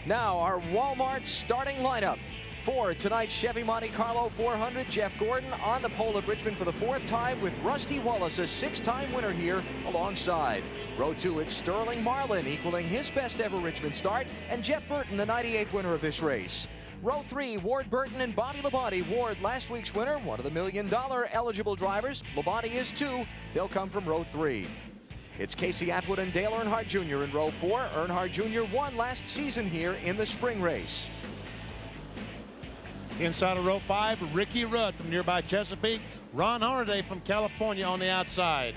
Now our Walmart starting lineup. For tonight's Chevy Monte Carlo 400, Jeff Gordon on the pole at Richmond for the 4th time with Rusty Wallace, a 6-time winner here alongside. Row 2, it's Sterling Marlin equaling his best ever Richmond start, and Jeff Burton, the 98 winner of this race. Row 3, Ward Burton and Bobby Labonte. Ward, last week's winner, one of the $1 million eligible drivers. Labonte is 2. They'll come from row 3. It's Casey Atwood and Dale Earnhardt Jr. in row 4. Earnhardt Jr. won last season here in the spring race. Inside of row 5, Ricky Rudd from nearby Chesapeake. Ron Hornaday from California on the outside.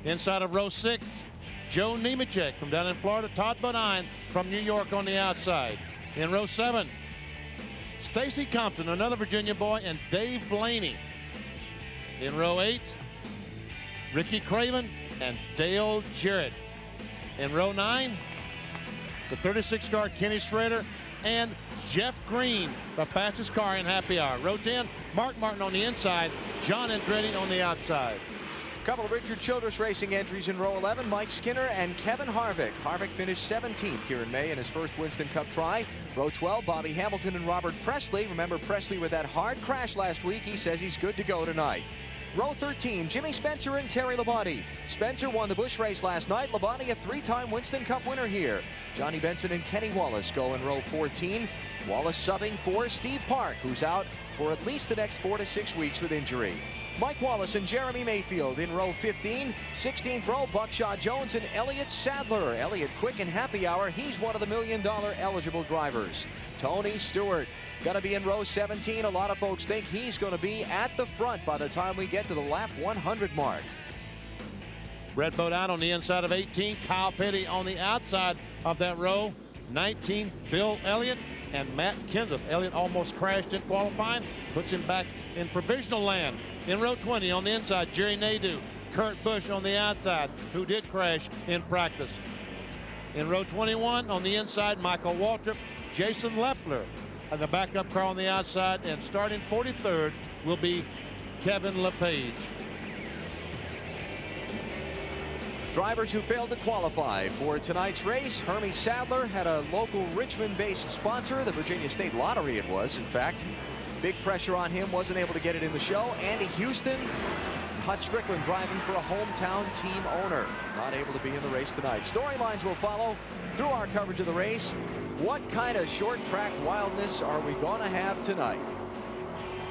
Inside of row 6, Joe Nemechek from down in Florida. Todd Bodine from New York on the outside. In row 7, Stacy Compton, another Virginia boy, and Dave Blaney. In row 8, Ricky Craven and Dale Jarrett. In row 9, the 36 car Kenny Schrader and Jeff Green, the fastest car in Happy Hour. Row 10, Mark Martin on the inside, John Andretti on the outside. Couple of Richard Childress Racing entries in row 11, Mike Skinner and Kevin Harvick. Harvick finished 17th here in May in his first Winston Cup try. Row 12, Bobby Hamilton and Robert Presley. Remember Presley with that hard crash last week. He says he's good to go tonight. Row 13, Jimmy Spencer and Terry Labonte. Spencer won the Busch race last night. Labonte, a 3-time Winston Cup winner here. Johnny Benson and Kenny Wallace go in row 14. Wallace subbing for Steve Park, who's out for at least the next 4 to 6 weeks with injury. Mike Wallace and Jeremy Mayfield in row 15. 16th row, Buckshot Jones and Elliott Sadler. Elliott quick and Happy Hour. He's one of the $1 million eligible drivers. Tony Stewart going to be in row 17. A lot of folks think he's going to be at the front by the time we get to the lap 100 mark. Red boat out on the inside of 18. Kyle Petty on the outside of that row. 19, Bill Elliott and Matt Kenseth. Elliott almost crashed in qualifying. Puts him back in provisional land. In row 20 on the inside, Jerry Nadeau. Kurt Busch on the outside, who did crash in practice. In row 21 on the inside, Michael Waltrip, Jason Leffler. And the backup car on the outside, and starting 43rd will be Kevin LePage. Drivers who failed to qualify for tonight's race. Hermie Sadler had a local Richmond-based sponsor, the Virginia State Lottery it was, in fact. Big pressure on him, wasn't able to get it in the show. Andy Houston, Hut Strickland driving for a hometown team owner. Not able to be in the race tonight. Storylines will follow through our coverage of the race. What kind of short track wildness are we going to have tonight?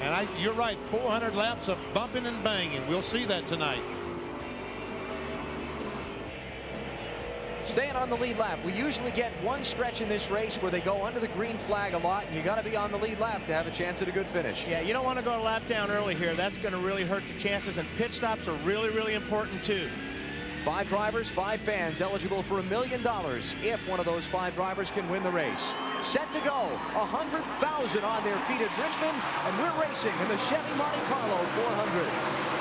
And you're right, 400 laps of bumping and banging. We'll see that tonight. Staying on the lead lap. We usually get one stretch in this race where they go under the green flag a lot, and you got to be on the lead lap to have a chance at a good finish. Yeah, you don't want to go a lap down early here. That's going to really hurt your chances, and pit stops are really, really important too. 5 drivers, 5 fans eligible for $1 million if one of those 5 drivers can win the race. Set to go, 100,000 on their feet at Richmond, and we're racing in the Chevy Monte Carlo 400.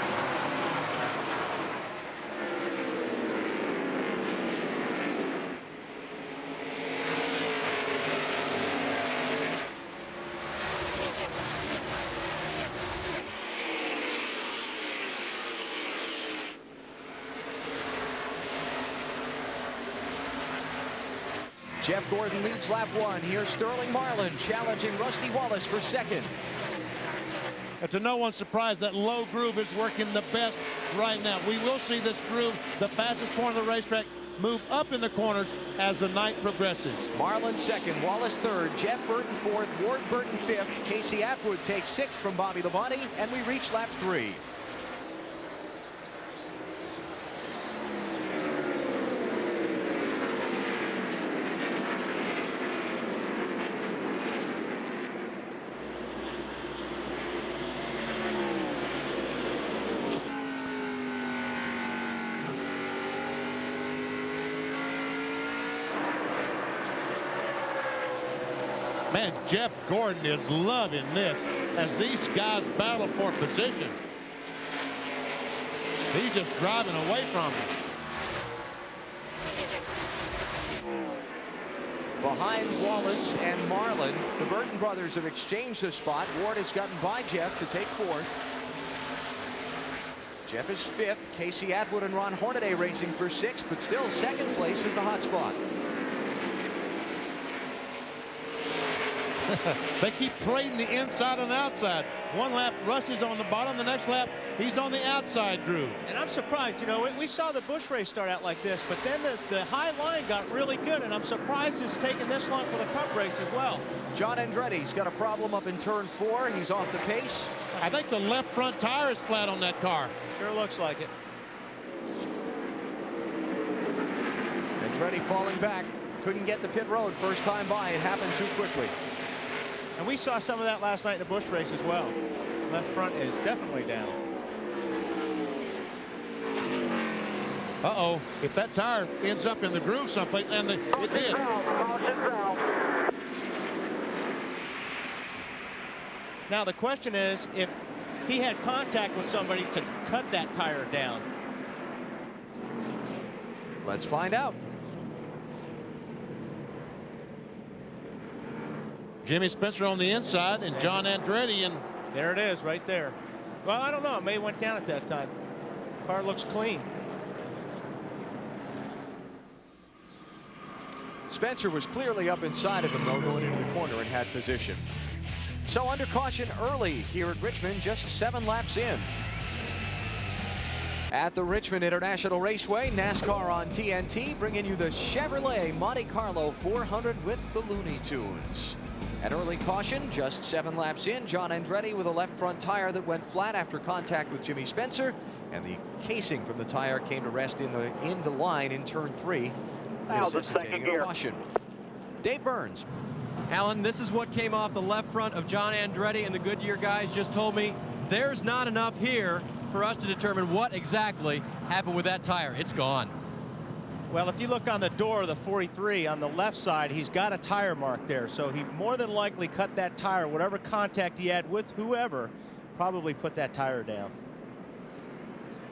Jeff Gordon leads lap 1. Here's Sterling Marlin challenging Rusty Wallace for 2nd. And to no one's surprise, that low groove is working the best right now. We will see this groove, the fastest point of the racetrack, move up in the corners as the night progresses. Marlin 2nd, Wallace 3rd, Jeff Burton 4th, Ward Burton 5th, Casey Atwood takes 6th from Bobby Labonte, and we reach lap 3. Man, Jeff Gordon is loving this as these guys battle for position. He's just driving away from him. Behind Wallace and Marlin, the Burton brothers have exchanged a spot. Ward has gotten by Jeff to take 4th. Jeff is 5th. Casey Atwood and Ron Hornaday racing for 6th, but still 2nd place is the hot spot. They keep trading the inside and outside. One lap, Rusty's on the bottom. The next lap, he's on the outside groove. And I'm surprised, you know, we saw the Busch race start out like this, but then the high line got really good, and I'm surprised it's taken this long for the Cup race as well. John Andretti's got a problem up in turn 4. He's off the pace. I think the left front tire is flat on that car. Sure looks like it. Andretti falling back. Couldn't get the pit road first time by. It happened too quickly. And we saw some of that last night in the Busch race as well. Left front is definitely down. Uh-oh. If that tire ends up in the groove someplace, and it did. Now the question is if he had contact with somebody to cut that tire down. Let's find out. Jimmy Spencer on the inside and John Andretti, and there it is right there. Well, I don't know. It may have went down at that time. Car looks clean. Spencer was clearly up inside of him, though, going into the corner and had position. So under caution early here at Richmond, just 7 laps in. At the Richmond International Raceway, NASCAR on TNT, bringing you the Chevrolet Monte Carlo 400 with the Looney Tunes. At early caution, just 7 laps in, John Andretti with a left front tire that went flat after contact with Jimmy Spencer, and the casing from the tire came to rest in the line in turn 3, necessitating a caution. Dave Burns. Alan, this is what came off the left front of John Andretti, and the Goodyear guys just told me there's not enough here for us to determine what exactly happened with that tire. It's gone. Well, if you look on the door of the 43 on the left side, he's got a tire mark there. So he more than likely cut that tire. Whatever contact he had with whoever probably put that tire down.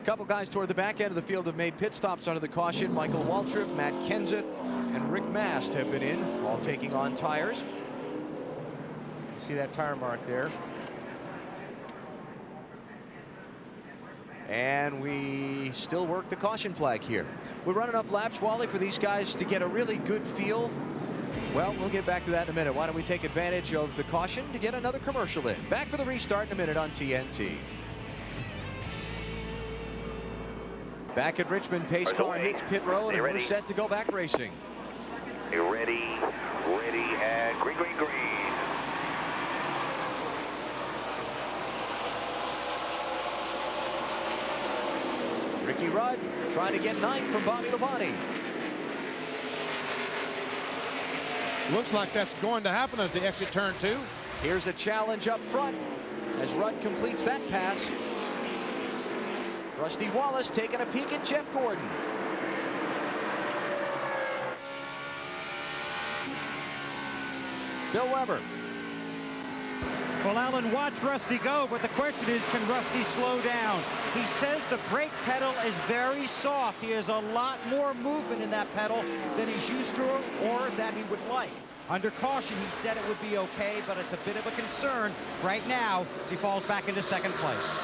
A couple guys toward the back end of the field have made pit stops under the caution. Michael Waltrip, Matt Kenseth, and Rick Mast have been in, all taking on tires. You see that tire mark there. And we still work the caution flag here. We run enough laps, Wally, for these guys to get a really good feel. Well, we'll get back to that in a minute. Why don't we take advantage of the caution to get another commercial in. Back for the restart in a minute on TNT. Back at Richmond, pace car hits pit road, and we're set to go back racing. You ready, and green, green, green. Ricky Rudd trying to get 9th from Bobby Labonte. looks like that's going to happen as they exit turn 2. Here's a challenge up front as Rudd completes that pass. Rusty Wallace taking a peek at Jeff Gordon. Bill Weber. Well, Alan, watch Rusty go, but the question is, can Rusty slow down? He says the brake pedal is very soft. He has a lot more movement in that pedal than he's used to or that he would like. Under caution, he said it would be okay, but it's a bit of a concern right now as he falls back into second place.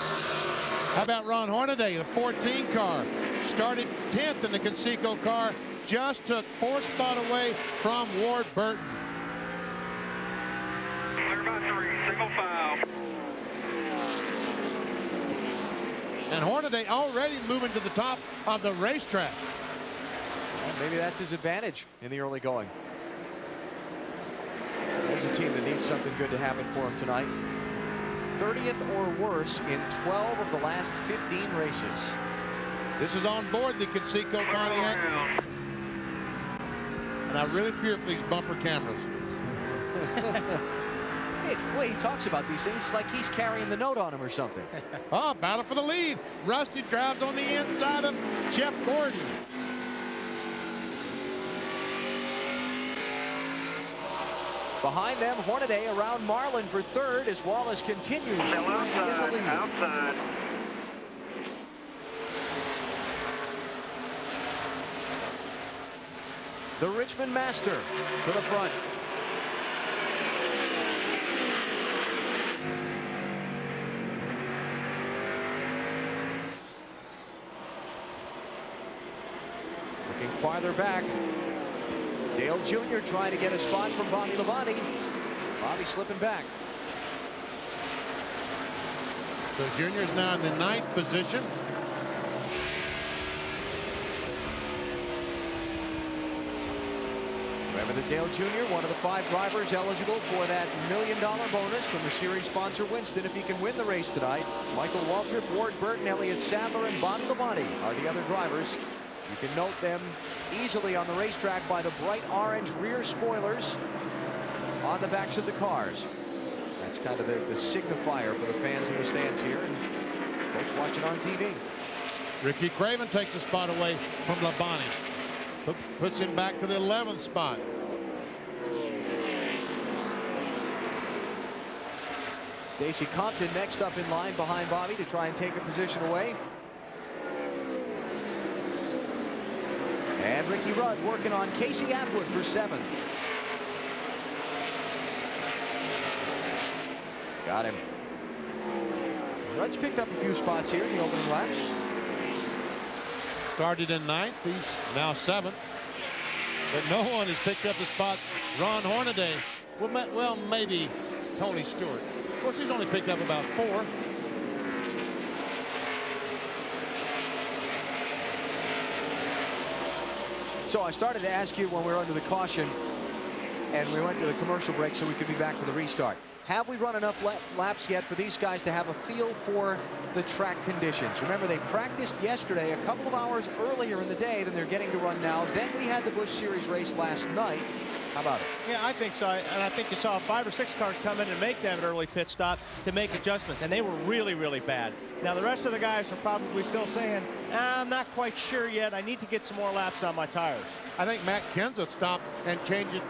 How about Ron Hornaday, the 14 car? Started 10th in the Conseco car, just took 4th spot away from Ward Burton. Clear by 3, single file. And Hornaday already moving to the top of the racetrack. Well, maybe that's his advantage in the early going. There's a team that needs something good to happen for him tonight. 30th or worse in 12 of the last 15 races. This is on board the Conseco Pontiac. And I really fear for these bumper cameras. Well, he talks about these things like he's carrying the note on him or something. Oh, battle for the lead. Rusty drives on the inside of Jeff Gordon. Behind them, Hornaday around Marlin for third as Wallace continues to get the lead. Outside. The Richmond Master to the front. Looking farther back. Dale Jr. trying to get a spot from Bobby Labonte. Bobby slipping back. So Junior's now in the 9th position. Remember that Dale Jr., one of the 5 drivers eligible for that $1 million bonus from the series sponsor Winston if he can win the race tonight. Michael Waltrip, Ward Burton, Elliott Sadler, and Bobby Labonte are the other drivers. You can note them easily on the racetrack by the bright orange rear spoilers on the backs of the cars. That's kind of the signifier for the fans in the stands here and folks watching on TV. Ricky Craven takes a spot away from Labonte. Puts him back to the 11th spot. Stacy Compton next up in line behind Bobby to try and take a position away. And Ricky Rudd working on Casey Atwood for 7th. Got him. Rudd's picked up a few spots here in the opening laps. Started in 9th, he's now 7th. But no one has picked up the spot. Ron Hornaday, well, maybe Tony Stewart. Of course, he's only picked up about 4. So I started to ask you when we were under the caution and we went to the commercial break so we could be back to the restart. Have we run enough laps yet for these guys to have a feel for the track conditions? Remember, they practiced yesterday a couple of hours earlier in the day than they're getting to run now. Then we had the Busch Series race last night. How about it? Yeah, I think so. And I think you saw 5 or 6 cars come in and make that early pit stop to make adjustments. And they were really, really bad. Now, the rest of the guys are probably still saying, I'm not quite sure yet. I need to get some more laps on my tires. I think Matt Kenseth stopped and changed a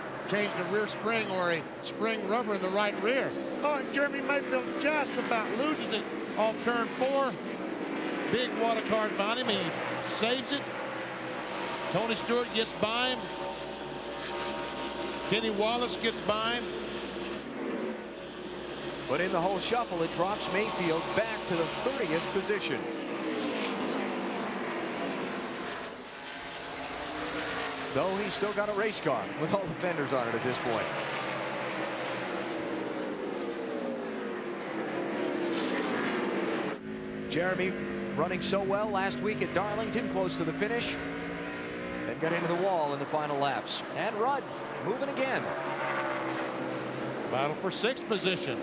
rear spring or a spring rubber in the right rear. Oh, and Jeremy Mayfield just about loses it off turn 4. Big water cars behind him. He saves it. Tony Stewart gets by him. Kenny Wallace gets by him. But in the whole shuffle, it drops Mayfield back to the 30th position. Though he's still got a race car with all the fenders on it at this point. Jeremy running so well last week at Darlington, close to the finish. Then got into the wall in the final laps. And Rudd moving again. Battle for 6th position.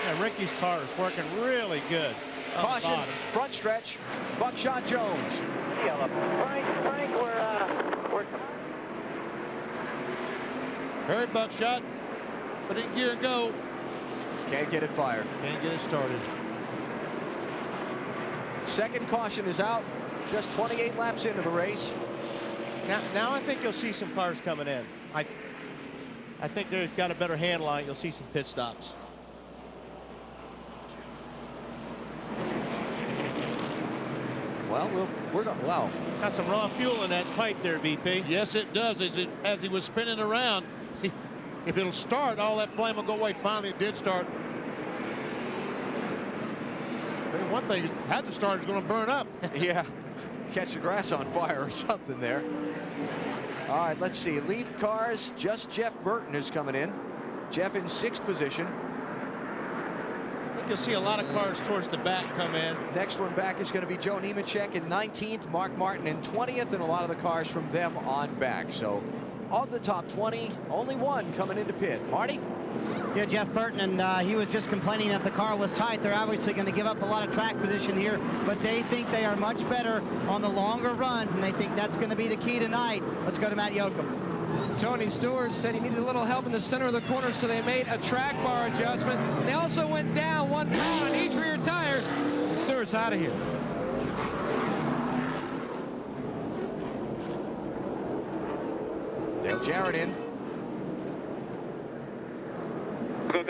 And Ricky's car is working really good. Caution, front stretch, Buckshot Jones. Frank, we're Very Buckshot, but in gear and go. Can't get it fired. Can't get it started. Second caution is out. Just 28 laps into the race. Now I think you'll see some cars coming in. I think they've got a better handle on it. You'll see some pit stops. Well, we're going. Wow. Got some raw fuel in that pipe there, BP. Yes, it does. As he was spinning around, if it'll start, all that flame will go away. Finally, it did start. One thing, had to start, is going to burn up. Yeah, catch the grass on fire or something there. All right, let's see. Lead cars, just Jeff Burton is coming in. Jeff in 6th position. I think you'll see a lot of cars towards the back come in. Next one back is going to be Joe Nemechek in 19th, Mark Martin in 20th, and a lot of the cars from them on back. So of the top 20, only one coming into pit. Marty? Yeah, Jeff Burton, and he was just complaining that the car was tight. They're obviously going to give up a lot of track position here, but they think they are much better on the longer runs, and they think that's going to be the key tonight. Let's go to Matt Yoakum. Tony Stewart said he needed a little help in the center of the corner, so they made a track bar adjustment. They also went down 1 pound on each rear tire. And Stewart's out of here. Dale Jarrett in. Go.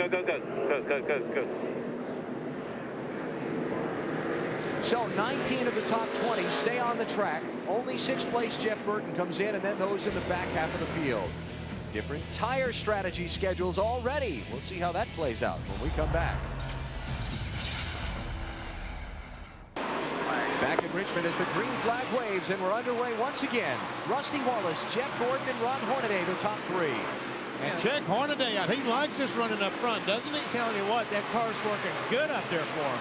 So 19 of the top 20 stay on the track. Only 6th place Jeff Burton comes in, and then those in the back half of the field. Different tire strategy schedules already. We'll see how that plays out when we come back. Back in the Richmond as the green flag waves, and we're underway once again. Rusty Wallace, Jeff Gordon, and Ron Hornaday, the top three. And check Hornaday out. He likes this running up front, doesn't he? I'm telling you what, that car's working good up there for him.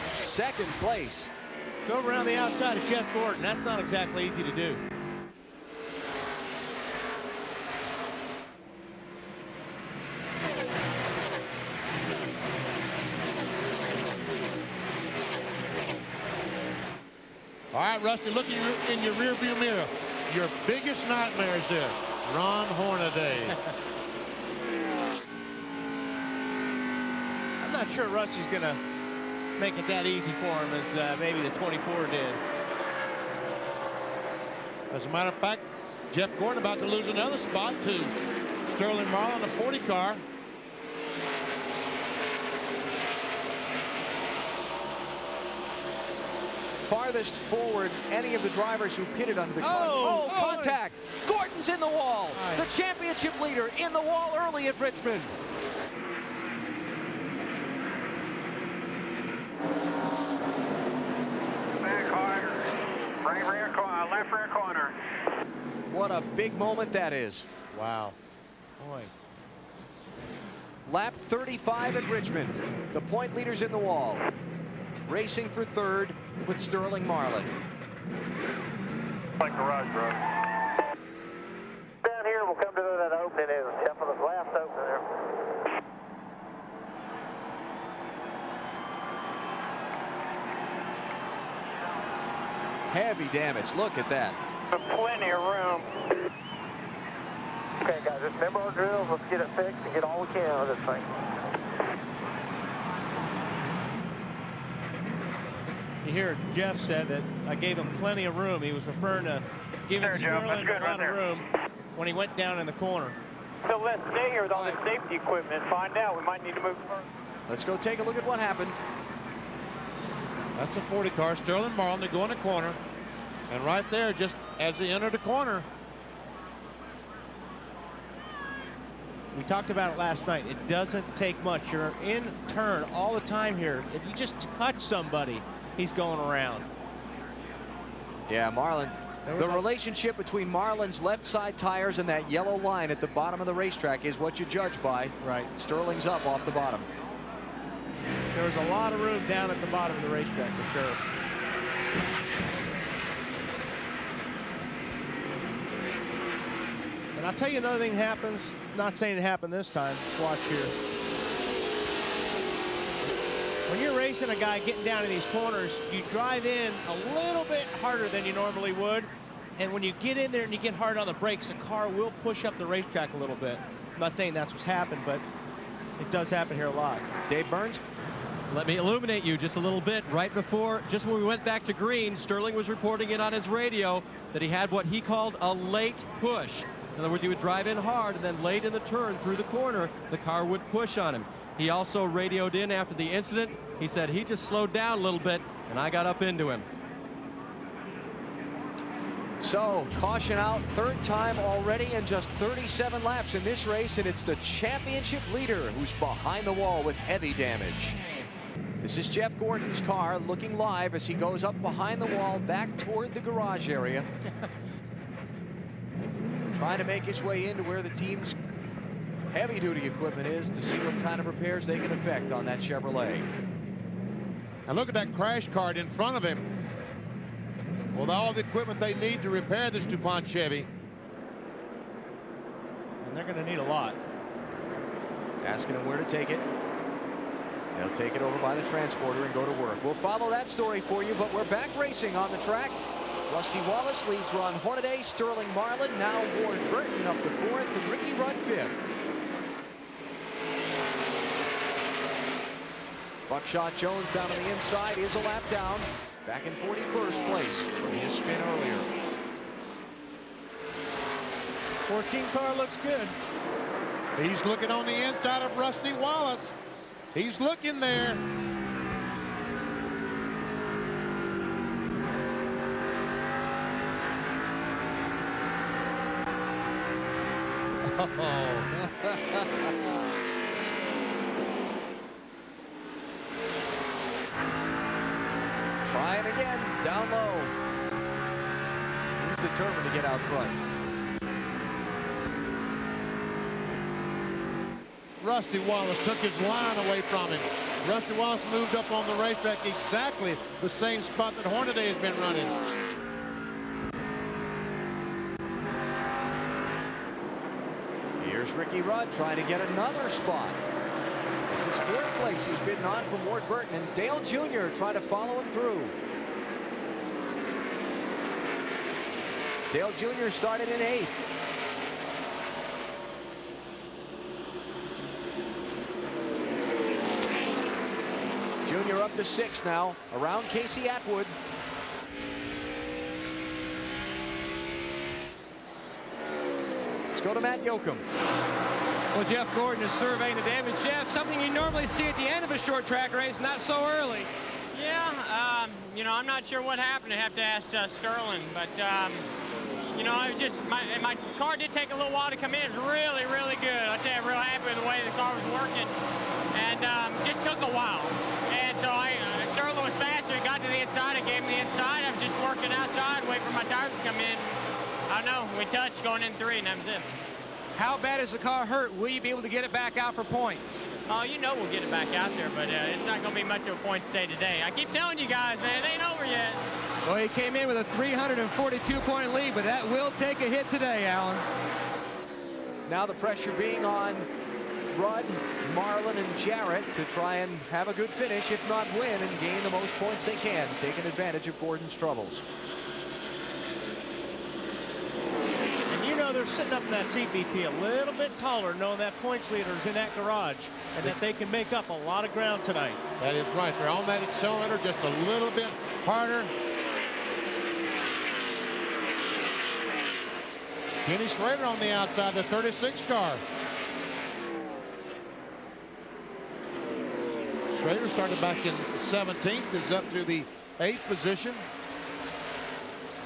Second place. Drove around the outside of Jeff Gordon. That's not exactly easy to do. All right, Rusty, look in your rear view mirror. Your biggest nightmare is there. Ron Hornaday. I'm not sure Rusty's going to make it that easy for him as maybe the 24 did. As a matter of fact, Jeff Gordon about to lose another spot to Sterling Marlin, a 40 car. Farthest forward any of the drivers who pitted under the car. Oh, Contact. Gordon's in the wall. Right. The championship leader in the wall early at Richmond. Back corner. Right rear corner. Left rear corner. What a big moment that is. Wow. Boy. Lap 35 at Richmond. The point leaders in the wall. Racing for third with Sterling Marlin. Like garage, bro. Down here, we'll come to that opening. Is Jeff on the last opening there. Heavy damage. Look at that. Plenty of room. Okay, guys, just remember our drills. Let's get it fixed and get all we can out of this thing. You hear Jeff said that I gave him plenty of room. He was referring to giving Sterling a lot of room when he went down in the corner. So let's stay here with all the safety equipment and find out. We might need to move first. Let's go take a look at what happened. That's a 40 car. Sterling Marlin to go in the corner. And right there, just as he entered the corner. We talked about it last night. It doesn't take much. You're in turn all the time here. If you just touch somebody, he's going around. Yeah, Marlin. The relationship between Marlin's left side tires and that yellow line at the bottom of the racetrack is what you judge by. Right. Sterling's up off the bottom. There was a lot of room down at the bottom of the racetrack for sure. And I'll tell you another thing happens. Not saying it happened this time. Just watch here. When you're racing a guy getting down in these corners, you drive in a little bit harder than you normally would. And when you get in there and you get hard on the brakes, the car will push up the racetrack a little bit. I'm not saying that's what's happened, but it does happen here a lot. Dave Burns? Let me illuminate you just a little bit. Right before, just when we went back to green, Sterling was reporting in on his radio that he had what he called a late push. In other words, he would drive in hard, and then late in the turn through the corner, the car would push on him. He also radioed in after the incident. He said he just slowed down a little bit, and I got up into him. So, caution out, third time already in just 37 laps in this race, and it's the championship leader who's behind the wall with heavy damage. This is Jeff Gordon's car looking live as he goes up behind the wall back toward the garage area. Trying to make his way into where the team's heavy-duty equipment is to see what kind of repairs they can effect on that Chevrolet. And look at that crash cart in front of him with all the equipment they need to repair this DuPont Chevy. And they're going to need a lot. Asking him where to take it. They'll take it over by the transporter and go to work. We'll follow that story for you, but we're back racing on the track. Rusty Wallace leads Ron Hornaday, Sterling Marlin, now Ward Burton up to fourth, and Ricky Rudd fifth. Buckshot Jones down on the inside is a lap down, back in 41st place from his spin earlier. 14 car looks good. He's looking on the inside of Rusty Wallace. He's looking there. And again, down low. He's determined to get out front. Rusty Wallace took his line away from him. Rusty Wallace moved up on the racetrack exactly the same spot that Hornaday has been running. Here's Ricky Rudd trying to get another spot. This is fourth place he's bidden on from Ward Burton, and Dale Jr. trying to follow him through. Dale Jr. started in 8th. Junior up to 6 now, around Casey Atwood. Let's go to Matt Yoakum. Well, Jeff Gordon is surveying the damage. Jeff, something you normally see at the end of a short track race, not so early. Yeah, you know, I'm not sure what happened. I have to ask Sterling, but you know, I was just my car did take a little while to come in. It was really, really good. I tell you, I'm real happy with the way the car was working, and just took a while. And so Sterling was faster. He got to the inside. I gave him the inside. I was just working outside, waiting for my tires to come in. I don't know. We touched going in 3, and that was it. How bad is the car hurt? Will you be able to get it back out for points? Oh, you know we'll get it back out there, but it's not going to be much of a point stay today. I keep telling you guys, man, it ain't over yet. Well, he came in with a 342-point lead, but that will take a hit today, Alan. Now the pressure being on Rudd, Marlin, and Jarrett to try and have a good finish, if not win, and gain the most points they can, taking advantage of Gordon's troubles. You know they're sitting up in that seat, BP, a little bit taller, knowing that points leader is in that garage and that they can make up a lot of ground tonight. That is right. They're on that accelerator just a little bit harder. Kenny Schrader on the outside, the 36 car. Schrader started back in 17th, is up to the 8th position.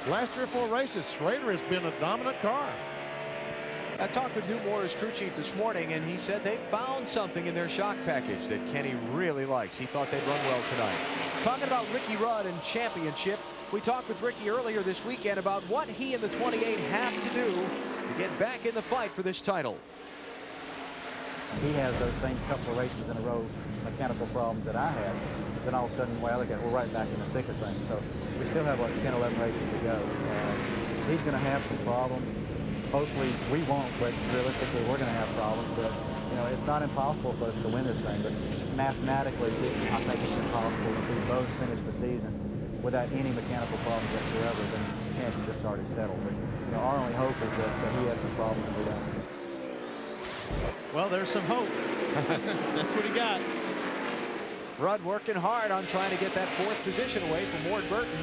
Last 3 or 4 races, Schrader has been a dominant car. I talked with Newmore's crew chief this morning, and he said they found something in their shock package that Kenny really likes. He thought they'd run well tonight. Talking about Ricky Rudd and championship, we talked with Ricky earlier this weekend about what he and the 28 have to do to get back in the fight for this title. He has those same couple of races in a row, mechanical problems that I had. Then all of a sudden, well, we're right back in the thick of things. So we still have like 10, 11 races to go. He's going to have some problems. Hopefully we won't, but realistically we're going to have problems. But you know, it's not impossible for us to win this thing. But mathematically, I think it's impossible. If we both finish the season without any mechanical problems whatsoever, then the championship's already settled. But you know, our only hope is that he has some problems and we don't. Well, there's some hope. That's what he got. Rudd working hard on trying to get that 4th position away from Ward Burton.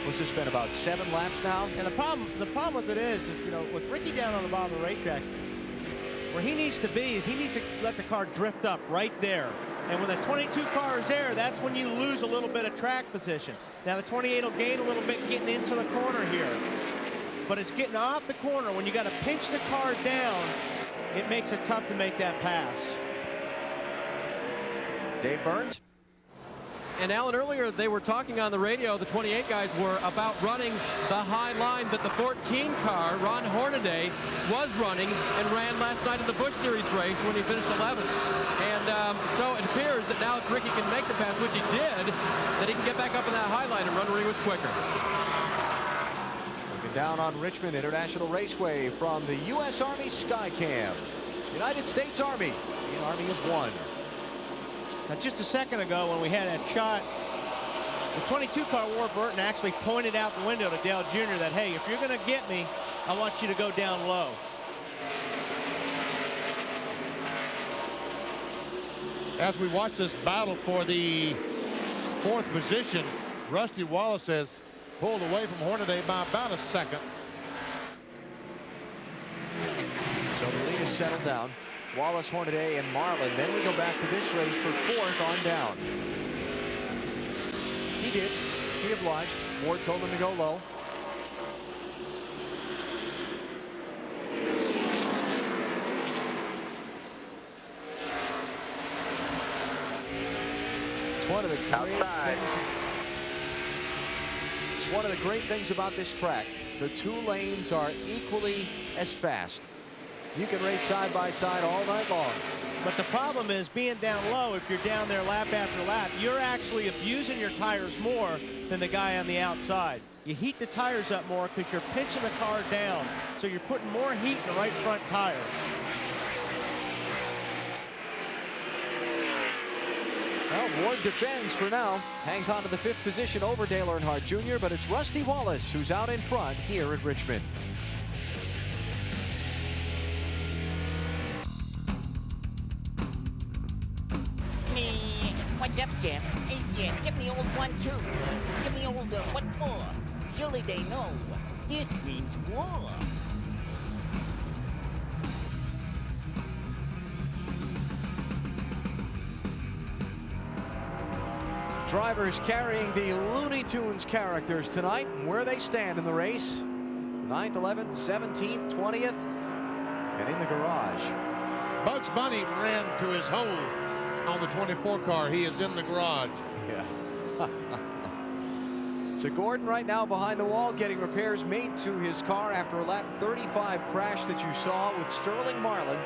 What's this been, about 7 laps now? And the problem with it is you know, with Ricky down on the bottom of the racetrack, where he needs to be is he needs to let the car drift up right there. And when the 22 car is there, that's when you lose a little bit of track position. Now the 28 will gain a little bit getting into the corner here. But it's getting off the corner. When you got to pinch the car down, it makes it tough to make that pass. Dave Burns. And Alan, earlier they were talking on the radio, the 28 guys were about running the high line that the 14 car, Ron Hornaday, was running and ran last night in the Busch Series race when he finished 11th. And so it appears that now if Ricky can make the pass, which he did, that he can get back up in that high line and run where he was quicker. Looking down on Richmond International Raceway from the U.S. Army Skycam. United States Army, the Army of One. Now, just a second ago when we had that shot, the 22 car Ward Burton actually pointed out the window to Dale Jr. that, hey, if you're going to get me, I want you to go down low. As we watch this battle for the 4th position, Rusty Wallace has pulled away from Hornaday by about a second. So the lead is settled down. Wallace, Hornaday, and Marlin. Then we go back to this race for 4th on down. He did. He obliged. Ward told him to go low. It's one of the great things one of the great things about this track. The two lanes are equally as fast. You can race side by side all night long. But the problem is being down low, if you're down there lap after lap, you're actually abusing your tires more than the guy on the outside. You heat the tires up more because you're pinching the car down. So you're putting more heat in the right front tire. Well, Ward defends for now. Hangs on to the 5th position over Dale Earnhardt Jr., but it's Rusty Wallace who's out in front here at Richmond. What's up, Jeff? Hey, yeah, give me old 1-2. Give me old what for? Surely they know. This means war. Drivers carrying the Looney Tunes characters tonight, and where they stand in the race. 9th, 11th, 17th, 20th, and in the garage. Bugs Bunny ran to his hole on the 24 car. He is in the garage. Yeah. So Gordon right now behind the wall getting repairs made to his car after a lap 35 crash that you saw with Sterling Marlin.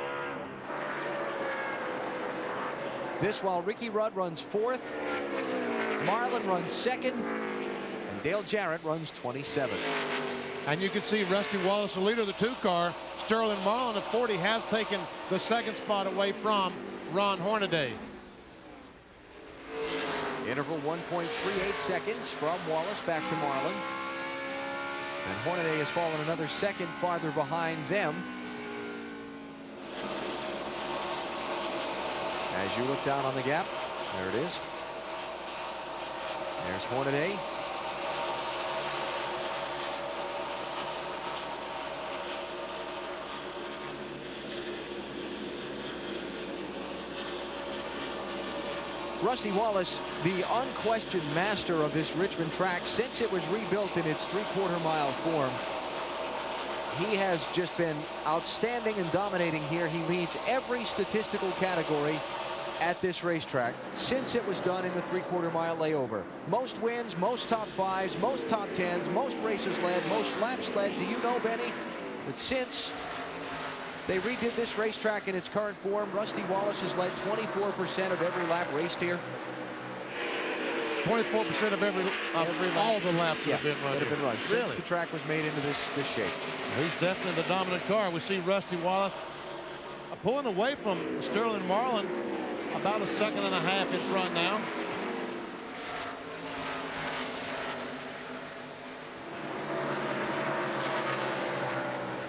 This while Ricky Rudd runs 4th, Marlin runs 2nd, and Dale Jarrett runs 27th. And you can see Rusty Wallace, the leader of the 2 car. Sterling Marlin at 40 has taken the 2nd spot away from Ron Hornaday. Interval 1.38 seconds from Wallace back to Marlin. And Hornaday has fallen another 2nd farther behind them. As you look down on the gap, there it is. There's Hornaday. Rusty Wallace, the unquestioned master of this Richmond track since it was rebuilt in its 3/4 mile form. He has just been outstanding and dominating here. He leads every statistical category at this racetrack since it was done in the 3/4 mile layover. Most wins, most top 5s, most top 10s, most races led, most laps led. Do you know, Benny, that since they redid this racetrack in its current form, Rusty Wallace has led 24% of every lap raced here? 24% of every all the laps that have been run. Since the track was made into this shape. He's definitely the dominant car. We see Rusty Wallace pulling away from Sterling Marlin, about a 1.5 in front now.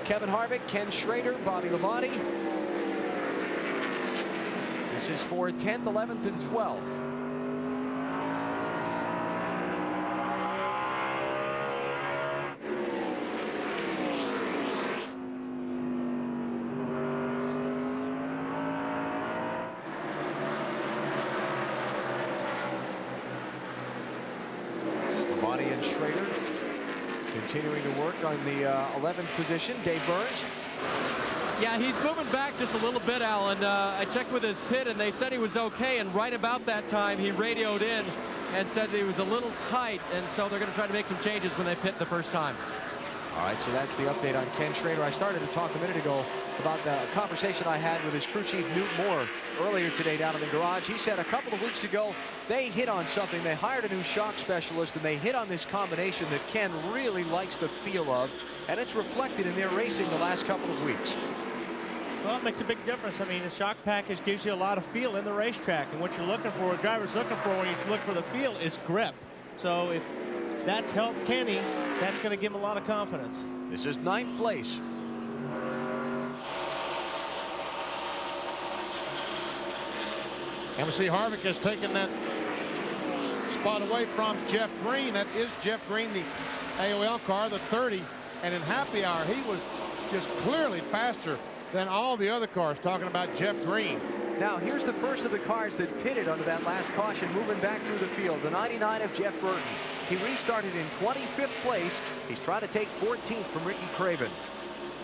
Kevin Harvick, Ken Schrader, Bobby Labonte. This is for 10th, 11th, and 12th. Labonte and Schrader continuing to work on the 11th position. Dave Burns. Yeah, he's moving back just a little bit, Alan. I checked with his pit, and they said he was okay. And right about that time, he radioed in and said that he was a little tight. And so they're going to try to make some changes when they pit the first time. All right, so that's the update on Ken Schrader. I started to talk a minute ago about the conversation I had with his crew chief, Newt Moore, earlier today down in the garage. He said a couple of weeks ago, they hit on something. They hired a new shock specialist, and they hit on this combination that Ken really likes the feel of, and it's reflected in their racing the last couple of weeks. Well, it makes a big difference. I mean, the shock package gives you a lot of feel in the racetrack, and what you're looking for, a driver's looking for when you look for the feel, is grip. So if that's helped Kenny, that's going to give him a lot of confidence. This is 9th place. And we see Harvick has taken that spot away from Jeff Green. That is Jeff Green, the AOL car, the 30. And in happy hour, he was just clearly faster than all the other cars, talking about Jeff Green. Now, here's the first of the cars that pitted under that last caution, moving back through the field. The 99 of Jeff Burton. He restarted in 25th place. He's trying to take 14th from Ricky Craven.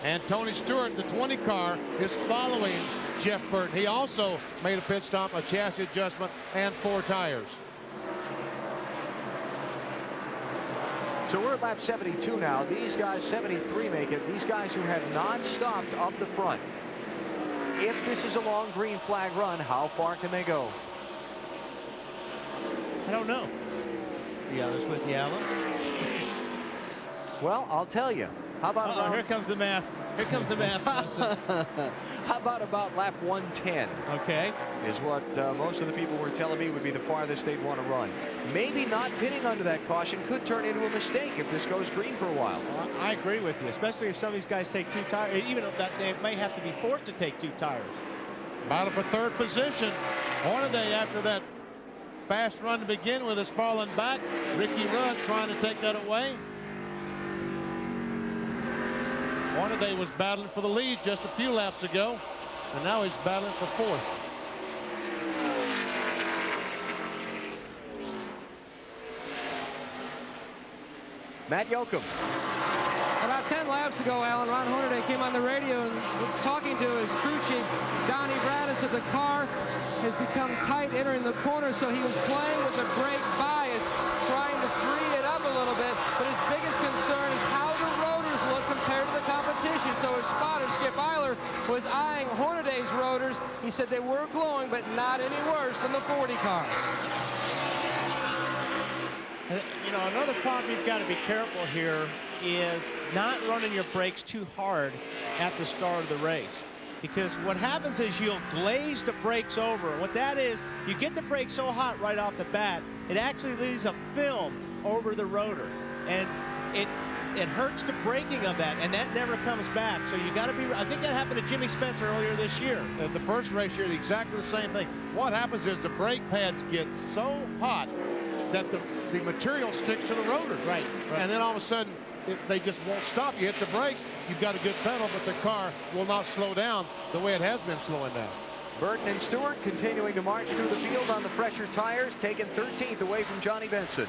And Tony Stewart, the 20 car, is following Jeff Burton. He also made a pit stop, a chassis adjustment, and 4 tires. So we're at lap 72 now. These guys, 73, make it. These guys who have not stopped up the front. If this is a long green flag run, how far can they go? I don't know. To be honest with you, Alan. Well, I'll tell you. How about here comes the math. Here comes the math. How about lap 110? Okay. Is what most of the people were telling me would be the farthest they'd want to run. Maybe not pitting under that caution could turn into a mistake if this goes green for a while. Well, I agree with you, especially if some of these guys take 2 tires, even that they may have to be forced to take 2 tires. Battle for third position. Hornaday, after that fast run to begin with, has fallen back. Ricky Rudd trying to take that away. Hornaday was battling for the lead just a few laps ago, and now he's battling for 4th. Matt Yoakum. About 10 laps ago, Alan, Ron Hornaday came on the radio and was talking to his crew chief, Donnie Radis, that the car has become tight entering the corner, so he was playing with the brake bias, trying to free it up a little bit, but his biggest concern is how the rotors look compared to the competition. So his spotter, Skip Eiler, was eyeing Hornaday's rotors. He said they were glowing, but not any worse than the 40 car. You know, another problem you've got to be careful here is not running your brakes too hard at the start of the race. Because what happens is you'll glaze the brakes over. And what that is, you get the brakes so hot right off the bat, it actually leaves a film over the rotor. And it hurts the braking of that, and that never comes back. So you got to be, I think that happened to Jimmy Spencer earlier this year. The first race here, exactly the same thing. What happens is the brake pads get so hot that the material sticks to the rotor. Right. And then all of a sudden, they just won't stop. You hit the brakes, you've got a good pedal, but the car will not slow down the way it has been slowing down. Burton and Stewart continuing to march through the field on the fresher tires, taking 13th away from Johnny Benson.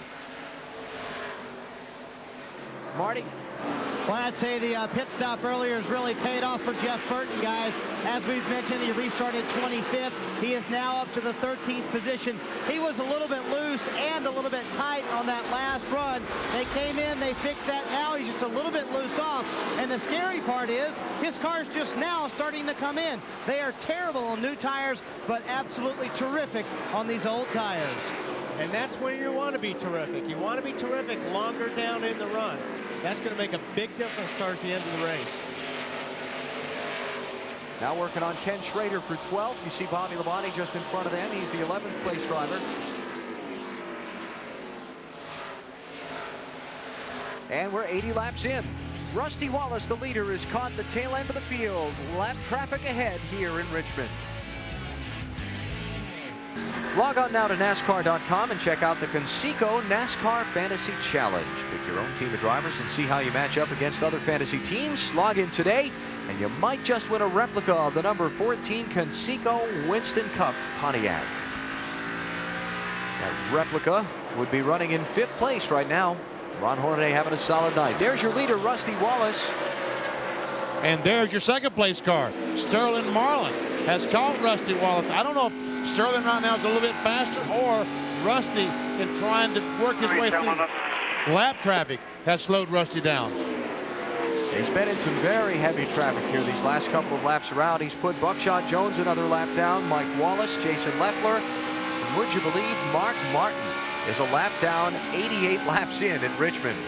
Marty? Well, I'd say the pit stop earlier has really paid off for Jeff Burton, guys. As we've mentioned, he restarted 25th. He is now up to the 13th position. He was a little bit loose and a little bit tight on that last run. They came in, they fixed that. Now he's just a little bit loose off. And the scary part is his car's just now starting to come in. They are terrible on new tires, but absolutely terrific on these old tires. And that's where you want to be terrific. You want to be terrific longer down in the run. That's going to make a big difference towards the end of the race. Now working on Ken Schrader for 12th. You see Bobby Labonte just in front of them. He's the 11th place driver. And we're 80 laps in. Rusty Wallace, the leader, has caught the tail end of the field. Lap traffic ahead here in Richmond. Log on now to NASCAR.com and check out the Conseco NASCAR Fantasy Challenge. Pick your own team of drivers and see how you match up against other fantasy teams. Log in today, and you might just win a replica of the number 14 Conseco Winston Cup Pontiac. That replica would be running in 5th place right now. Ron Hornaday having a solid night. There's your leader, Rusty Wallace. And there's your 2nd place car. Sterling Marlin has caught Rusty Wallace. I don't know if Sterling right now is a little bit faster, or Rusty, in trying to work his way through lap traffic, has slowed Rusty down. He's been in some very heavy traffic here these last couple of laps around. He's put Buckshot Jones another lap down, Mike Wallace, Jason Leffler. And would you believe Mark Martin is a lap down, 88 laps in Richmond.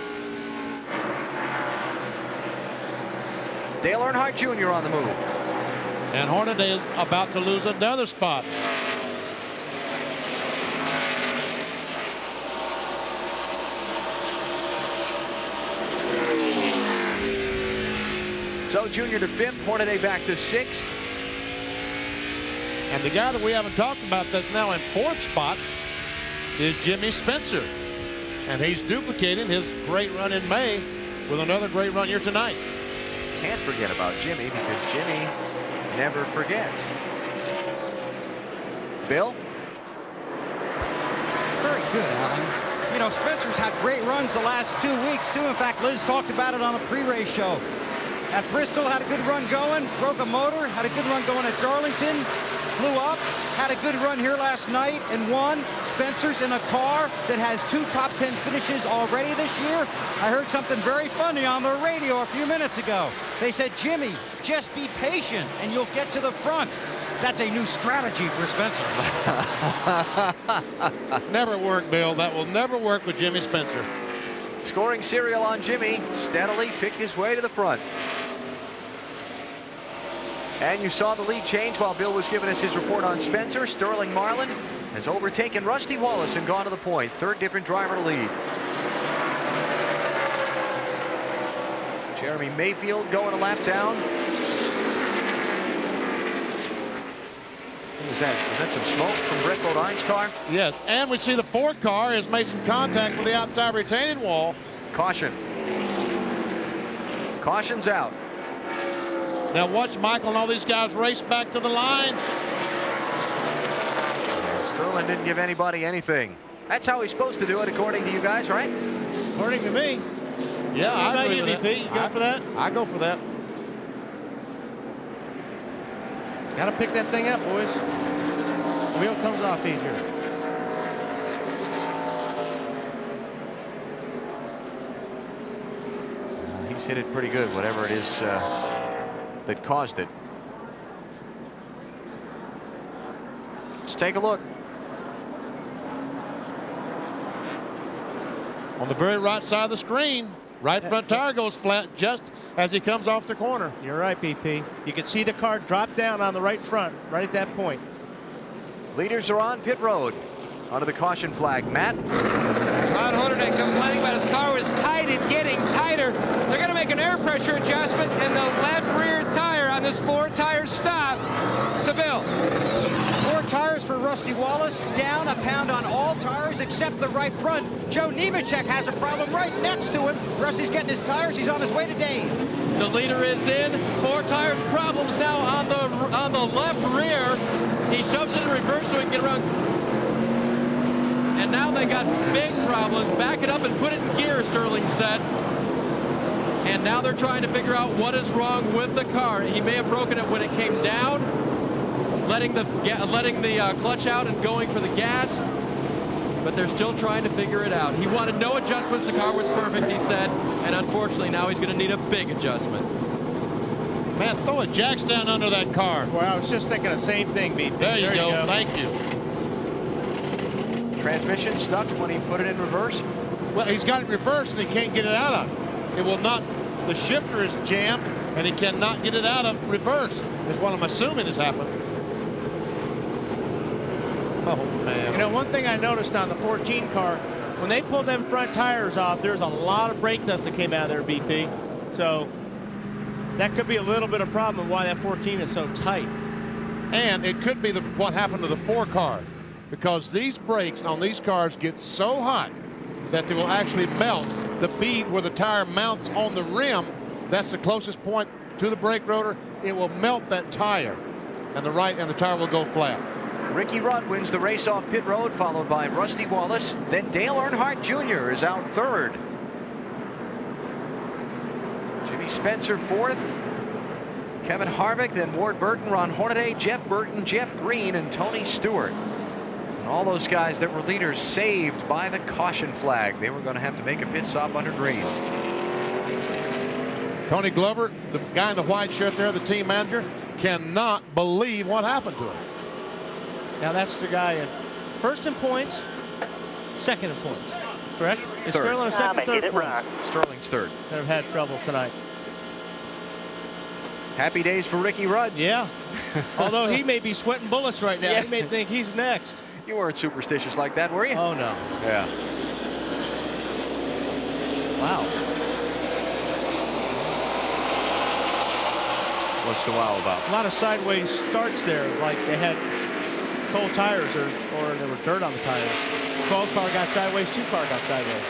Dale Earnhardt Jr. on the move. And Hornaday is about to lose another spot. So Junior to 5th, Hornaday back to 6th. And the guy that we haven't talked about that's now in 4th spot is Jimmy Spencer. And he's duplicating his great run in May with another great run here tonight. Can't forget about Jimmy, because Jimmy never forgets. Bill? Very good, Alan. You know, Spencer's had great runs the last 2 weeks, too. In fact, Liz talked about it on the pre-race show. At Bristol, had a good run going, broke a motor, had a good run going at Darlington. blew up, had a good run here last night and won. Spencer's in a car that has 2 top 10 finishes already this year. I heard something very funny on the radio a few minutes ago. They said, Jimmy, just be patient and you'll get to the front. That's a new strategy for Spencer. Never work, Bill. That will never work with Jimmy Spencer. Scoring serial on Jimmy, steadily picked his way to the front. And you saw the lead change while Bill was giving us his report on Spencer. Sterling Marlin has overtaken Rusty Wallace and gone to the point. 3rd different driver to lead. Jeremy Mayfield going a lap down. What was that? Was that some smoke from Brett Bodine's car? Yes, and we see the Ford car has made some contact with the outside retaining wall. Caution. Caution's out. Now watch Michael and all these guys race back to the line. Sterling didn't give anybody anything. That's how he's supposed to do it, according to you guys, right? According to me. Yeah, I agree with MVP? You go for that? I go for that. Got to pick that thing up, boys. The wheel comes off easier. He's hit it pretty good, whatever it is that caused it. Let's take a look. On the very right side of the screen, right front tire goes flat just as he comes off the corner. You're right, BP. You can see the car drop down on the right front, right at that point. Leaders are on pit road. Under the caution flag, Matt. Ron Hornaday complaining about his car was tight and getting tighter. They're going to make an air pressure adjustment in the left rear tire on this 4-tire stop to Bill. 4 tires for Rusty Wallace, down a pound on all tires except the right front. Joe Nemechek has a problem right next to him. Rusty's getting his tires. He's on his way to Dane. The leader is in. 4 tires problems now on the left rear. He shoves it in reverse so he can get around. And now they got big problems. Back it up and put it in gear, Sterling said. And now they're trying to figure out what is wrong with the car. He may have broken it when it came down, letting the clutch out and going for the gas. But they're still trying to figure it out. He wanted no adjustments. The car was perfect, he said. And unfortunately, now he's going to need a big adjustment. Man, throw a jacks down under that car. Well, I was just thinking the same thing, BP. There you go. Thank you. Transmission stuck when he put it in reverse. Well, he's got it reversed and he can't get it out of it. It will not. The shifter is jammed and he cannot get it out of reverse. Is what I'm assuming has happened. Oh man. You know, one thing I noticed on the 14 car, when they pulled them front tires off, there's a lot of brake dust that came out of there, BP. So that could be a little bit of problem why that 14 is so tight. And it could be what happened to the 4 car, because these brakes on these cars get so hot that they will actually melt the bead where the tire mounts on the rim. That's the closest point to the brake rotor. It will melt that tire, and the tire will go flat. Ricky Rudd wins the race off pit road, followed by Rusty Wallace. Then Dale Earnhardt Jr. is out 3rd. Jimmy Spencer 4th. Kevin Harvick, then Ward Burton, Ron Hornaday, Jeff Burton, Jeff Green, and Tony Stewart. And all those guys that were leaders saved by the caution flag. They were going to have to make a pit stop under green. Tony Glover, the guy in the white shirt there, the team manager, cannot believe what happened to him. Now that's the guy in first in points, second in points, correct? Is Third. Sterling a second, third points? Sterling's 3rd. That have had trouble tonight. Happy days for Ricky Rudd. Yeah. Although he may be sweating bullets right now. Yeah. He may think he's next. You weren't superstitious like that, were you? Oh, no. Yeah. Wow. What's the wow about? A lot of sideways starts there, like they had cold tires or there were dirt on the tires. 12 car got sideways, 2 car got sideways.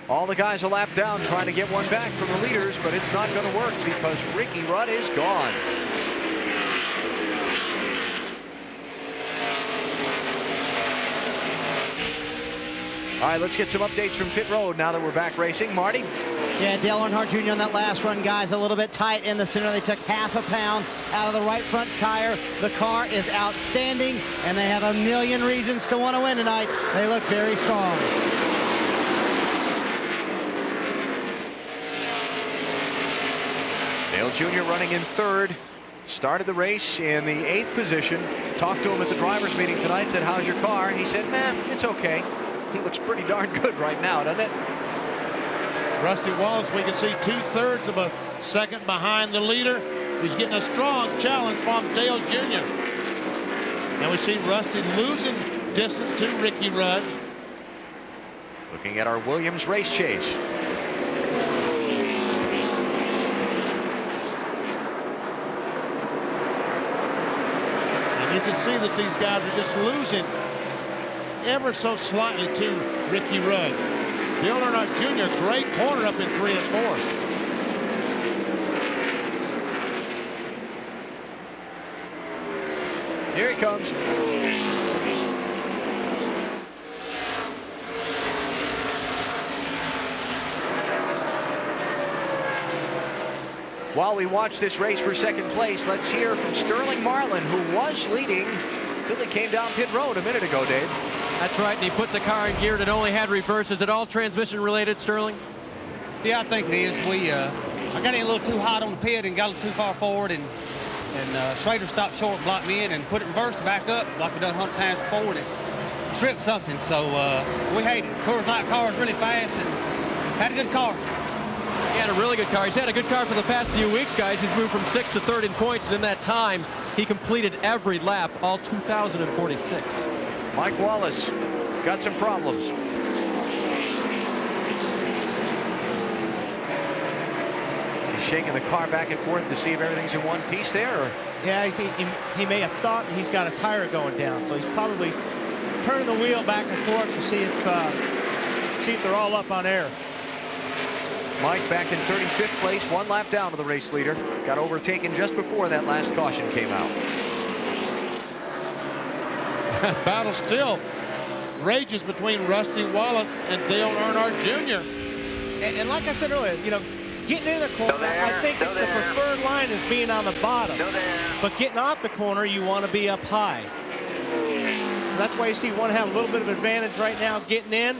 All the guys a lap down trying to get one back from the leaders, but it's not going to work because Ricky Rudd is gone. All right, let's get some updates from pit road now that we're back racing. Marty? Yeah, Dale Earnhardt Jr. on that last run, guys, a little bit tight in the center. They took half a pound out of the right front tire. The car is outstanding, and they have a million reasons to want to win tonight. They look very strong. Dale Jr. running in third. Started the race in the 8th position. Talked to him at the driver's meeting tonight. Said, how's your car? He said, man, it's okay. He looks pretty darn good right now, doesn't it? Rusty Wallace, we can see 2/3 of a second behind the leader. He's getting a strong challenge from Dale Jr. And we see Rusty losing distance to Ricky Rudd. Looking at our Williams race chase. You can see that these guys are just losing ever so slightly to Ricky Rudd. Dale Earnhardt Jr., great corner up in 3 and 4. Here he comes. While we watch this race for second place, let's hear from Sterling Marlin, who was leading until he came down pit road a minute ago, Dave. That's right, and he put the car in gear that only had reverse. Is it all transmission related, Sterling? Yeah, I think it is. I got in a little too hot on the pit and got a little too far forward, and Schrader stopped short, blocked me in, and put it in reverse to back up like we've done 100 times before, and it tripped something. So we hate it. Coors Light car is really fast and had a good car. He had a really good car. He's had a good car for the past few weeks, guys. He's moved from 6th to 3rd in points, and in that time, he completed every lap, all 2,046. Mike Wallace got some problems. He's shaking the car back and forth to see if everything's in one piece there. Or? Yeah, he may have thought he's got a tire going down, so he's probably turning the wheel back and forth to see if they're all up on air. Mike back in 35th place, 1 lap down to the race leader. Got overtaken just before that last caution came out. Battle still rages between Rusty Wallace and Dale Earnhardt Jr. And like I said earlier, you know, getting in the corner, I think it's the preferred line is being on the bottom. But getting off the corner, you want to be up high. That's why you see one have a little bit of advantage right now getting in.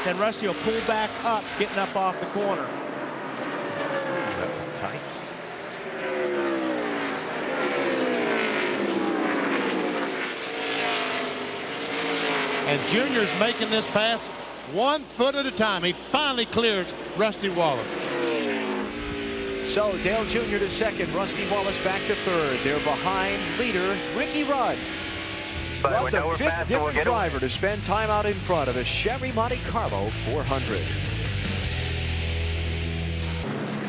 Then Rusty will pull back up, getting up off the corner. Tight. And Junior's making this pass 1 foot at a time. He finally clears Rusty Wallace. So Dale Jr. to 2nd, Rusty Wallace back to 3rd. They're behind leader Ricky Rudd. Well, the 5th different driver to spend time out in front of the Chevy Monte Carlo 400.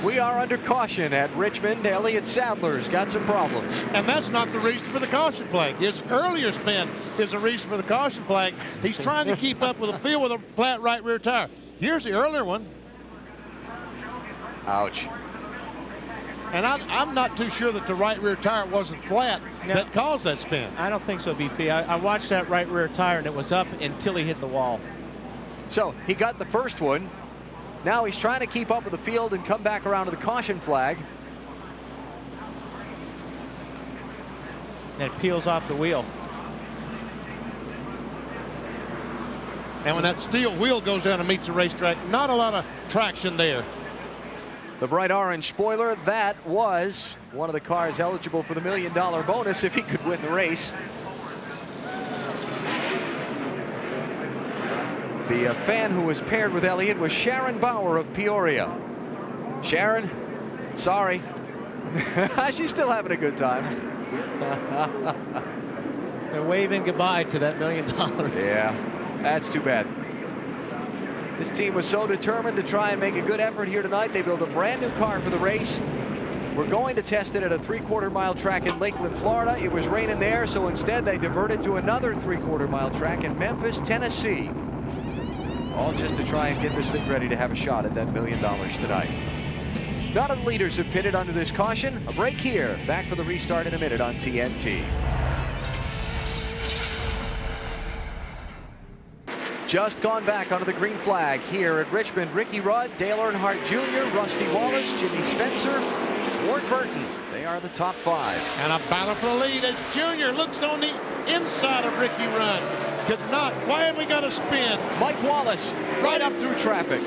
We are under caution at Richmond. Elliott Sadler's got some problems. And that's not the reason for the caution flag. His earlier spin is the reason for the caution flag. He's trying to keep up with the field with a flat right rear tire. Here's the earlier one. Ouch. And I'm not too sure that the right rear tire wasn't flat that caused that spin. I don't think so, BP. I watched that right rear tire, and it was up until he hit the wall. So he got the first one. Now he's trying to keep up with the field and come back around to the caution flag. And it peels off the wheel. And when that steel wheel goes down and meets the racetrack, not a lot of traction there. The bright orange spoiler, that was one of the cars eligible for the $1 million bonus if he could win the race. The fan who was paired with Elliott was Sharon Bauer of Peoria. Sharon, sorry. She's still having a good time. They're waving goodbye to that $1 million. Yeah, that's too bad. This team was so determined to try and make a good effort here tonight. They built a brand new car for the race. We're going to test it at a 3/4 mile track in Lakeland, Florida. It was raining there, so instead they diverted to another 3/4 mile track in Memphis, Tennessee. All just to try and get this thing ready to have a shot at that $1 million tonight. None of the leaders have pitted under this caution. A break here. Back for the restart in a minute on TNT. Just gone back under the green flag here at Richmond. Ricky Rudd, Dale Earnhardt Jr., Rusty Wallace, Jimmy Spencer, Ward Burton. They are the top 5. And a battle for the lead as Junior looks on the inside of Ricky Rudd. Could not. Why have we got a spin? Mike Wallace right up through traffic.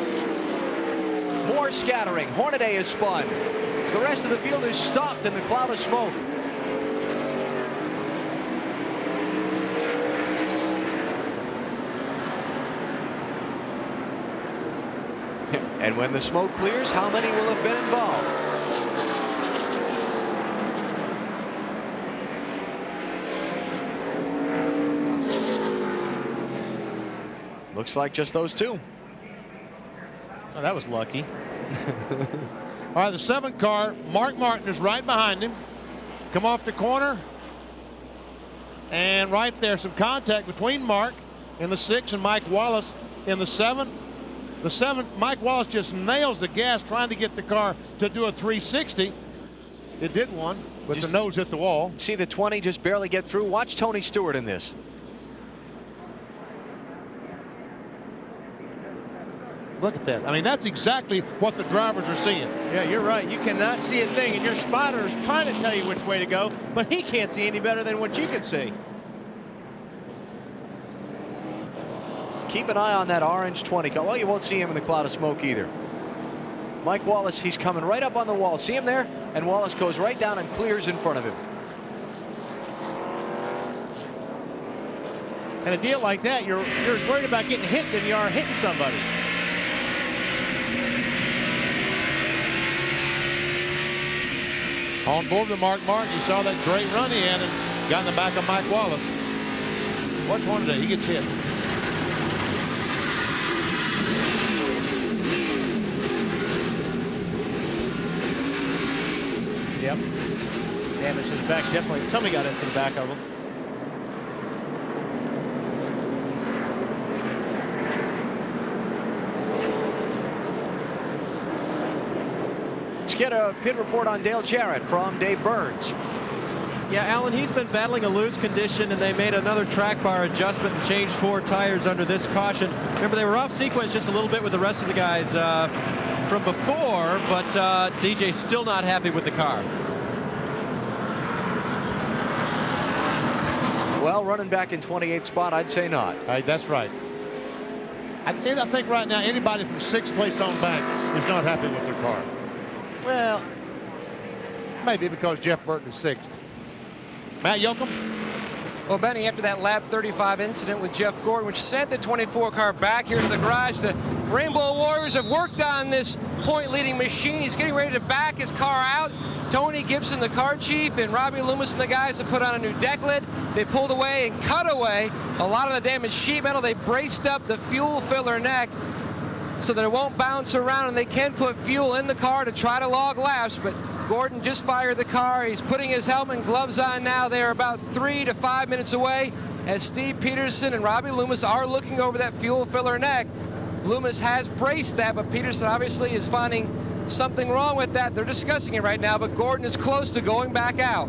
More scattering. Hornaday is spun. The rest of the field is stopped in the cloud of smoke. And when the smoke clears, how many will have been involved? Looks like just those 2. Oh, that was lucky. All right, the 7th car, Mark Martin is right behind him. Come off the corner. And right there, some contact between Mark in the 6 and Mike Wallace in the 7. The 7, Mike Wallace just nails the gas trying to get the car to do a 360. It did one, but the nose hit the wall. See the 20 just barely get through. Watch Tony Stewart in this. Look at that. I mean, that's exactly what the drivers are seeing. Yeah, you're right. You cannot see a thing, and your spotter is trying to tell you which way to go, but he can't see any better than what you can see. Keep an eye on that orange 20 car. Well, you won't see him in the cloud of smoke either. Mike Wallace, he's coming right up on the wall. See him there? And Wallace goes right down and clears in front of him. And a deal like that, you're as worried about getting hit than you are hitting somebody. On board with Mark Martin, you saw that great run he had and got in the back of Mike Wallace. Watch Hornaday, he gets hit. Yep. Damage to the back, definitely. Somebody got into the back of him. Let's get a pit report on Dale Jarrett from Dave Burns. Yeah, Alan, he's been battling a loose condition, and they made another track bar adjustment and changed 4 tires under this caution. Remember, they were off sequence just a little bit with the rest of the guys from before, but DJ's still not happy with the car. Well, running back in 28th spot, I'd say not. That's right. I think right now anybody from 6th place on back is not happy with their car. Well, maybe because Jeff Burton is 6th. Matt Yoakum? Well, Benny, after that lap 35 incident with Jeff Gordon, which sent the 24 car back here to the garage, the Rainbow Warriors have worked on this point-leading machine. He's getting ready to back his car out. Tony Gibson, the car chief, and Robbie Loomis and the guys have put on a new deck lid. They pulled away and cut away a lot of the damaged sheet metal. They braced up the fuel filler neck so that it won't bounce around, and they can put fuel in the car to try to log laps. But Gordon just fired the car. He's putting his helmet and gloves on now. They are about 3 to 5 minutes away as Steve Peterson and Robbie Loomis are looking over that fuel filler neck. Loomis has braced that, but Peterson obviously is finding something wrong with that. They're discussing it right now, but Gordon is close to going back out.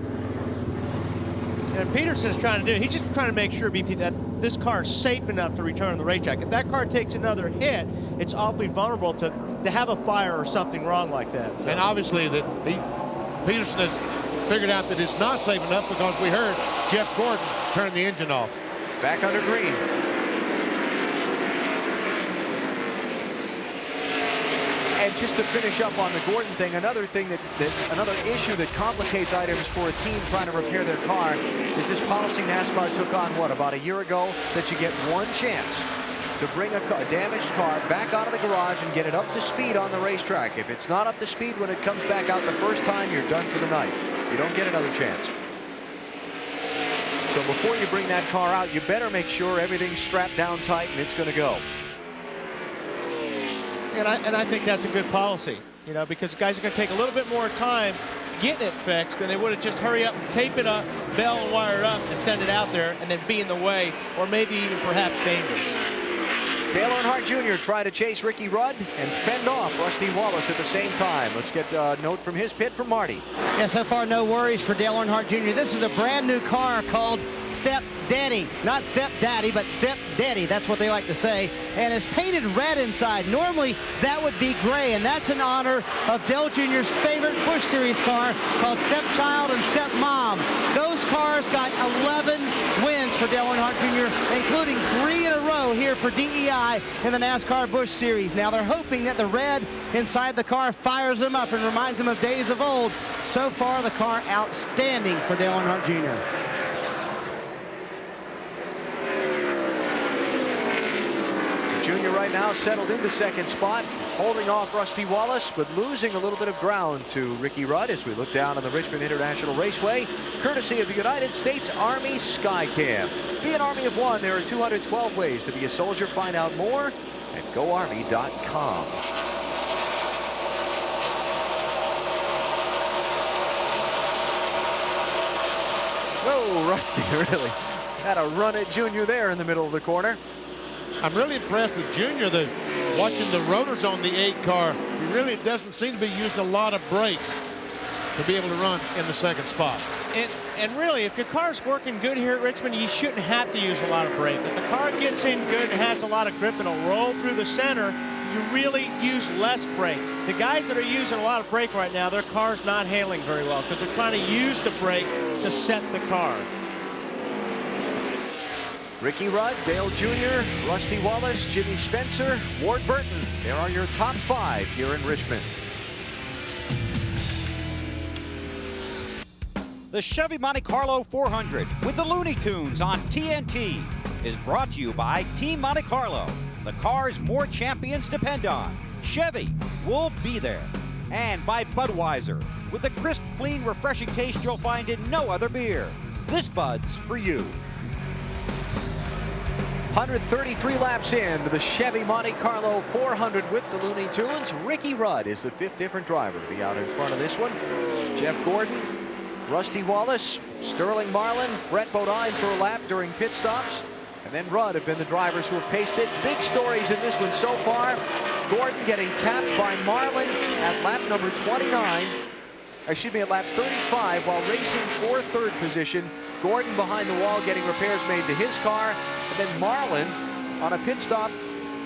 And Peterson's trying to do, he's just trying to make sure, BP, that this car is safe enough to return to the racetrack. If that car takes another hit, it's awfully vulnerable to have a fire or something wrong like that. So. And obviously that Peterson has figured out that it's not safe enough because we heard Jeff Gordon turn the engine off. Back under green. And just to finish up on the Gordon thing, another thing another issue that complicates items for a team trying to repair their car is this policy NASCAR took on, what, about a year ago, that you get one chance to bring a damaged car back out of the garage and get it up to speed on the racetrack. If it's not up to speed when it comes back out the first time, you're done for the night. You don't get another chance. So before you bring that car out, you better make sure everything's strapped down tight and it's going to go. And I think that's a good policy, you know, because guys are going to take a little bit more time getting it fixed than they would have just hurry up and tape it up, bell and wire it up, and send it out there and then be in the way, or maybe even perhaps dangerous. Dale Earnhardt Jr. tried to chase Ricky Rudd and fend off Rusty Wallace at the same time. Let's get a note from his pit from Marty. Yeah, so far no worries for Dale Earnhardt Jr. This is a brand new car called Step Daddy. Not Step Daddy, but Step Daddy. That's what they like to say. And it's painted red inside. Normally that would be gray, and that's in honor of Dale Jr.'s favorite Busch Series car called Stepchild and Stepmom. Those cars got 11 wins for Dale Earnhardt Jr., including 3 in a row here for DEI in the NASCAR Busch Series. Now they're hoping that the red inside the car fires them up and reminds them of days of old. So far, the car outstanding for Dale Earnhardt Jr. Junior right now settled into second spot, holding off Rusty Wallace, but losing a little bit of ground to Ricky Rudd as we look down on the Richmond International Raceway, courtesy of the United States Army Skycam. Be an Army of one. There are 212 ways to be a soldier. Find out more at GoArmy.com. Whoa, Rusty really had a run at Junior there in the middle of the corner. I'm really impressed with Junior. Watching the rotors on the 8 car, he really doesn't seem to be using a lot of brakes to be able to run in the second spot. And really, if your car's working good here at Richmond, you shouldn't have to use a lot of brake. If the car gets in good and has a lot of grip and it'll roll through the center, you really use less brake. The guys that are using a lot of brake right now, their car's not handling very well because they're trying to use the brake to set the car. Ricky Rudd, Dale Jr., Rusty Wallace, Jimmy Spencer, Ward Burton. There are your top 5 here in Richmond. The Chevy Monte Carlo 400 with the Looney Tunes on TNT is brought to you by Team Monte Carlo. The cars more champions depend on. Chevy will be there. And by Budweiser with the crisp, clean, refreshing taste you'll find in no other beer. This Bud's for you. 133 laps in to the Chevy Monte Carlo 400 with the Looney Tunes. Ricky Rudd is the 5th different driver to be out in front of this one. Jeff Gordon, Rusty Wallace, Sterling Marlin, Brett Bodine for a lap during pit stops. And then Rudd have been the drivers who have paced it. Big stories in this one so far. Gordon getting tapped by Marlin at lap number 29. Excuse me, at lap 35 while racing for 3rd position. Gordon behind the wall getting repairs made to his car. And then Marlin on a pit stop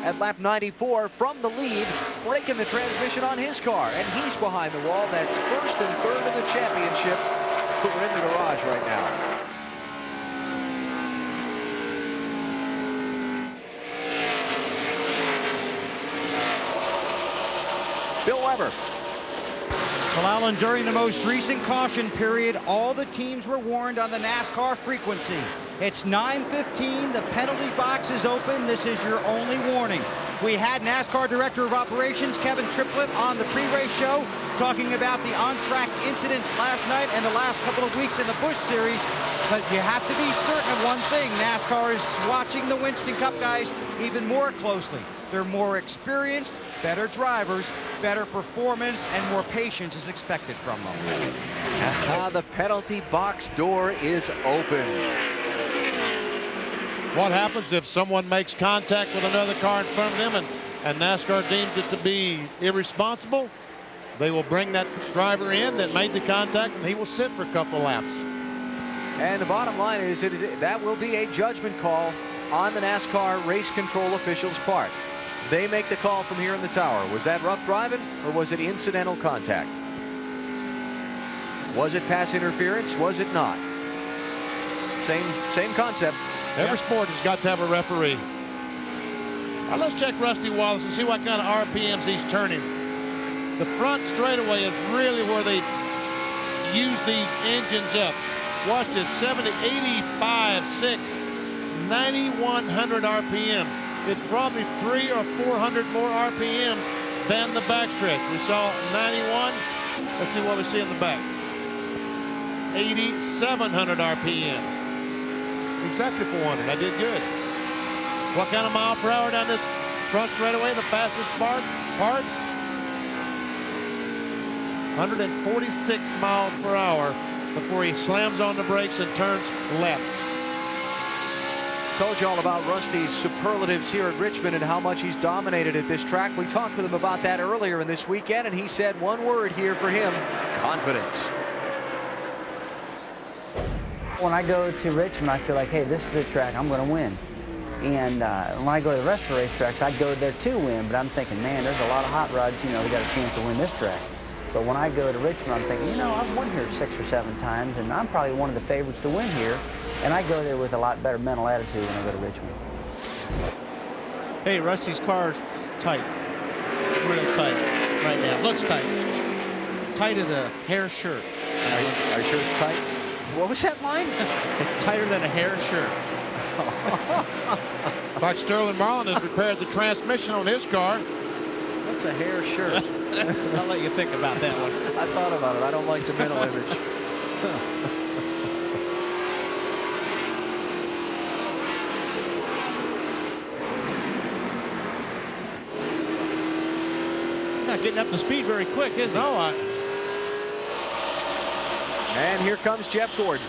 at lap 94 from the lead, breaking the transmission on his car. And he's behind the wall. That's 1st and 3rd in the championship who are in the garage right now. Bill Weber. Well, Alan, during the most recent caution period, all the teams were warned on the NASCAR frequency. It's 9:15, the penalty box is open. This is your only warning. We had NASCAR Director of Operations Kevin Triplett on the pre-race show talking about the on-track incidents last night and the last couple of weeks in the Busch Series. But you have to be certain of one thing. NASCAR is watching the Winston Cup guys even more closely. They're more experienced, better drivers, better performance, and more patience is expected from them. The penalty box door is open. What happens if someone makes contact with another car in front of them and NASCAR deems it to be irresponsible? They will bring that driver in that made the contact and he will sit for a couple laps. And the bottom line is that will be a judgment call on the NASCAR race control officials' part. They make the call from here in the tower. Was that rough driving or was it incidental contact? Was it pass interference? Was it not? Same concept. Every sport has got to have a referee. Now let's check Rusty Wallace and see what kind of RPMs he's turning. The front straightaway is really where they use these engines up. Watch this, 70, 85, 6, 9,100 RPMs. It's probably 300 or 400 more RPMs than the backstretch. We saw 91. Let's see what we see in the back. 8,700 RPMs. Exactly 400. I did good. What kind of mile per hour down this front straightaway? The fastest part? 146 miles per hour before he slams on the brakes and turns left. Told you all about Rusty's superlatives here at Richmond and how much he's dominated at this track. We talked with him about that earlier in this weekend, and he said one word here for him: confidence. When I go to Richmond, I feel like, hey, this is a track I'm going to win. And when I go to the rest of the racetracks, I go there to win, but I'm thinking, man, there's a lot of hot rods, you know, we got a chance to win this track. But when I go to Richmond, I'm thinking, you know, I've won here 6 or 7 times, and I'm probably one of the favorites to win here. And I go there with a lot better mental attitude when I go to Richmond. Hey, Rusty's car's tight. Real tight right now. Looks tight. Tight as a hair shirt. Are you sure it's tight? What was that line? Tighter than a hair shirt. In fact, Sterling Marlin has repaired the transmission on his car. What's a hair shirt? I'll let you think about that one. I thought about it. I don't like the mental image. Not getting up to speed very quick, is he? No, And here comes Jeff Gordon.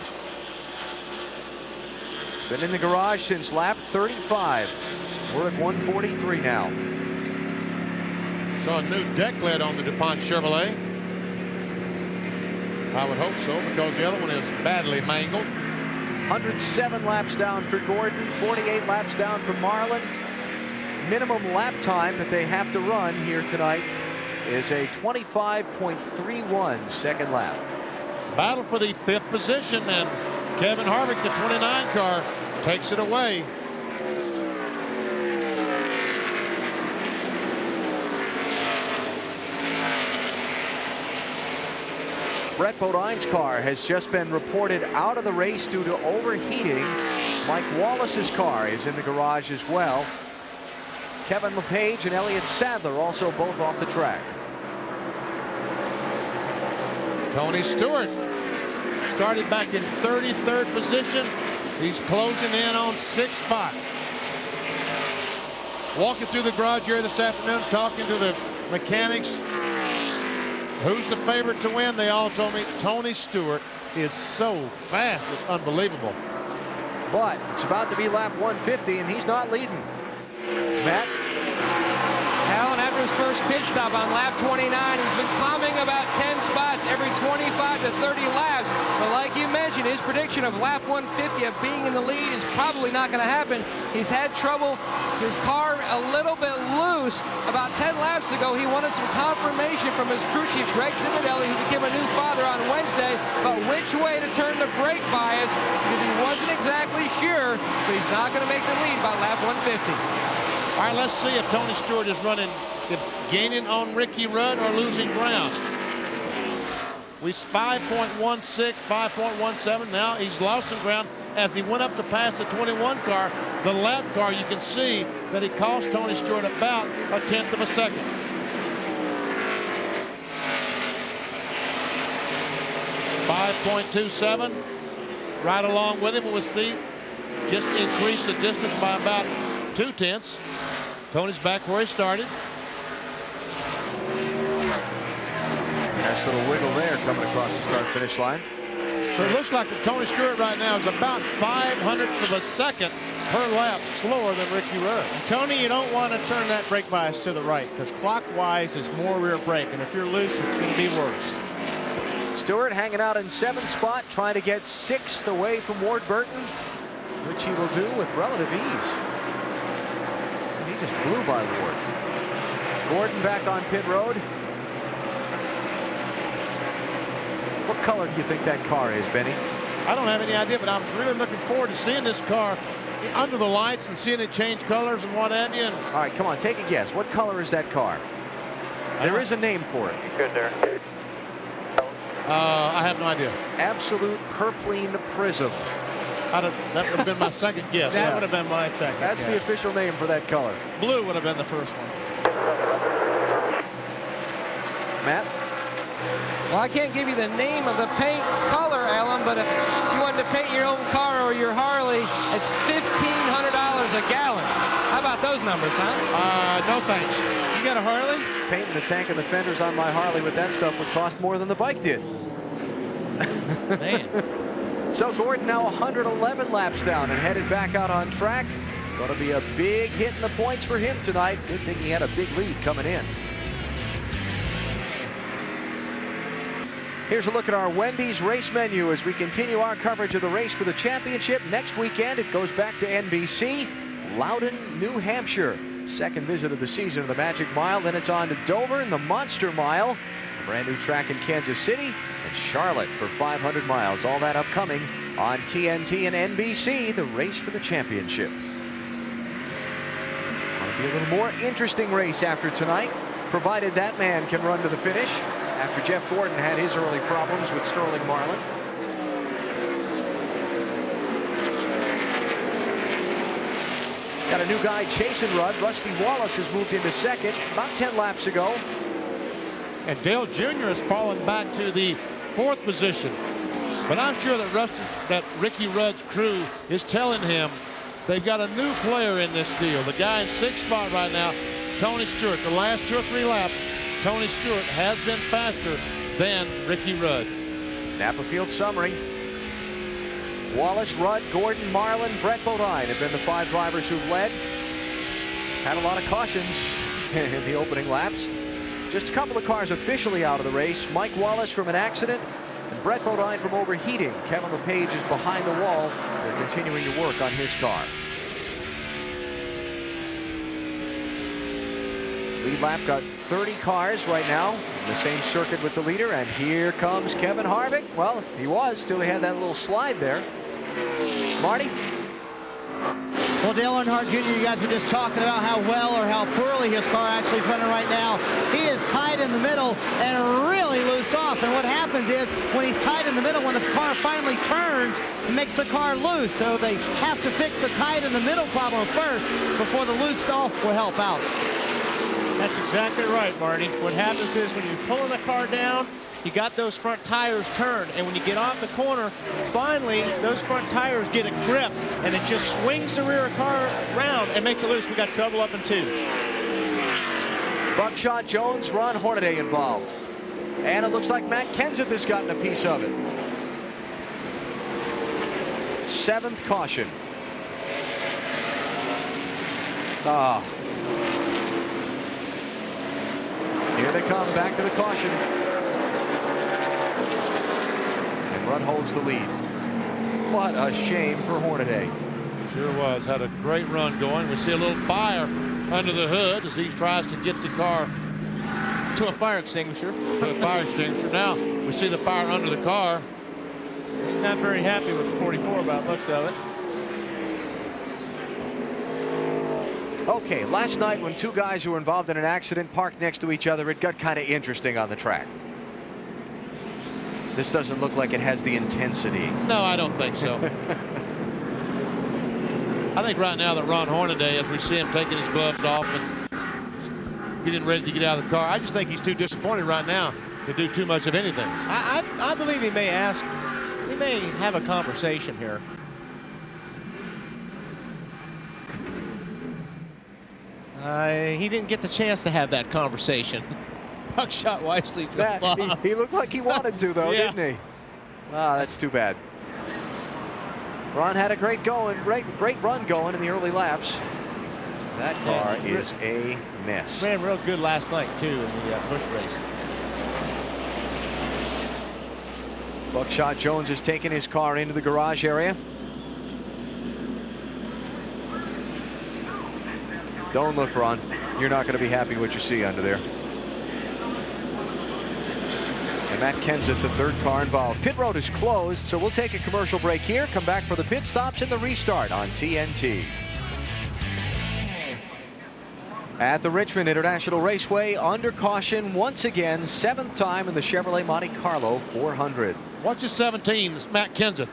Been in the garage since lap 35. We're at 143 now. Saw a new deck lid on the DuPont Chevrolet. I would hope so, because the other one is badly mangled. 107 laps down for Gordon, 48 laps down for Marlin. Minimum lap time that they have to run here tonight is a 25.31 second lap. Battle for the 5th position, and Kevin Harvick, the 29 car, takes it away. Brett Bodine's car has just been reported out of the race due to overheating. Mike Wallace's car is in the garage as well. Kevin LePage and Elliott Sadler also both off the track. Tony Stewart started back in 33rd position. He's closing in on 6th spot. Walking through the garage here this afternoon, talking to the mechanics. Who's the favorite to win? They all told me Tony Stewart is so fast. It's unbelievable. But it's about to be lap 150, and he's not leading. Matt? Alan, after his first pit stop on lap 29, he's been climbing about 10 spots every 25 to 30 laps. But like you mentioned, his prediction of lap 150 of being in the lead is probably not going to happen. He's had trouble, his car a little bit loose. About 10 laps ago, he wanted some confirmation from his crew chief, Greg Ziminelli, who became a new father on Wednesday, about which way to turn the brake bias, because he wasn't exactly sure, but he's not going to make the lead by lap 150. All right, let's see if Tony Stewart is running, if gaining on Ricky Rudd or losing ground. We 5.16, 5.17. Now he's lost some ground as he went up to pass the 21 car. The lap car, you can see that he cost Tony Stewart about 1/10 of a second. .27, right along with him. We'll see, just increased the distance by about 2/10. Tony's back where he started. Nice little wiggle there coming across the start-finish line. So it looks like that Tony Stewart right now is about 0.05 of a second per lap slower than Ricky Rudd. Tony, you don't want to turn that brake bias to the right, because clockwise is more rear brake, and if you're loose, it's going to be worse. Stewart hanging out in 7th spot, trying to get 6th away from Ward Burton, which he will do with relative ease. And he just blew by Ward. Gordon back on pit road. What color do you think that car is, Benny? I don't have any idea, but I was really looking forward to seeing this car under the lights and seeing it change colors and what have you. And all right, come on, take a guess. What color is that car? There is a name for it. Good there. I have no idea. Absolute Purpline Prism. That would have been my second guess. That would have been my second That's guess. the official name for that color. Blue would have been the first one. Matt? Well, I can't give you the name of the paint color, Alan, but if you wanted to paint your own car or your Harley, it's $1,500 a gallon. How about those numbers, huh? No thanks. You got a Harley? Painting the tank and the fenders on my Harley with that stuff would cost more than the bike did. Man. So Gordon now 111 laps down and headed back out on track. Going to be a big hit in the points for him tonight. Good thing he had a big lead coming in. Here's a look at our Wendy's race menu as we continue our coverage of the race for the championship. Next weekend, it goes back to NBC, Loudon, New Hampshire. Second visit of the season of the Magic Mile. Then it's on to Dover and the Monster Mile. A brand new track in Kansas City and Charlotte for 500 miles. All that upcoming on TNT and NBC, the race for the championship. Going to be a little more interesting race after tonight, provided that man can run to the finish after Jeff Gordon had his early problems with Sterling Marlin. Got a new guy chasing Rudd. Rusty Wallace has moved into second about 10 laps ago. And Dale Jr. has fallen back to the 4th position. But I'm sure that Ricky Rudd's crew is telling him they've got a new player in this deal. The guy in 6th spot right now, Tony Stewart. The last 2 or 3 laps, Tony Stewart has been faster than Ricky Rudd. Napa Field summary. Wallace, Rudd, Gordon, Marlin, Brett Bodine have been the 5 drivers who've led. Had a lot of cautions in the opening laps. Just a couple of cars officially out of the race. Mike Wallace from an accident and Brett Bodine from overheating. Kevin LePage is behind the wall. They're continuing to work on his car. Lead lap got 30 cars right now in the same circuit with the leader, and here comes Kevin Harvick. Well, he was till he had that little slide there. Marty? Well, Dale Earnhardt Jr., you guys were just talking about how well or how poorly his car actually is running right now. He is tied in the middle and really loose off. And what happens is when he's tied in the middle, when the car finally turns, it makes the car loose. So they have to fix the tied in the middle problem first before the loose off will help out. That's exactly right, Marty. What happens is when you're pulling the car down, you got those front tires turned, and when you get off the corner, finally those front tires get a grip, and it just swings the rear car around and makes it loose. We got trouble up in 2. Buckshot Jones, Ron Hornaday involved, and it looks like Matt Kenseth has gotten a piece of it. 7th caution. Here they come, back to the caution. And Rudd holds the lead. What a shame for Hornaday. Sure was. Had a great run going. We see a little fire under the hood as he tries to get the car to a fire extinguisher. To a fire extinguisher. Now we see the fire under the car. Not very happy with the 44 about the looks of it. Okay, last night when 2 guys who were involved in an accident parked next to each other, it got kind of interesting on the track. This doesn't look like it has the intensity. No, I don't think so. I think right now that Ron Hornaday, as we see him taking his gloves off and getting ready to get out of the car, I just think he's too disappointed right now to do too much of anything. I believe he may have a conversation here. He didn't get the chance to have that conversation. Buckshot wisely drove off. He looked like he wanted to, though, yeah. didn't he? Ah, that's too bad. Ron had a great run going in the early laps. That car is a mess. Ran real good last night, too, in the Busch race. Buckshot Jones has taken his car into the garage area. Don't look, Ron. You're not going to be happy what you see under there. And Matt Kenseth, the 3rd car involved. Pit road is closed, so we'll take a commercial break here. Come back for the pit stops and the restart on TNT. At the Richmond International Raceway, under caution once again, 7th time in the Chevrolet Monte Carlo 400. Watch the 17, Matt Kenseth.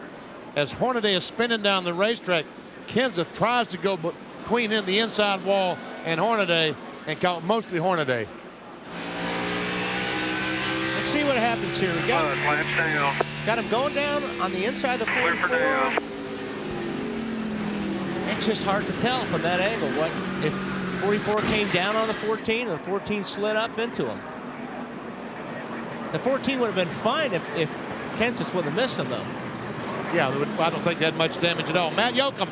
As Hornaday is spinning down the racetrack, Kenseth tries to go between him, the inside wall, and Hornaday, and mostly Hornaday. Let's see what happens here. We got him going down on the inside of the 44. It's just hard to tell from that angle what if 44 came down on the 14 and the 14 slid up into him. The 14 would have been fine if Kenseth would have missed him, though. Yeah, I don't think they had much damage at all. Matt Yoakum.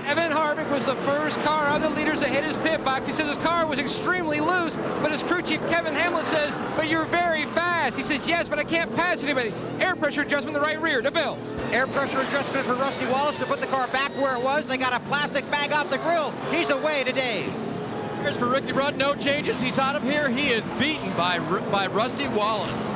Kevin Harvick was the first car of the leaders that hit his pit box. He says his car was extremely loose, but his crew chief Kevin Hamlin says, but you're very fast. He says, yes, but I can't pass anybody. Air pressure adjustment in the right rear. To Bill. Air pressure adjustment for Rusty Wallace to put the car back where it was. They got a plastic bag off the grill. He's away to Dave. Here's for Ricky Rudd, no changes. He's out of here. He is beaten by Rusty Wallace.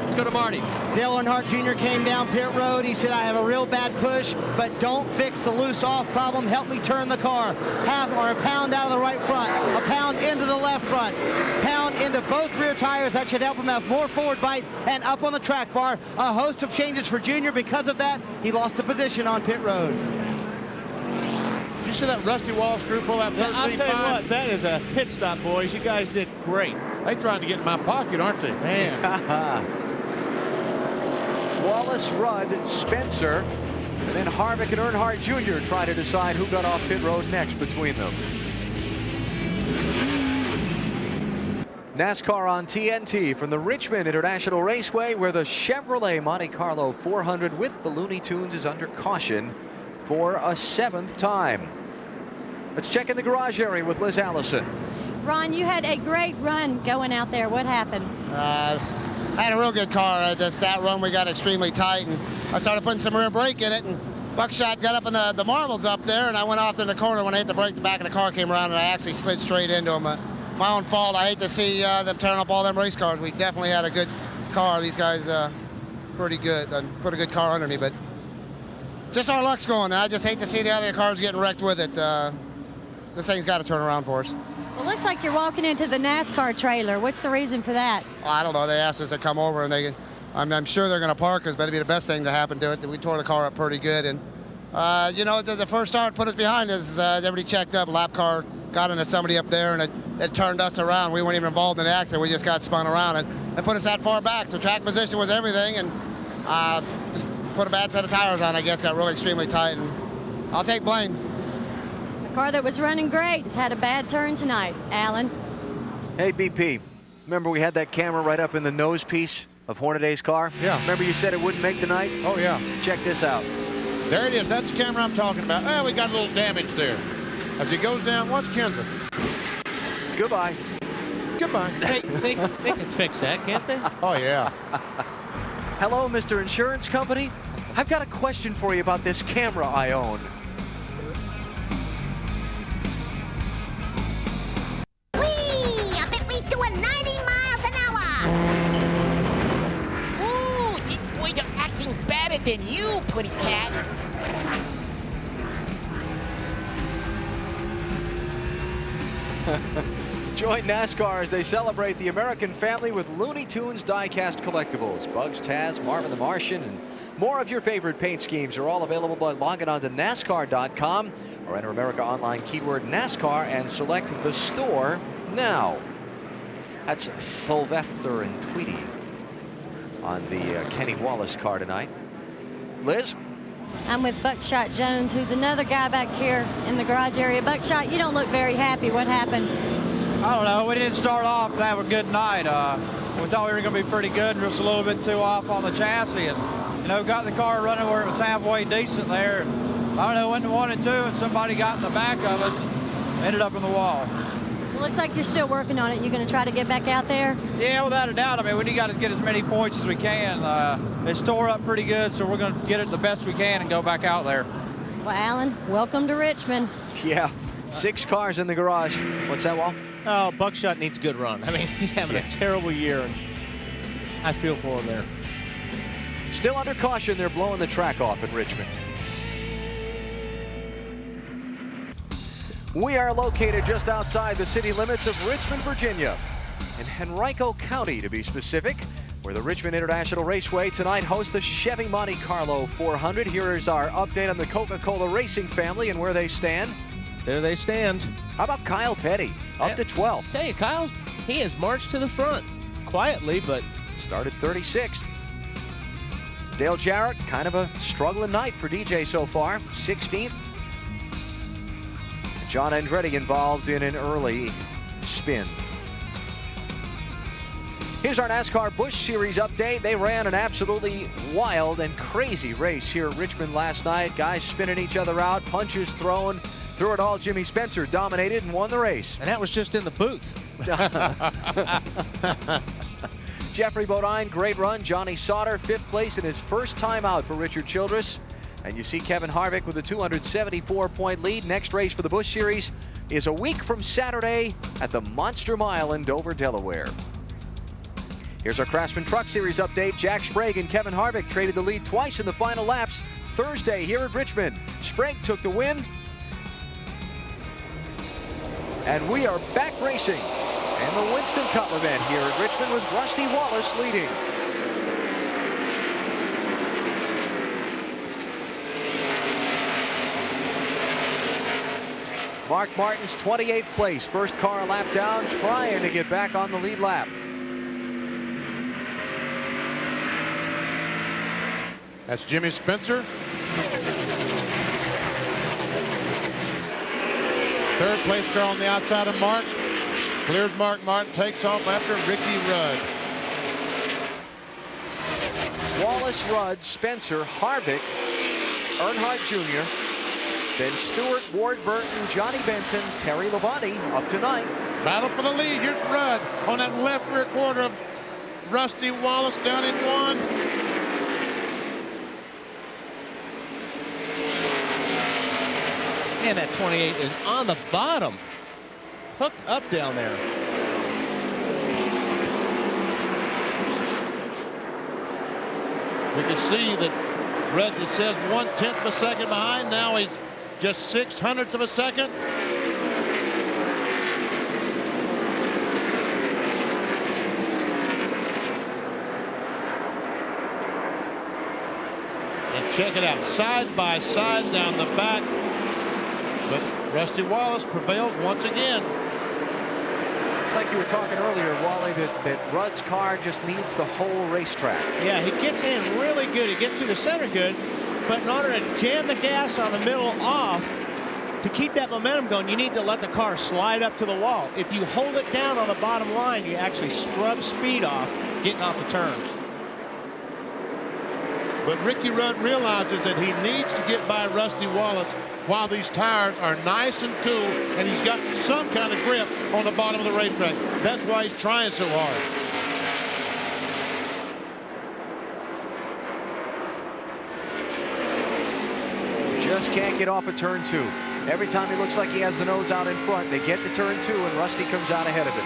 Let's go to Marty. Dale Earnhardt Jr. came down pit road. He said, I have a real bad push, but don't fix the loose off problem. Help me turn the car. Half or a pound out of the right front, a pound into the left front, pound into both rear tires. That should help him have more forward bite and up on the track bar. A host of changes for Junior. Because of that, he lost a position on pit road. Did you see that Rusty Wallace crew pull that 13.5? I'll tell you what, that is a pit stop, boys. You guys did great. They trying to get in my pocket, aren't they? Man. Wallace, Rudd, Spencer, and then Harvick and Earnhardt Jr. try to decide who got off pit road next between them. NASCAR on TNT from the Richmond International Raceway, where the Chevrolet Monte Carlo 400 with the Looney Tunes is under caution for a 7th time. Let's check in the garage area with Liz Allison. Ron, you had a great run going out there. What happened? I had a real good car. That run we got extremely tight, and I started putting some rear brake in it, and Buckshot got up in the marbles up there, and I went off in the corner. When I hit the brake, the back of the car came around, and I actually slid straight into him. My own fault. I hate to see them tearing up all them race cars. We definitely had a good car. These guys pretty good. Put a good car under me, but just our luck's going. I just hate to see the other cars getting wrecked with it. This thing's got to turn around for us. Well, looks like you're walking into the NASCAR trailer. What's the reason for that? I don't know. They asked us to come over, and I'm sure they're going to park us, but it'd be the best thing to happen to it. We tore the car up pretty good, and you know, the first start put us behind us. Everybody checked up. Lap car got into somebody up there, and it turned us around. We weren't even involved in the accident. We just got spun around and put us that far back. So track position was everything, and just put a bad set of tires on. I guess got really extremely tight, and I'll take blame. The car that was running great has had a bad turn tonight. Alan. Hey, BP. Remember we had that camera right up in the nose piece of Hornaday's car? Yeah. Remember you said it wouldn't make the night? Oh, yeah. Check this out. There it is. That's the camera I'm talking about. Oh, we got a little damage there. As he goes down, what's Kenseth? Goodbye. Goodbye. They can fix that, can't they? Oh, yeah. Hello, Mr. Insurance Company. I've got a question for you about this camera I own. I bet we doing 90 miles an hour. Ooh, these boys are acting better than you, Putty Cat. Join NASCAR as they celebrate the American family with Looney Tunes die-cast collectibles. Bugs, Taz, Marvin the Martian, and more of your favorite paint schemes are all available by logging on to NASCAR.com or enter America Online keyword NASCAR and select the store now. That's Sylvester and Tweety on the Kenny Wallace car tonight. Liz? I'm with Buckshot Jones, who's another guy back here in the garage area. Buckshot, you don't look very happy. What happened? I don't know. We didn't start off to have a good night. We thought we were going to be pretty good and just a little bit too off on the chassis. And, you know, got the car running where it was halfway decent there. And I don't know when we wanted to, and somebody got in the back of us and ended up in the wall. It looks like you're still working on it. You're going to try to get back out there? Yeah, without a doubt. I mean, we got to get as many points as we can. It's tore up pretty good, so we're going to get it the best we can and go back out there. Well, Alan, welcome to Richmond. Yeah, 6 cars in the garage. What's that, Wall? Oh, Buckshot needs a good run. I mean, he's having a terrible year, and I feel for him there. Still under caution, they're blowing the track off in Richmond. We are located just outside the city limits of Richmond, Virginia, in Henrico County to be specific, where the Richmond International Raceway tonight hosts the Chevy Monte Carlo 400. Here is our update on the Coca-Cola Racing family and where they stand. There they stand. How about Kyle Petty, up to 12th? Tell you, he has marched to the front quietly, but started 36th. Dale Jarrett, kind of a struggling night for DJ so far, 16th. John Andretti involved in an early spin. Here's our NASCAR Busch Series update. They ran an absolutely wild and crazy race here at Richmond last night. Guys spinning each other out, punches thrown. Through it all, Jimmy Spencer dominated and won the race. And that was just in the booth. Jeffrey Bodine, great run. Johnny Sauter, 5th place in his first time out for Richard Childress. And you see Kevin Harvick with a 274-point lead. Next race for the Busch Series is a week from Saturday at the Monster Mile in Dover, Delaware. Here's our Craftsman Truck Series update. Jack Sprague and Kevin Harvick traded the lead twice in the final laps Thursday here at Richmond. Sprague took the win. And we are back racing in the Winston Cup event here at Richmond with Rusty Wallace leading. Mark Martin's 28th place, first car a lap down, trying to get back on the lead lap. That's Jimmy Spencer. Third place car on the outside of Mark. Clears Mark. Martin takes off after Ricky Rudd. Wallace, Rudd, Spencer, Harvick, Earnhardt Jr., then Stewart, Ward Burton, Johnny Benson, Terry Labonte up to 9th. Battle for the lead. Here's Rudd on that left rear quarter of Rusty Wallace down in 1. Man, that 28 is on the bottom. Hooked up down there. We can see that Rudd, it says 1/10 of a second behind. Now he's just 0.06 of a second. And check it out, side by side down the back. But Rusty Wallace prevails once again. It's like you were talking earlier, Wally, that Rudd's car just needs the whole racetrack. Yeah, he gets in really good. He gets through the center good. But in order to jam the gas on the middle off, to keep that momentum going, you need to let the car slide up to the wall. If you hold it down on the bottom line, you actually scrub speed off, getting off the turn. But Ricky Rudd realizes that he needs to get by Rusty Wallace while these tires are nice and cool, and he's got some kind of grip on the bottom of the racetrack. That's why he's trying so hard. Just can't get off of turn 2. Every time he looks like he has the nose out in front, they get to turn 2 and Rusty comes out ahead of him.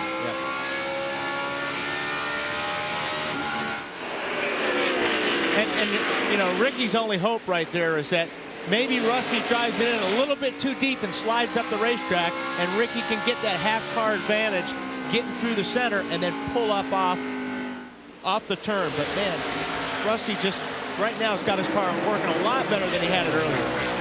And you know, Ricky's only hope right there is that maybe Rusty drives it in a little bit too deep and slides up the racetrack, and Ricky can get that half-car advantage getting through the center and then pull up off the turn. But man, Rusty just right now has got his car working a lot better than he had it earlier.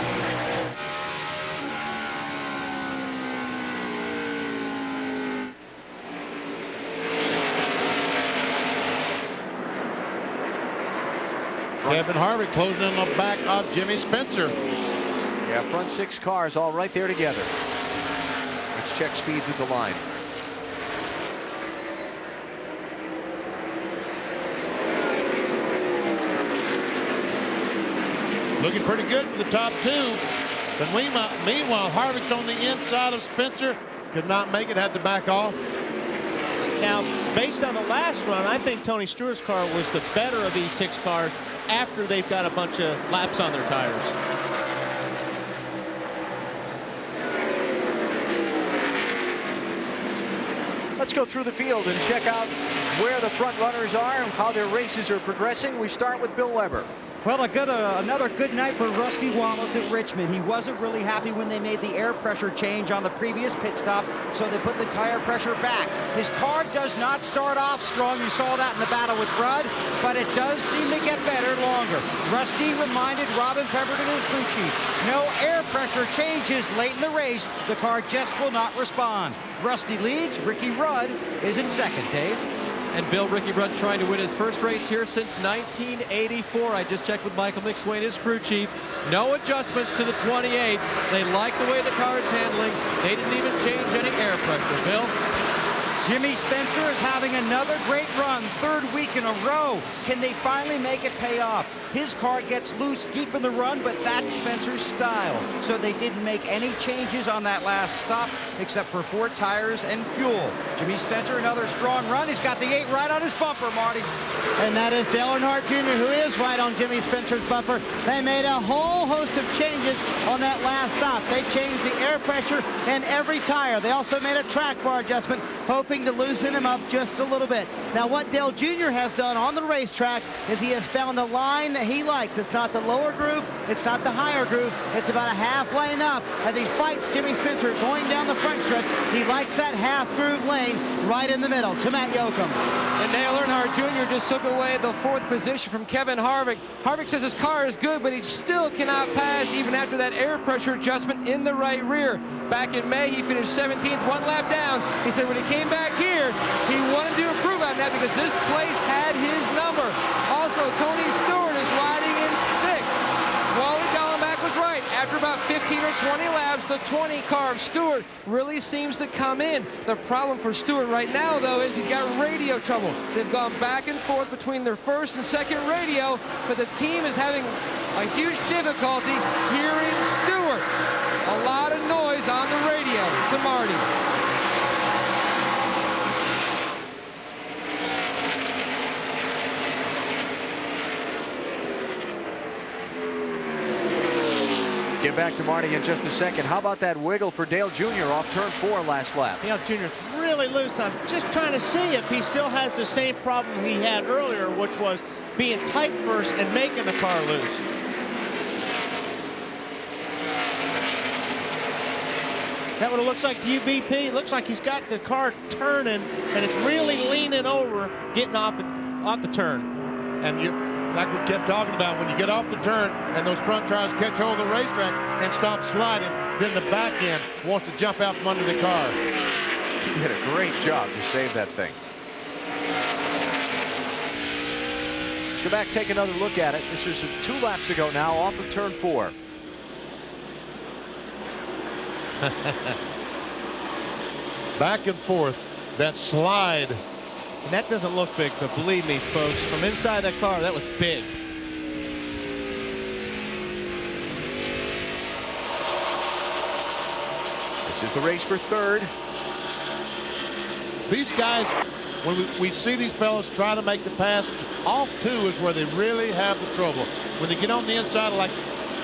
Kevin Harvick closing in on the back of Jimmy Spencer. Yeah, front 6 cars all right there together. Let's check speeds at the line. Looking pretty good for the top 2. But meanwhile, Harvick's on the inside of Spencer. Could not make it, had to back off. Now, based on the last run, I think Tony Stewart's car was the better of these 6 cars after they've got a bunch of laps on their tires. Let's go through the field and check out where the front runners are and how their races are progressing. We start with Bill Weber. Well, another good night for Rusty Wallace at Richmond. He wasn't really happy when they made the air pressure change on the previous pit stop, so they put the tire pressure back. His car does not start off strong. You saw that in the battle with Rudd, but it does seem to get better longer. Rusty reminded Robin Pemberton, his crew chief, no air pressure changes late in the race. The car just will not respond. Rusty leads. Ricky Rudd is in second, Dave. And Bill, Ricky Rudd's trying to win his first race here since 1984. I just checked with Michael McSwain, his crew chief. No adjustments to the 28. They like the way the car is handling. They didn't even change any air pressure. Bill? Jimmy Spencer is having another great run, third week in a row. Can they finally make it pay off? His car gets loose deep in the run, but that's Spencer's style. So they didn't make any changes on that last stop, except for 4 tires and fuel. Jimmy Spencer, another strong run. He's got the 8 right on his bumper, Marty. And that is Dale Earnhardt Jr., who is right on Jimmy Spencer's bumper. They made a whole host of changes on that last stop. They changed the air pressure in every tire. They also made a track bar adjustment, hoping to loosen him up just a little bit. Now, what Dale Jr. has done on the racetrack is he has found a line that he likes. It's not the lower groove, it's not the higher groove, it's about a half lane up, and he fights Jimmy Spencer going down the front stretch. He likes that half groove lane right in the middle. To Matt Yoakum. And Dale Earnhardt Jr. just took away the 4th position from Kevin Harvick. Harvick says his car is good, but he still cannot pass even after that air pressure adjustment in the right rear. Back in May, he finished 17th, 1 lap down. He said when he came back here, he wanted to improve on that because this place had his number. Also, Tony Stewart is riding in 6th. Wally Dallenbach was right. After about 15 or 20 laps, the 20 car of Stewart really seems to come in. The problem for Stewart right now, though, is he's got radio trouble. They've gone back and forth between their first and second radio, but the team is having a huge difficulty hearing Stewart. A lot of noise on the radio. To Marty. Get back to Marty in just a second. How about that wiggle for Dale Jr. off turn 4 last lap? Dale Jr.'s really loose. I'm just trying to see if he still has the same problem he had earlier, which was being tight first and making the car loose. That what it looks like to UBP. It looks like he's got the car turning, and it's really leaning over, getting off the turn. And like we kept talking about, when you get off the turn and those front tires catch hold of the racetrack and stop sliding, then the back end wants to jump out from under the car. He did a great job to save that thing. Let's go back, take another look at it. This is 2 laps ago now, off of turn 4. Back and forth, that slide. And that doesn't look big, but believe me, folks, from inside that car, that was big. This is the race for 3rd. These guys, when we see these fellas try to make the pass, off 2 is where they really have the trouble. When they get on the inside, like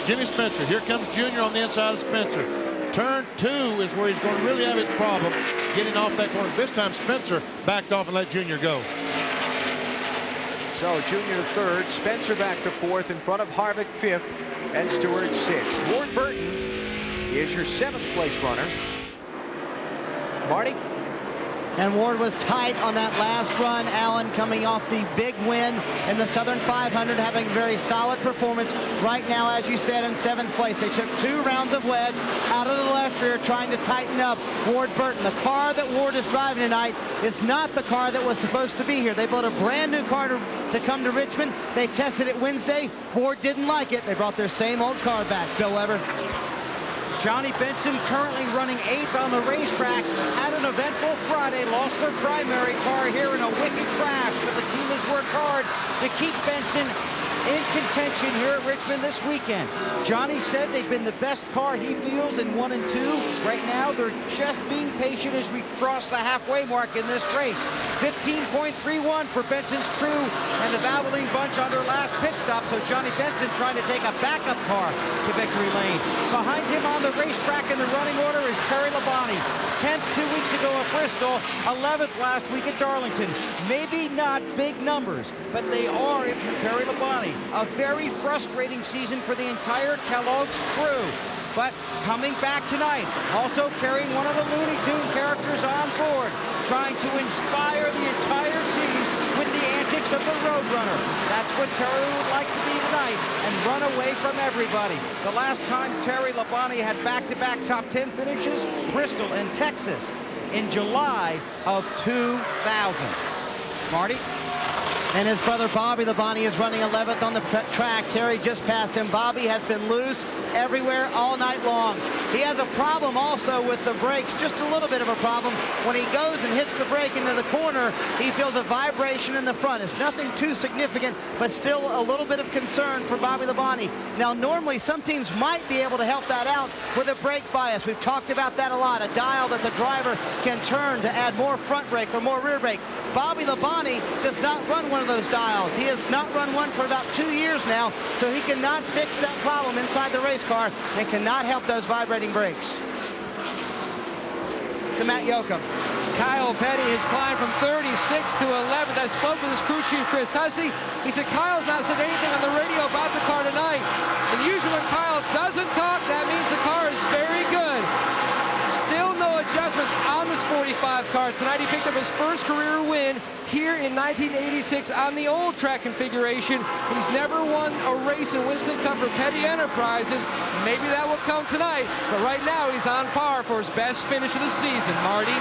Jimmy Spencer, here comes Junior on the inside of Spencer. Turn 2 is where he's going to really have his problem getting off that corner. This time Spencer backed off and let Junior go. So Junior 3rd, Spencer back to 4th, in front of Harvick 5th, and Stewart 6th. Ward Burton is your 7th place runner. Marty? And Ward was tight on that last run. Allen coming off the big win in the Southern 500, having a very solid performance. Right now, as you said, in 7th place. They took 2 rounds of wedge out of the left rear, trying to tighten up Ward Burton. The car that Ward is driving tonight is not the car that was supposed to be here. They built a brand new car to come to Richmond. They tested it Wednesday. Ward didn't like it. They brought their same old car back. Bill Weber. Johnny Benson, currently running 8th on the racetrack, had an eventful Friday, lost their primary car here in a wicked crash, but the team has worked hard to keep Benson in contention here at Richmond this weekend. Johnny said they've been the best car he feels in 1 and 2. Right now, they're just being patient as we cross the halfway mark in this race. 15.31 for Benson's crew and the Valvoline bunch on their last pit stop. So Johnny Benson trying to take a backup car to victory lane. Behind him on the racetrack in the running order is Terry Labonte. 10th 2 weeks ago at Bristol, 11th last week at Darlington. Maybe not big numbers, but they are, if you're Terry Labonte. A very frustrating season for the entire Kellogg's crew. But coming back tonight, also carrying one of the Looney Tune characters on board, trying to inspire the entire team with the antics of the Roadrunner. That's what Terry would like to be tonight and run away from everybody. The last time Terry Labonte had back-to-back top 10 finishes, Bristol and Texas in July of 2000. Marty? And his brother Bobby Labonte is running 11th on the track. Terry just passed him. Bobby has been loose everywhere all night long. He has a problem also with the brakes, just a little bit of a problem. When he goes and hits the brake into the corner, he feels a vibration in the front. It's nothing too significant, but still a little bit of concern for Bobby Labonte. Now, normally some teams might be able to help that out with a brake bias. We've talked about that a lot, a dial that the driver can turn to add more front brake or more rear brake. Bobby Labonte does not run one of those dials. He has not run one for about 2 years now, so he cannot fix that problem inside the race car and cannot help those vibrating brakes. To Matt Yoakum. Kyle Petty has climbed from 36 to 11th. I spoke with his crew chief, Chris Hussey. He said Kyle's not said anything on the radio about the car tonight. And usually when Kyle doesn't talk, that means the car is very good. Still no adjustments on this 45 car. Tonight he picked up his first career win here in 1986 on the old track configuration. He's never won a race in Winston Cup for Petty Enterprises. Maybe that will come tonight, but right now he's on par for his best finish of the season, Marty.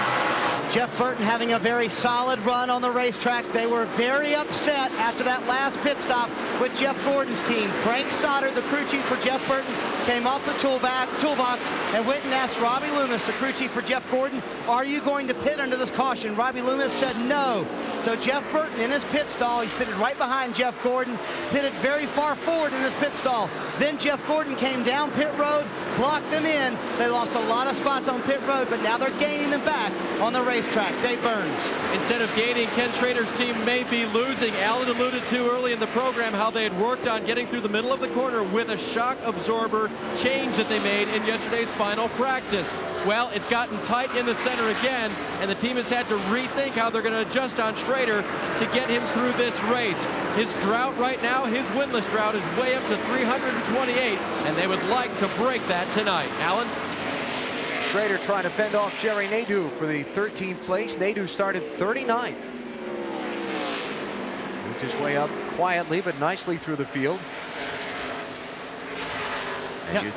Jeff Burton having a very solid run on the racetrack. They were very upset after that last pit stop with Jeff Gordon's team. Frank Stoddard, the crew chief for Jeff Burton, came off the toolbox and went and asked Robbie Loomis, the crew chief for Jeff Gordon, are you going to pit under this caution? Robbie Loomis said no. So Jeff Burton in his pit stall, he's pitted right behind Jeff Gordon, pitted very far forward in his pit stall. Then Jeff Gordon came down pit road, blocked them in. They lost a lot of spots on pit road, but now they're gaining them back on the racetrack. Dave Burns. Instead of gaining, Ken Schrader's team may be losing. Alan alluded to early in the program how they had worked on getting through the middle of the corner with a shock absorber change that they made in yesterday's final practice. Well, it's gotten tight in the center again, and the team has had to rethink how they're going to adjust on Schrader to get him through this race. His drought right now, his winless drought, is way up to 328, and they would like to break that tonight. Alan? Schrader trying to fend off Jerry Nadeau for the 13th place. Nadeau started 39th. Moved his way up quietly but nicely through the field. Yep.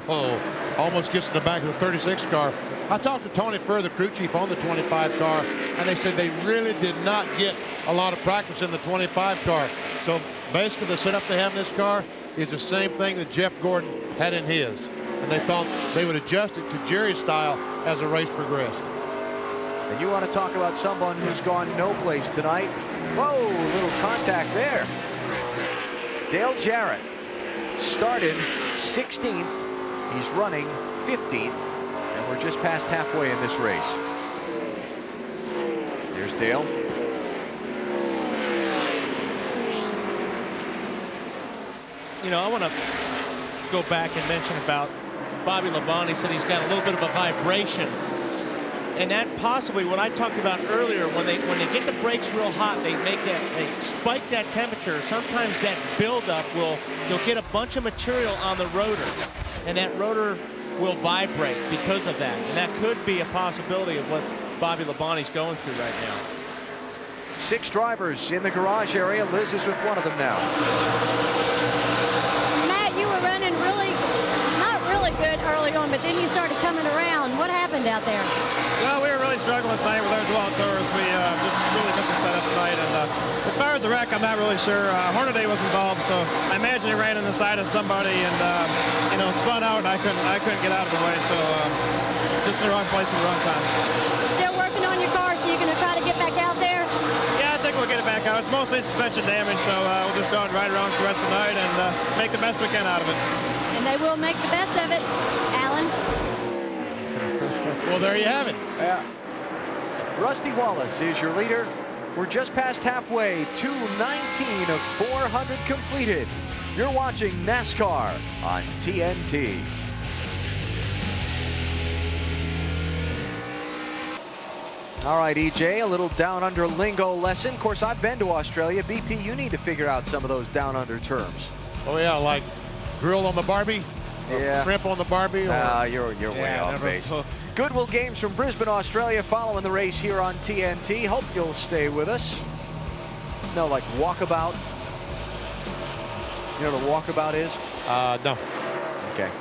Oh, almost gets in the back of the 36 car. I talked to Tony Furr, the crew chief on the 25 car, and they said they really did not get a lot of practice in the 25 car. So basically the setup they have in this car is the same thing that Jeff Gordon had in his. And they thought they would adjust it to Jerry's style as the race progressed. And you want to talk about someone who's gone no place tonight. Whoa, a little contact there. Dale Jarrett started 16th. He's running 15th, and we're just past halfway in this race. Here's Dale. You know, I want to go back and mention about Bobby Labonte. Said he's got a little bit of a vibration, and that possibly what I talked about earlier, when they get the brakes real hot, they spike that temperature. Sometimes that buildup you'll get a bunch of material on the rotor, and that rotor will vibrate because of that, and that could be a possibility of what Bobby Labonte's going through right now. 6 drivers in the garage area. Liz is with one of them now. Matt, you were running not really good early on, but then you started coming around. What happened out there? Well, we were really struggling tonight with our dual tours. We just really missed the setup tonight. And as far as the wreck, I'm not really sure. Hornaday was involved, so I imagine he ran in the side of somebody and spun out, and I couldn't get out of the way. So just the wrong place at the wrong time. Still working on your car, so you're going to try to get back out there? Yeah, I think we'll get it back out. It's mostly suspension damage, so we'll just go and ride around for the rest of the night and make the best we can out of it. And they will make the best of it, Alan. Well, there you have it. Yeah. Rusty Wallace is your leader. We're just past halfway, 219 of 400 completed. You're watching NASCAR on TNT. All right, EJ, a little down under lingo lesson. Of course, I've been to Australia. BP, you need to figure out some of those down under terms. Oh yeah, like grilled on the Barbie, yeah. Shrimp on the Barbie. You're way off base. Goodwill Games from Brisbane, Australia, following the race here on TNT. Hope you'll stay with us. No, like walkabout. You know what a walkabout is? No. Okay.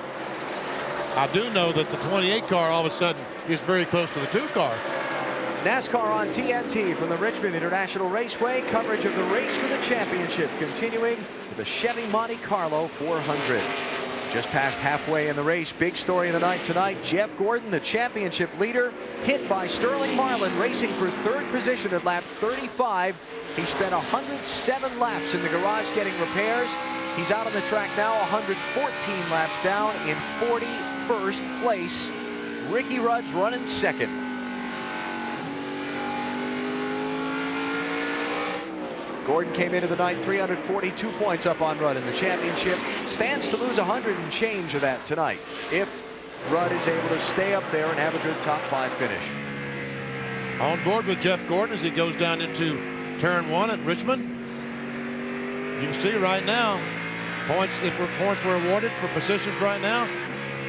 I do know that the 28 car all of a sudden is very close to the 2 car. NASCAR on TNT from the Richmond International Raceway. Coverage of the race for the championship continuing with the Chevy Monte Carlo 400. Just past halfway in the race. Big story of the night tonight. Jeff Gordon, the championship leader, hit by Sterling Marlin, racing for third position at lap 35. He spent 107 laps in the garage getting repairs. He's out on the track now, 114 laps down in 41st place. Ricky Rudd's running second. Gordon came into the night 342 points up on Rudd in the championship. Stands to lose 100 and change of that tonight if Rudd is able to stay up there and have a good top 5 finish. On board with Jeff Gordon as he goes down into turn 1 at Richmond. You can see right now, points were awarded for positions right now,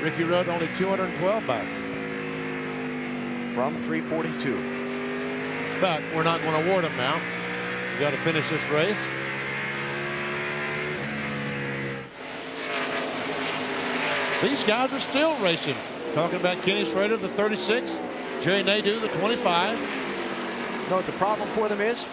Ricky Rudd only 212 back. From 342. But we're not going to award him now. We got to finish this race. These guys are still racing. Talking about Kenny Schrader, the 36, Jay Nadeau, the 25. You know what the problem for them is?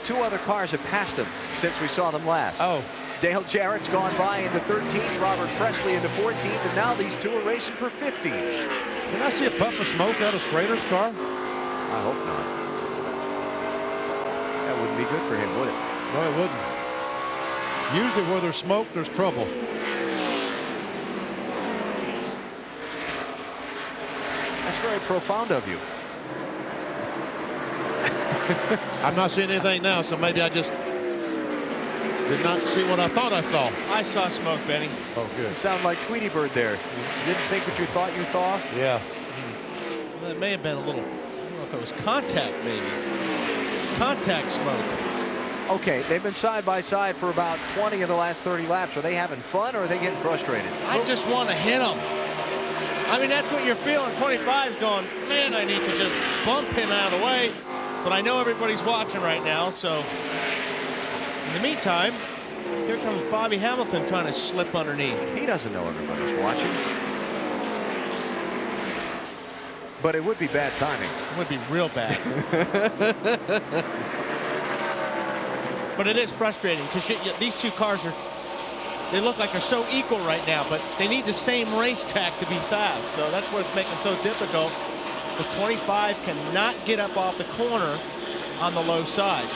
2 other cars have passed them since we saw them last. Oh. Dale Jarrett's gone by into 13th, Robert Presley into 14th, and now these 2 are racing for 15th. Did I see a puff of smoke out of Schrader's car? I hope not. That wouldn't be good for him, would it? No, it wouldn't. Usually where there's smoke, there's trouble. That's very profound of you. I'm not seeing anything now, so maybe I just did not see what I thought I saw. I saw smoke, Benny. Oh, good. You sound like Tweety Bird there. You didn't think what you thought you saw? Yeah. Well, that may have been a little, I don't know if it was contact, maybe. Contact smoke. Okay, they've been side by side for about 20 of the last 30 laps. Are they having fun or are they getting frustrated? I just want to hit them. I mean, that's what you're feeling. 25's going, man, I need to just bump him out of the way. But I know everybody's watching right now, so in the meantime, here comes Bobby Hamilton trying to slip underneath. He doesn't know everybody's watching. But it would be bad timing. It would be real bad. But it is frustrating because these 2 cars they look like they're so equal right now, but they need the same racetrack to be fast. So that's what it's making so difficult. The 25 cannot get up off the corner on the low side.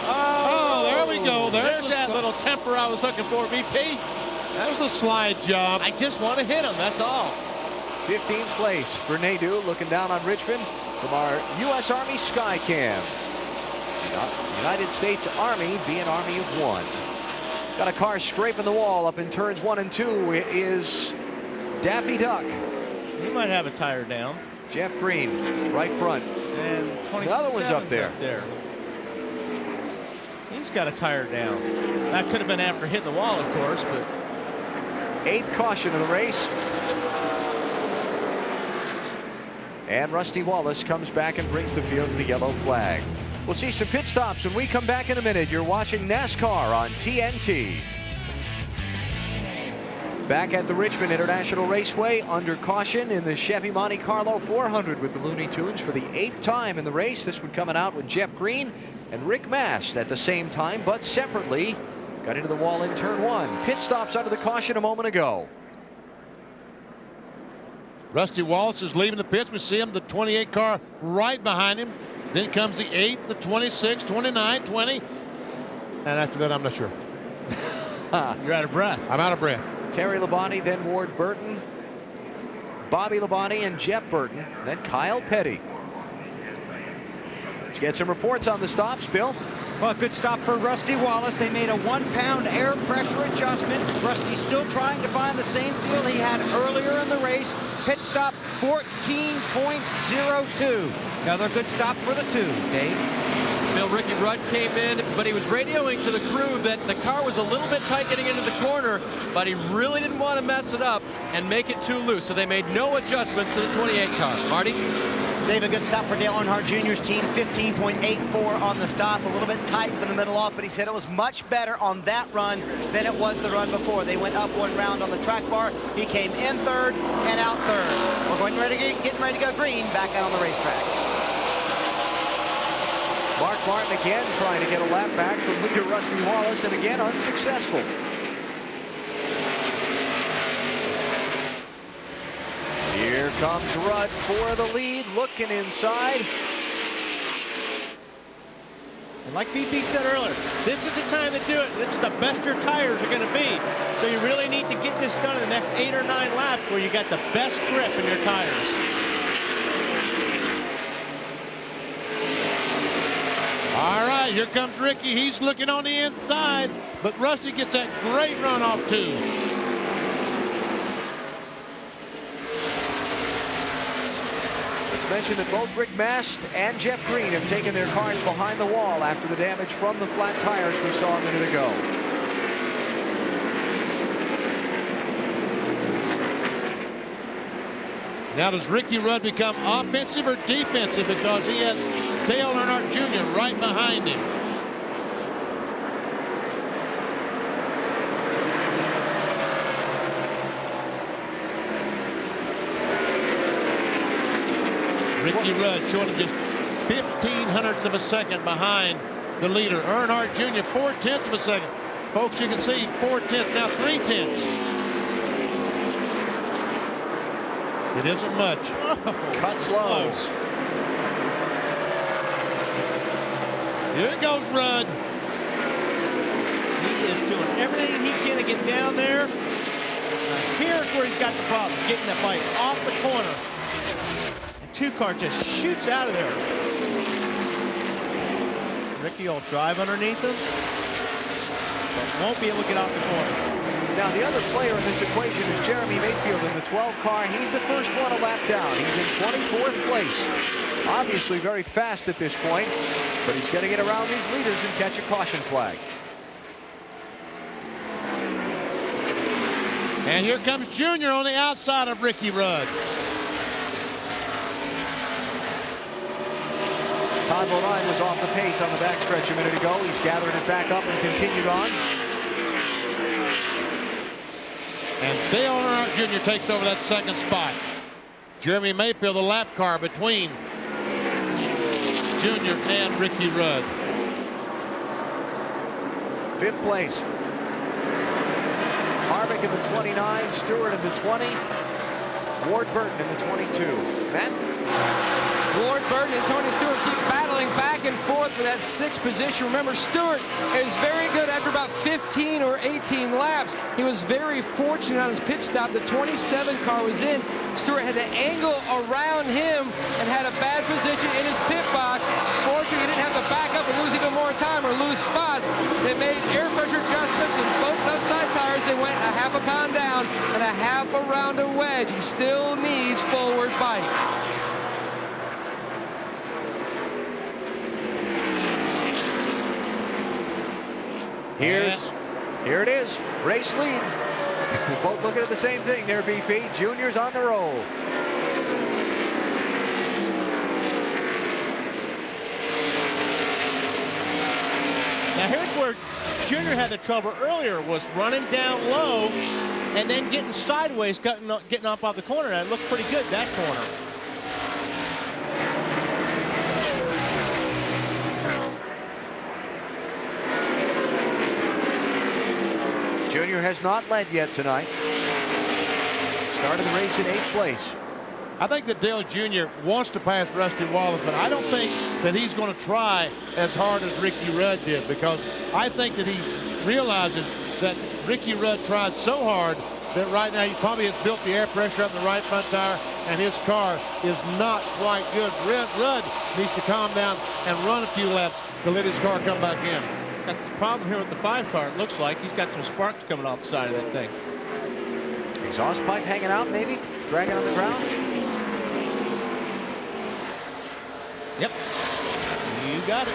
Oh, there we go. There's that little temper I was looking for, VP. That was a slide job. I just want to hit him, that's all. 15th place for Nadeau, looking down on Richmond from our U.S. Army Skycam. United States Army being Army of 1. Got a car scraping the wall up in turns 1 and 2. It is Daffy Duck. He might have a tire down. Jeff Green, right front. And 27's the other one's up there. He's got a tire down. That could have been after hitting the wall, of course, but 8th caution of the race. And Rusty Wallace comes back and brings the field to the yellow flag. We'll see some pit stops when we come back in a minute. You're watching NASCAR on TNT. Back at the Richmond International Raceway, under caution in the Chevy Monte Carlo 400 with the Looney Tunes for the 8th time in the race. This one coming out with Jeff Green and Rick Mast at the same time, but separately. Got into the wall in turn 1. Pit stops under the caution a moment ago. Rusty Wallace is leaving the pits. We see him, the 28 car right behind him. Then comes the 8, the 26, 29, 20. And after that, I'm not sure. You're out of breath. I'm out of breath. Terry Labonte, then Ward Burton, Bobby Labonte, and Jeff Burton, then Kyle Petty. Let's get some reports on the stops, Bill. Well, a good stop for Rusty Wallace. They made a 1-pound air pressure adjustment. Rusty's still trying to find the same feel he had earlier in the race. Pit stop 14.02. Another good stop for the 2, Dave. Bill, Ricky Rudd came in, but he was radioing to the crew that the car was a little bit tight getting into the corner, but he really didn't want to mess it up and make it too loose. So they made no adjustments to the 28 car. Marty? Dave, a good stop for Dale Earnhardt Jr.'s team, 15.84 on the stop. A little bit tight from the middle off, but he said it was much better on that run than it was the run before. They went up 1 round on the track bar. He came in 3rd and out 3rd. We're getting ready to go green back out on the racetrack. Mark Martin again trying to get a lap back from leader Rusty Wallace, and again unsuccessful. comes Rudd for the lead, looking inside. And like BP said earlier, this is the time to do it. This is the best your tires are going to be. So you really need to get this done in the next 8 or 9 laps where you got the best grip in your tires. All right, here comes Ricky. He's looking on the inside, but Rusty gets that great run off too. It's mentioned that both Rick Mast and Jeff Green have taken their cars behind the wall after the damage from the flat tires we saw a minute ago. Now does Ricky Rudd become offensive or defensive, because he has Dale Earnhardt Jr. right behind him? Ricky Rudd showing him just 0.15 of a second behind the leader. Earnhardt Jr. 0.4 of a second. Folks, you can see 0.4, now 0.3. It isn't much. Cut slow. Here goes Rudd. He is doing everything he can to get down there. Now here's where he's got the problem, getting the bike off the corner. And 2 car just shoots out of there. Ricky will drive underneath him, but won't be able to get off the corner. Now, the other player in this equation is Jeremy Mayfield in the 12 car. He's the first one a lap down. He's in 24th place. Obviously very fast at this point, but he's going to get around these leaders and catch a caution flag. And here comes Junior on the outside of Ricky Rudd. Todd Bodine was off the pace on the backstretch a minute ago. He's gathering it back up and continued on. And Dale Earnhardt Jr. takes over that second spot. Jeremy Mayfield, the lap car between Junior and Ricky Rudd. 5th place. Harvick in the 29, Stewart in the 20, Ward Burton in the 22. Matt? Ward Burton and Tony Stewart keep battling back and forth for that 6th position. Remember, Stewart is very good after about 15 or 18 laps. He was very fortunate on his pit stop. The 27 car was in. Stewart had to angle around him and had a bad position in his pit box. Fortunately, he didn't have to back up and lose even more time or lose spots. They made air pressure adjustments in both left side tires. They went a half a pound down and a half a round of wedge. He still needs forward bite. Here it is, race lead. Both looking at the same thing there, BP. Junior's on the roll. Now here's where Junior had the trouble earlier, was running down low and then getting sideways, getting up off the corner. And it looked pretty good, that corner. Junior has not led yet tonight. Started the race in 8th place. I think that Dale Jr. wants to pass Rusty Wallace, but I don't think that he's going to try as hard as Ricky Rudd did, because I think that he realizes that Ricky Rudd tried so hard that right now he probably has built the air pressure up in the right front tire, and his car is not quite good. Rudd needs to calm down and run a few laps to let his car come back in. That's the problem here with the 5 car. It looks like he's got some sparks coming off the side of that thing. Exhaust pipe hanging out, maybe? Dragging on the ground? Yep. You got it.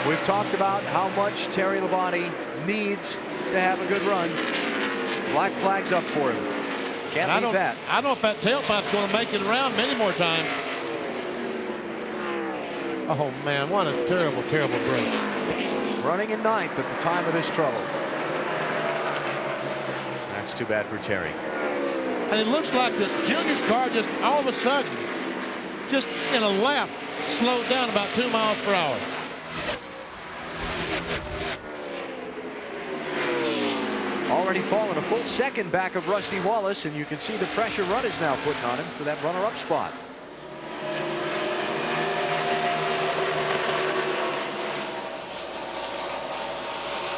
We've talked about how much Terry Labonte needs to have a good run. Black flag's up for him. Can't leave that. I don't know if that tailpipe's going to make it around many more times. Oh, man, what a terrible, terrible break. Running in 9th at the time of this trouble. That's too bad for Terry. And it looks like the Junior's car just all of a sudden, just in a lap, slowed down about 2 miles per hour. Already fallen a full second back of Rusty Wallace, and you can see the pressure Rudd is now putting on him for that runner-up spot.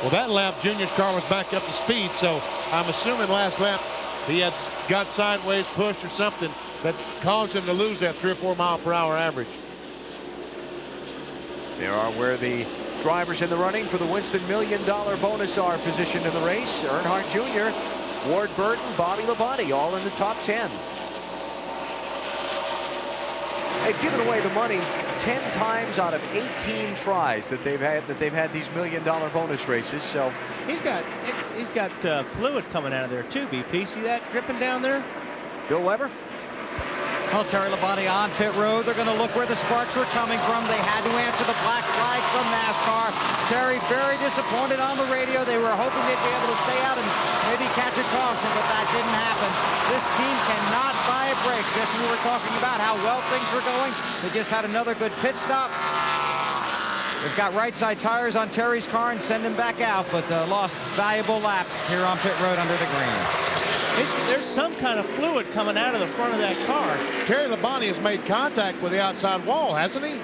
Well, that lap, Junior's car was back up to speed, so I'm assuming last lap he had got sideways, pushed or something that caused him to lose that 3 or 4 mile per hour average. There are where the drivers in the running for the Winston $1 million bonus are positioned in the race. Earnhardt Jr., Ward Burton, Bobby Labonte, all in the top 10. They've given away the money 10 times out of 18 tries that they've had these $1 million bonus races. So he's got fluid coming out of there too. BP, see that dripping down there? Bill Weber. Oh, Terry Labonte on pit road. They're going to look where the sparks were coming from. They had to answer the black flag from NASCAR. Terry very disappointed on the radio. They were hoping they'd be able to stay out and maybe catch a caution, but that didn't happen. This team cannot buy a break. Just we were talking about how well things were going. They just had another good pit stop. They've got right side tires on Terry's car and send him back out, but lost valuable laps here on pit road under the green. There's some kind of fluid coming out of the front of that car. Terry Labonte has made contact with the outside wall, hasn't he?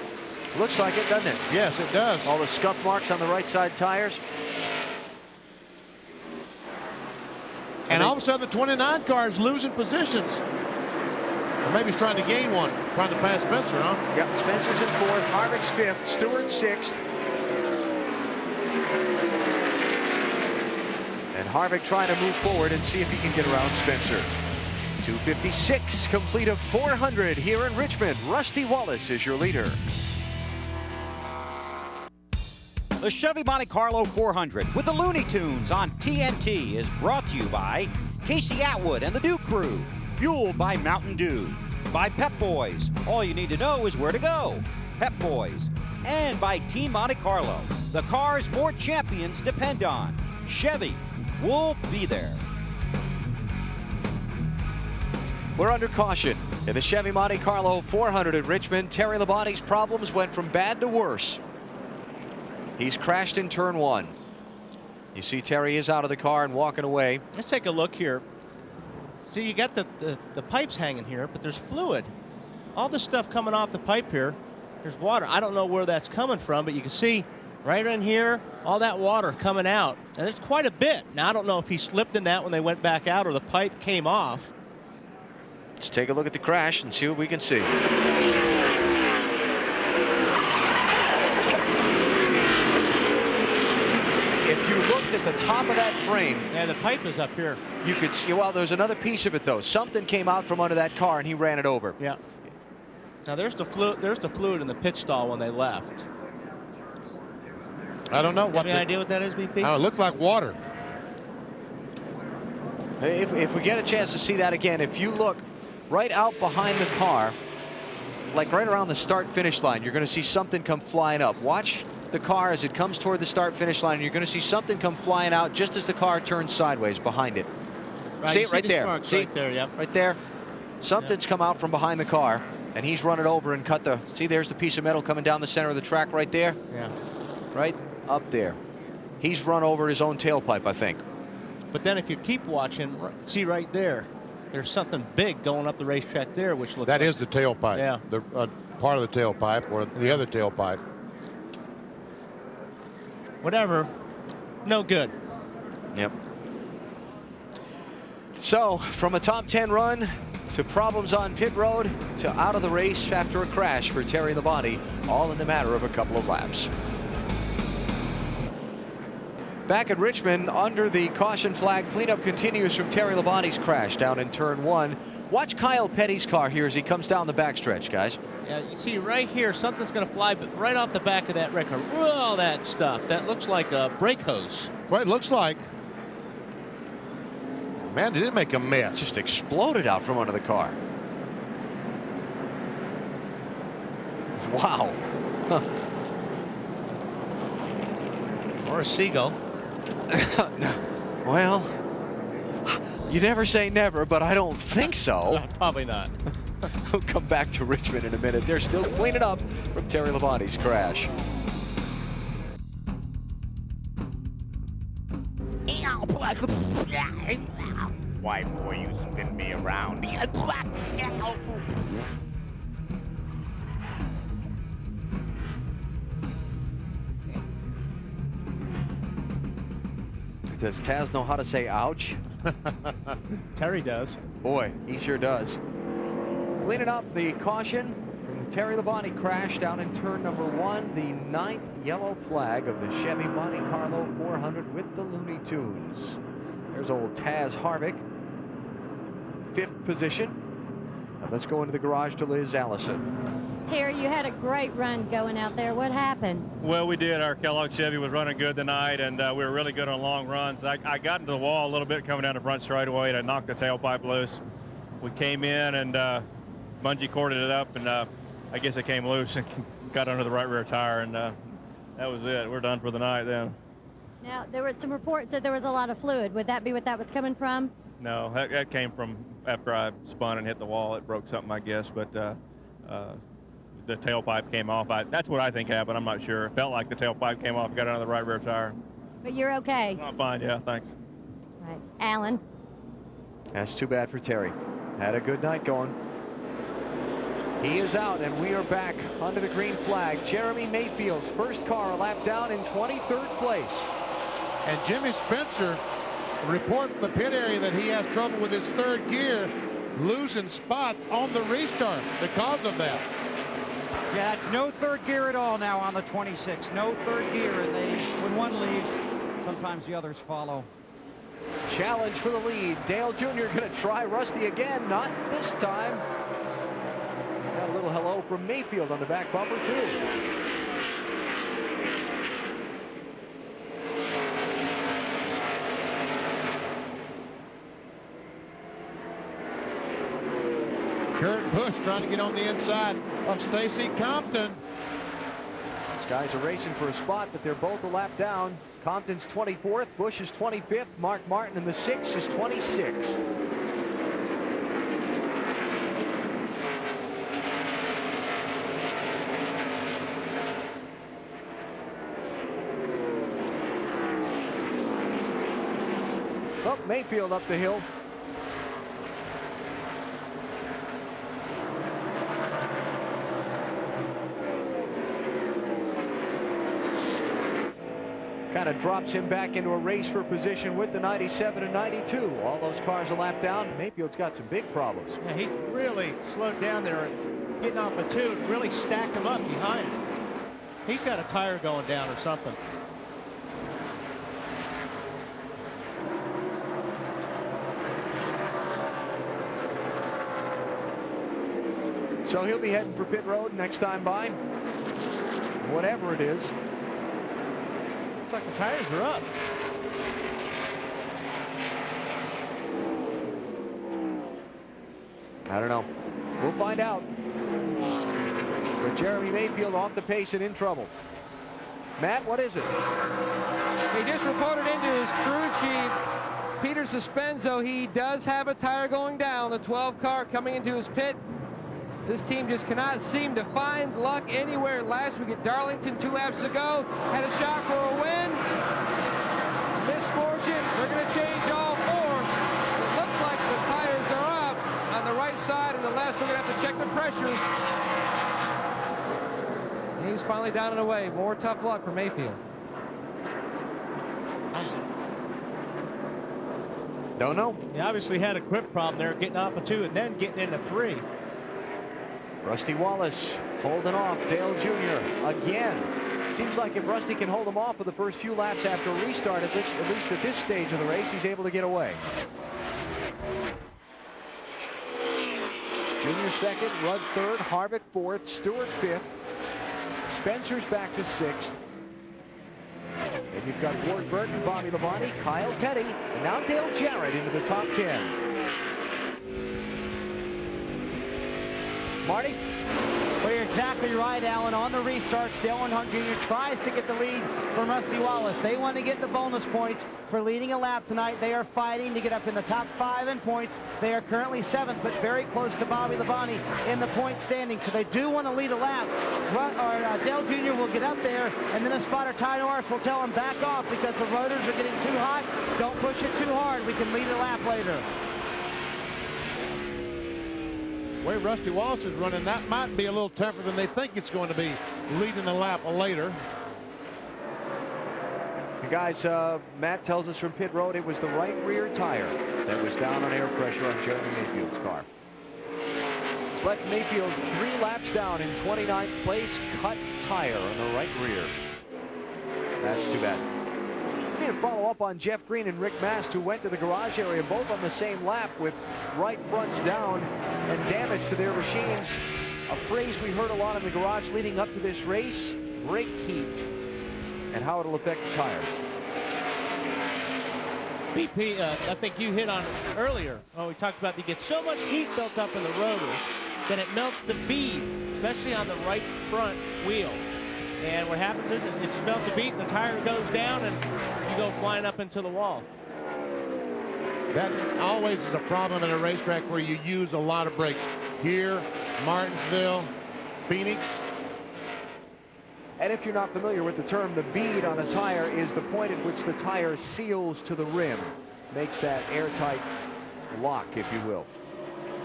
Looks like it, doesn't it? Yes, it does. All the scuff marks on the right side tires. And all of a sudden, the 29 car is losing positions. Or maybe he's trying to gain one, trying to pass Spencer, huh? Yep, Spencer's in 4th, Harvick's 5th, Stewart 6th. And Harvick trying to move forward and see if he can get around Spencer. 256, complete of 400 here in Richmond. Rusty Wallace is your leader. The Chevy Monte Carlo 400 with the Looney Tunes on TNT is brought to you by Casey Atwood and the Dew Crew. Fueled by Mountain Dew. By Pep Boys. All you need to know is where to go. Pep Boys. And by Team Monte Carlo. The cars more champions depend on. Chevy. We'll be there. We're under caution in the Chevy Monte Carlo 400 at Richmond. Terry Labonte's problems went from bad to worse. He's crashed in turn 1. You see Terry is out of the car and walking away. Let's take a look here. See, you got the pipes hanging here, but there's fluid. All this stuff coming off the pipe here. There's water. I don't know where that's coming from, but you can see right in here, all that water coming out. And there's quite a bit. Now, I don't know if he slipped in that when they went back out or the pipe came off. Let's take a look at the crash and see what we can see. If you looked at the top of that frame. Yeah, the pipe is up here. You could see, well, there's another piece of it, though. Something came out from under that car, and he ran it over. Yeah. Now, there's the fluid in the pit stall when they left. I don't know. What any idea what that is, BP? It looked like water. If we get a chance to see that again, if you look right out behind the car, like right around the start-finish line, you're going to see something come flying up. Watch the car as it comes toward the start-finish line, and you're going to see something come flying out just as the car turns sideways behind it. Right, see it right there. See right there, yep. Right there. Something's come out from behind the car, and he's run it over and cut the. See, there's the piece of metal coming down the center of the track right there. Yeah. Right up there. He's run over his own tailpipe, I think. But then if you keep watching, see right there, there's something big going up the racetrack there, which looks That like, is the tailpipe. Yeah. The part of the tailpipe or the other tailpipe. Whatever. No good. Yep. So, from a top 10 run to problems on pit road to out of the race after a crash for Terry Labonte, all in the matter of a couple of laps. Back at Richmond, under the caution flag, cleanup continues from Terry Labonte's crash down in turn 1. Watch Kyle Petty's car here as he comes down the backstretch, guys. Yeah, you see right here, something's going to fly right off the back of that wreck car. All that stuff. That looks like a brake hose. Well, it looks like. Man, did it make a mess. Just exploded out from under the car. Wow. Huh. Or a seagull. Well, you never say never, but I don't think so. No, probably not. We'll come back to Richmond in a minute. They're still cleaning up from Terry Labonte's crash. I'll play Why, boy, you spin me around. Does Taz know how to say ouch? Terry does. Boy, he sure does. Cleaning up the caution from the Terry Labonte crash down in turn number 1. The 9th yellow flag of the Chevy Monte Carlo 400 with the Looney Tunes. There's old Taz Harvick, 5th position. Now let's go into the garage to Liz Allison. Terry, you had a great run going out there. What happened? Well, we did. Our Kellogg Chevy was running good tonight, and we were really good on long runs. I got into the wall a little bit coming down the front straightaway, and I knocked the tailpipe loose. We came in and bungee corded it up, and I guess it came loose and got under the right rear tire, and that was it. We're done for the night then. Now, there were some reports that there was a lot of fluid. Would that be what that was coming from? No, that came from after I spun and hit the wall. It broke something, I guess, but the tailpipe came off. That's what I think happened. I'm not sure. It felt like the tailpipe came off, got under the right rear tire. But you're okay. I'm fine, yeah, thanks. Right. Alan. That's too bad for Terry. Had a good night going. He is out, and we are back under the green flag. Jeremy Mayfield, first car, a lap down in 23rd place. And Jimmy Spencer report from the pit area that he has trouble with his 3rd gear, losing spots on the restart because of that. Yeah, it's no 3rd gear at all now on the 26. No 3rd gear, and when one leaves, sometimes the others follow. Challenge for the lead. Dale Jr. going to try Rusty again. Not this time. Got a little hello from Mayfield on the back bumper, too. Kurt Busch trying to get on the inside of Stacy Compton. These guys are racing for a spot, but they're both a lap down. Compton's 24th, Busch is 25th, Mark Martin in the 6th is 26th. Oh, Mayfield up the hill. Kind of drops him back into a race for position with the 97 and 92. All those cars a lap down. Mayfield's got some big problems. Yeah, he really slowed down there, getting off a 2, and really stacked him up behind him. He's got a tire going down or something. So he'll be heading for pit road next time by. Whatever it is. Looks like the tires are up. I don't know. We'll find out. But Jeremy Mayfield off the pace and in trouble. Matt, what is it? He just reported into his crew chief, Peter Suspenzo. He does have a tire going down. The 12 car coming into his pit. This team just cannot seem to find luck anywhere. Last week at Darlington 2 laps ago, had a shot for a win. Misfortune, they're going to change all 4. It looks like the tires are up on the right side and the left, so we're going to have to check the pressures. And he's finally down and away. More tough luck for Mayfield. Don't know. He obviously had a grip problem there, getting off a 2 and then getting into 3. Rusty Wallace holding off Dale Jr. again. Seems like if Rusty can hold him off for the first few laps after a restart, at least at this stage of the race, he's able to get away. Jr. 2nd, Rudd 3rd, Harvick 4th, Stewart 5th. Spencer's back to 6th. And you've got Ward Burton, Bobby Labonte, Kyle Petty, and now Dale Jarrett into the top 10. Marty? Well, you're exactly right, Alan. On the restarts, Dale Earnhardt Jr. tries to get the lead from Rusty Wallace. They want to get the bonus points for leading a lap tonight. They are fighting to get up in the top 5 in points. They are currently 7th, but very close to Bobby Labonte in the point standing. So they do want to lead a lap. Dale Jr. will get up there, and then a spotter, Ty Norris, will tell him back off because the rotors are getting too hot. Don't push it too hard. We can lead a lap later. The way Rusty Wallace is running, that might be a little tougher than they think it's going to be, leading the lap later. You guys, Matt tells us from pit road it was the right rear tire that was down on air pressure on Jeremy Mayfield's car. It's left Mayfield 3 laps down in 29th place, cut tire on the right rear. That's too bad. We need to follow up on Jeff Green and Rick Mast, who went to the garage area both on the same lap with right fronts down and damage to their machines. A phrase we heard a lot in the garage leading up to this race, brake heat, and how it'll affect the tires. BP, I think you hit on it earlier. We talked about you get so much heat built up in the rotors that it melts the bead, especially on the right front wheel. And what happens is it melts a bead, and the tire goes down, and you go flying up into the wall. That always is a problem at a racetrack where you use a lot of brakes. Here, Martinsville, Phoenix. And if you're not familiar with the term, the bead on a tire is the point at which the tire seals to the rim. Makes that airtight lock, if you will.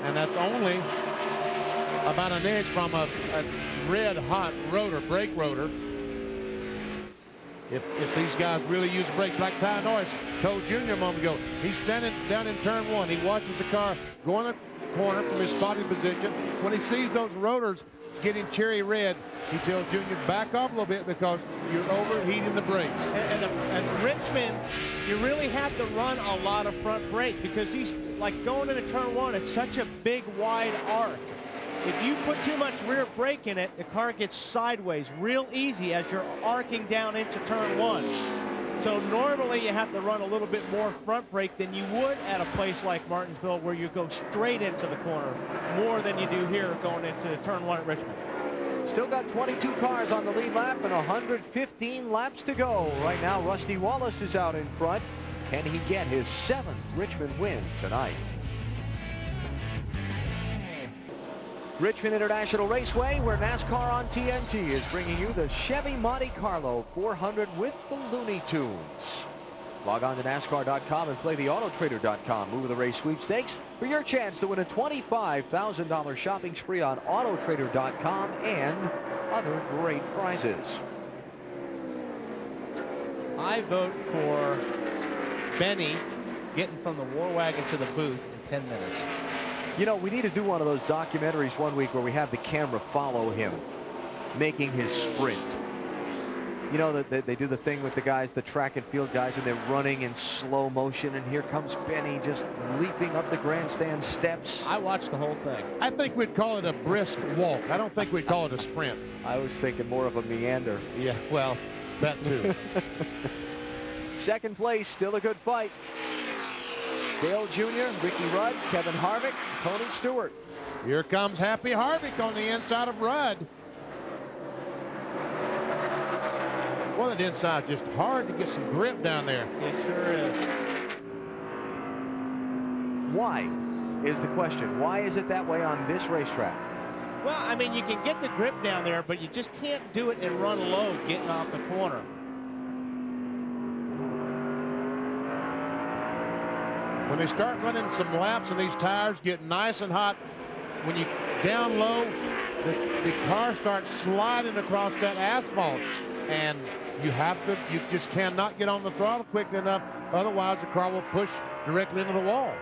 And that's only about an inch from a red hot rotor, brake rotor. If these guys really use the brakes, like Ty Norris told Junior a moment ago, he's standing down in turn 1. He watches the car go in the corner from his spotting position. When he sees those rotors getting cherry red, he tells Junior back off a little bit because you're overheating the brakes. And Richmond, you really have to run a lot of front brake because he's like going into turn 1. It's such a big wide arc. If you put too much rear brake in it, the car gets sideways real easy as you're arcing down into turn 1. So normally you have to run a little bit more front brake than you would at a place like Martinsville where you go straight into the corner more than you do here going into turn 1 at Richmond. Still got 22 cars on the lead lap and 115 laps to go. Right now, Rusty Wallace is out in front. Can he get his 7th Richmond win tonight? Richmond International Raceway, where NASCAR on TNT is bringing you the Chevy Monte Carlo 400 with the Looney Tunes. Log on to NASCAR.com and play the Autotrader.com Move of the Race sweepstakes for your chance to win a $25,000 shopping spree on Autotrader.com and other great prizes. I vote for Benny getting from the war wagon to the booth in 10 minutes. You know, we need to do one of those documentaries one week where we have the camera follow him making his sprint. You know, that they do the thing with the guys, the track and field guys, and they're running in slow motion, and here comes Benny just leaping up the grandstand steps. I watched the whole thing. I think we'd call it a brisk walk. I don't think we'd call it a sprint. I was thinking more of a meander. Yeah, well, that too. Second place, still a good fight. Dale Jr., Ricky Rudd, Kevin Harvick, Tony Stewart. Here comes Happy Harvick on the inside of Rudd. Well, that inside just hard to get some grip down there. It sure is. Why is the question? Why is it that way on this racetrack? Well, I mean, you can get the grip down there, but you just can't do it and run low getting off the corner. When they start running some laps and these tires get nice and hot, when you down low, the car starts sliding across that asphalt, and you just cannot get on the throttle quick enough, otherwise the car will push directly into the wall.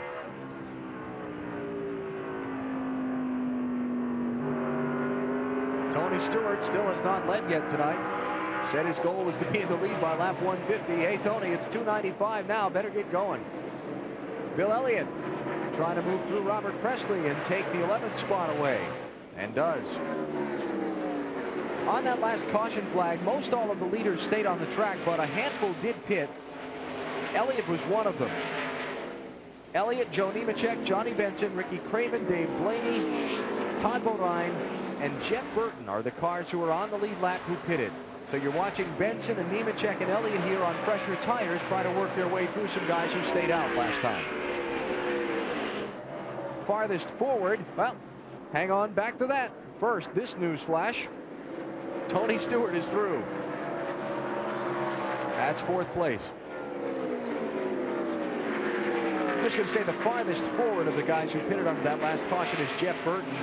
Tony Stewart still has not led yet tonight. Said his goal was to be in the lead by lap 150. Hey, Tony, it's 295 now. Better get going. Bill Elliott trying to move through Robert Presley and take the 11th spot away, and does. On that last caution flag, most all of the leaders stayed on the track, but a handful did pit. Elliott was one of them. Elliott, Joe Nemechek, Johnny Benson, Ricky Craven, Dave Blaney, Todd Bodine, and Jeff Burton are the cars who are on the lead lap who pitted. So you're watching Benson and Nemechek and Elliott here on fresher tires try to work their way through some guys who stayed out last time. Farthest forward, well, hang on back to that. First, this news flash. Tony Stewart is through. That's 4th place. Just going to say the farthest forward of the guys who pitted under that last caution is Jeff Burton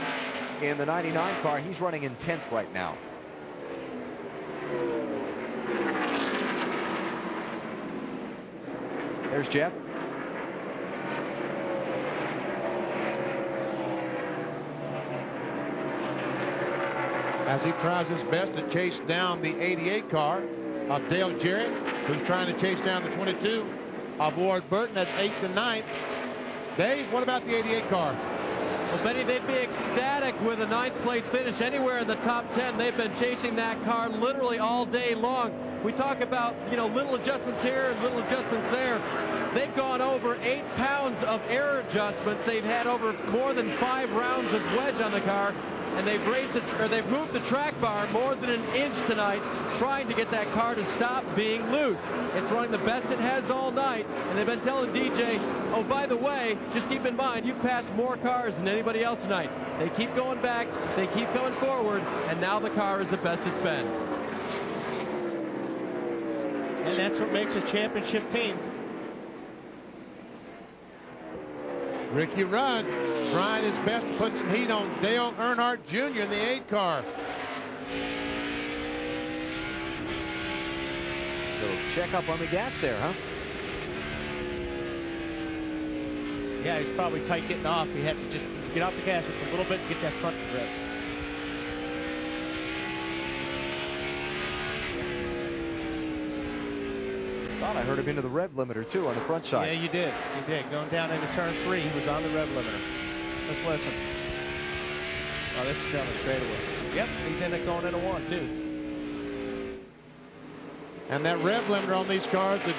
in the 99 car. He's running in 10th right now. There's Jeff. As he tries his best to chase down the 88 car of Dale Jarrett, who's trying to chase down the 22 of Ward Burton. That's 8th and 9th. Dave, what about the 88 car? Well, Benny, they'd be ecstatic with a 9th place finish anywhere in the top 10. They've been chasing that car literally all day long. We talk about, you know, little adjustments here and little adjustments there. They've gone over 8 pounds of air adjustments. They've had over more than 5 rounds of wedge on the car, and they've they've moved the track bar more than an inch tonight, trying to get that car to stop being loose. It's running the best it has all night, and they've been telling DJ, oh, by the way, just keep in mind, you've passed more cars than anybody else tonight. They keep going back, they keep going forward, and now the car is the best it's been. And that's what makes a championship team. Ricky Rudd trying his best to put some heat on Dale Earnhardt Jr. in the 8 car. Little check up on the gas there, huh? Yeah, he's probably tight getting off. He had to just get off the gas just a little bit and get that front grip. Thought I heard him into the rev limiter too on the front side. Yeah, you did. You did. Going down into turn 3, he was on the rev limiter. Let's listen. Oh, this is coming straight away. Yep, he's in it going into 1 too. And that rev limiter on these cars, the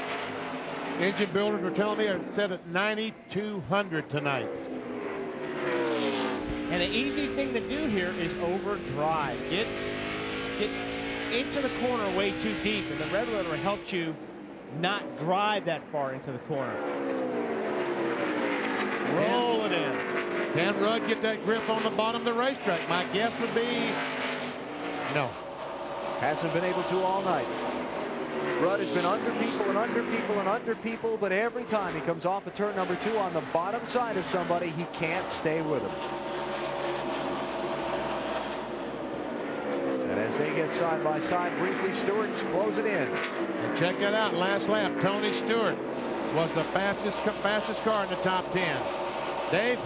engine builders were telling me, are set at 9,200 tonight. And an easy thing to do here is overdrive. Get into the corner way too deep, and the rev limiter helps you not drive that far into the corner. Roll it in. Can Rudd get that grip on the bottom of the racetrack? My guess would be no. Hasn't been able to all night. Rudd has been under people and under people and under people, but every time he comes off of turn number 2 on the bottom side of somebody, he can't stay with him. And as they get side by side briefly, Stewart's closing in. And check that out, last lap, Tony Stewart was the fastest car in the top 10. Dave?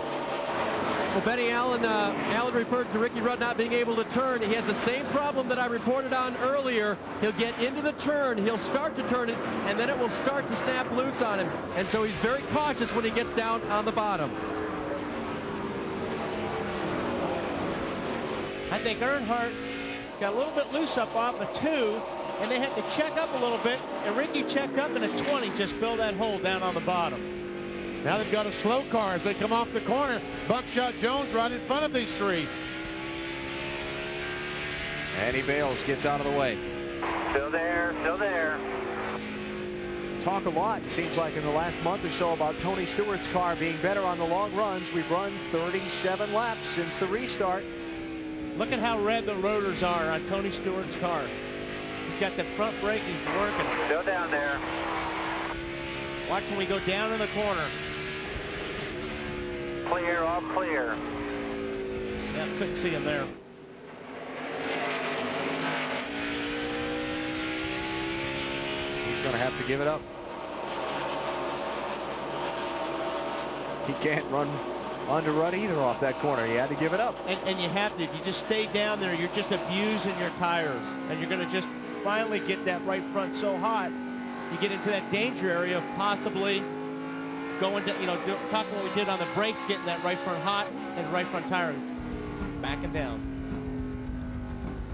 Well, Benny, Allen referred to Ricky Rudd not being able to turn. He has the same problem that I reported on earlier. He'll get into the turn, he'll start to turn it, and then it will start to snap loose on him. And so he's very cautious when he gets down on the bottom. I think Earnhardt got a little bit loose up off a 2, and they had to check up a little bit, and Ricky checked up in a 20, just fill that hole down on the bottom. Now they've got a slow car as they come off the corner. Buckshot Jones right in front of these 3. And he bails, gets out of the way. Still there, still there. Talk a lot, seems like, in the last month or so about Tony Stewart's car being better on the long runs. We've run 37 laps since the restart. Look at how red the rotors are on Tony Stewart's car. He's got the front brake, he's working. Still down there. Watch when we go down in the corner. Clear, all clear. Yeah, couldn't see him there. He's going to have to give it up. He can't run under Rudd either off that corner. He had to give it up. And you have to. If you just stay down there, you're just abusing your tires. And you're going to just finally get that right front so hot, you get into that danger area of possibly going to, talking what we did on the brakes, getting that right front hot and right front tire backing down.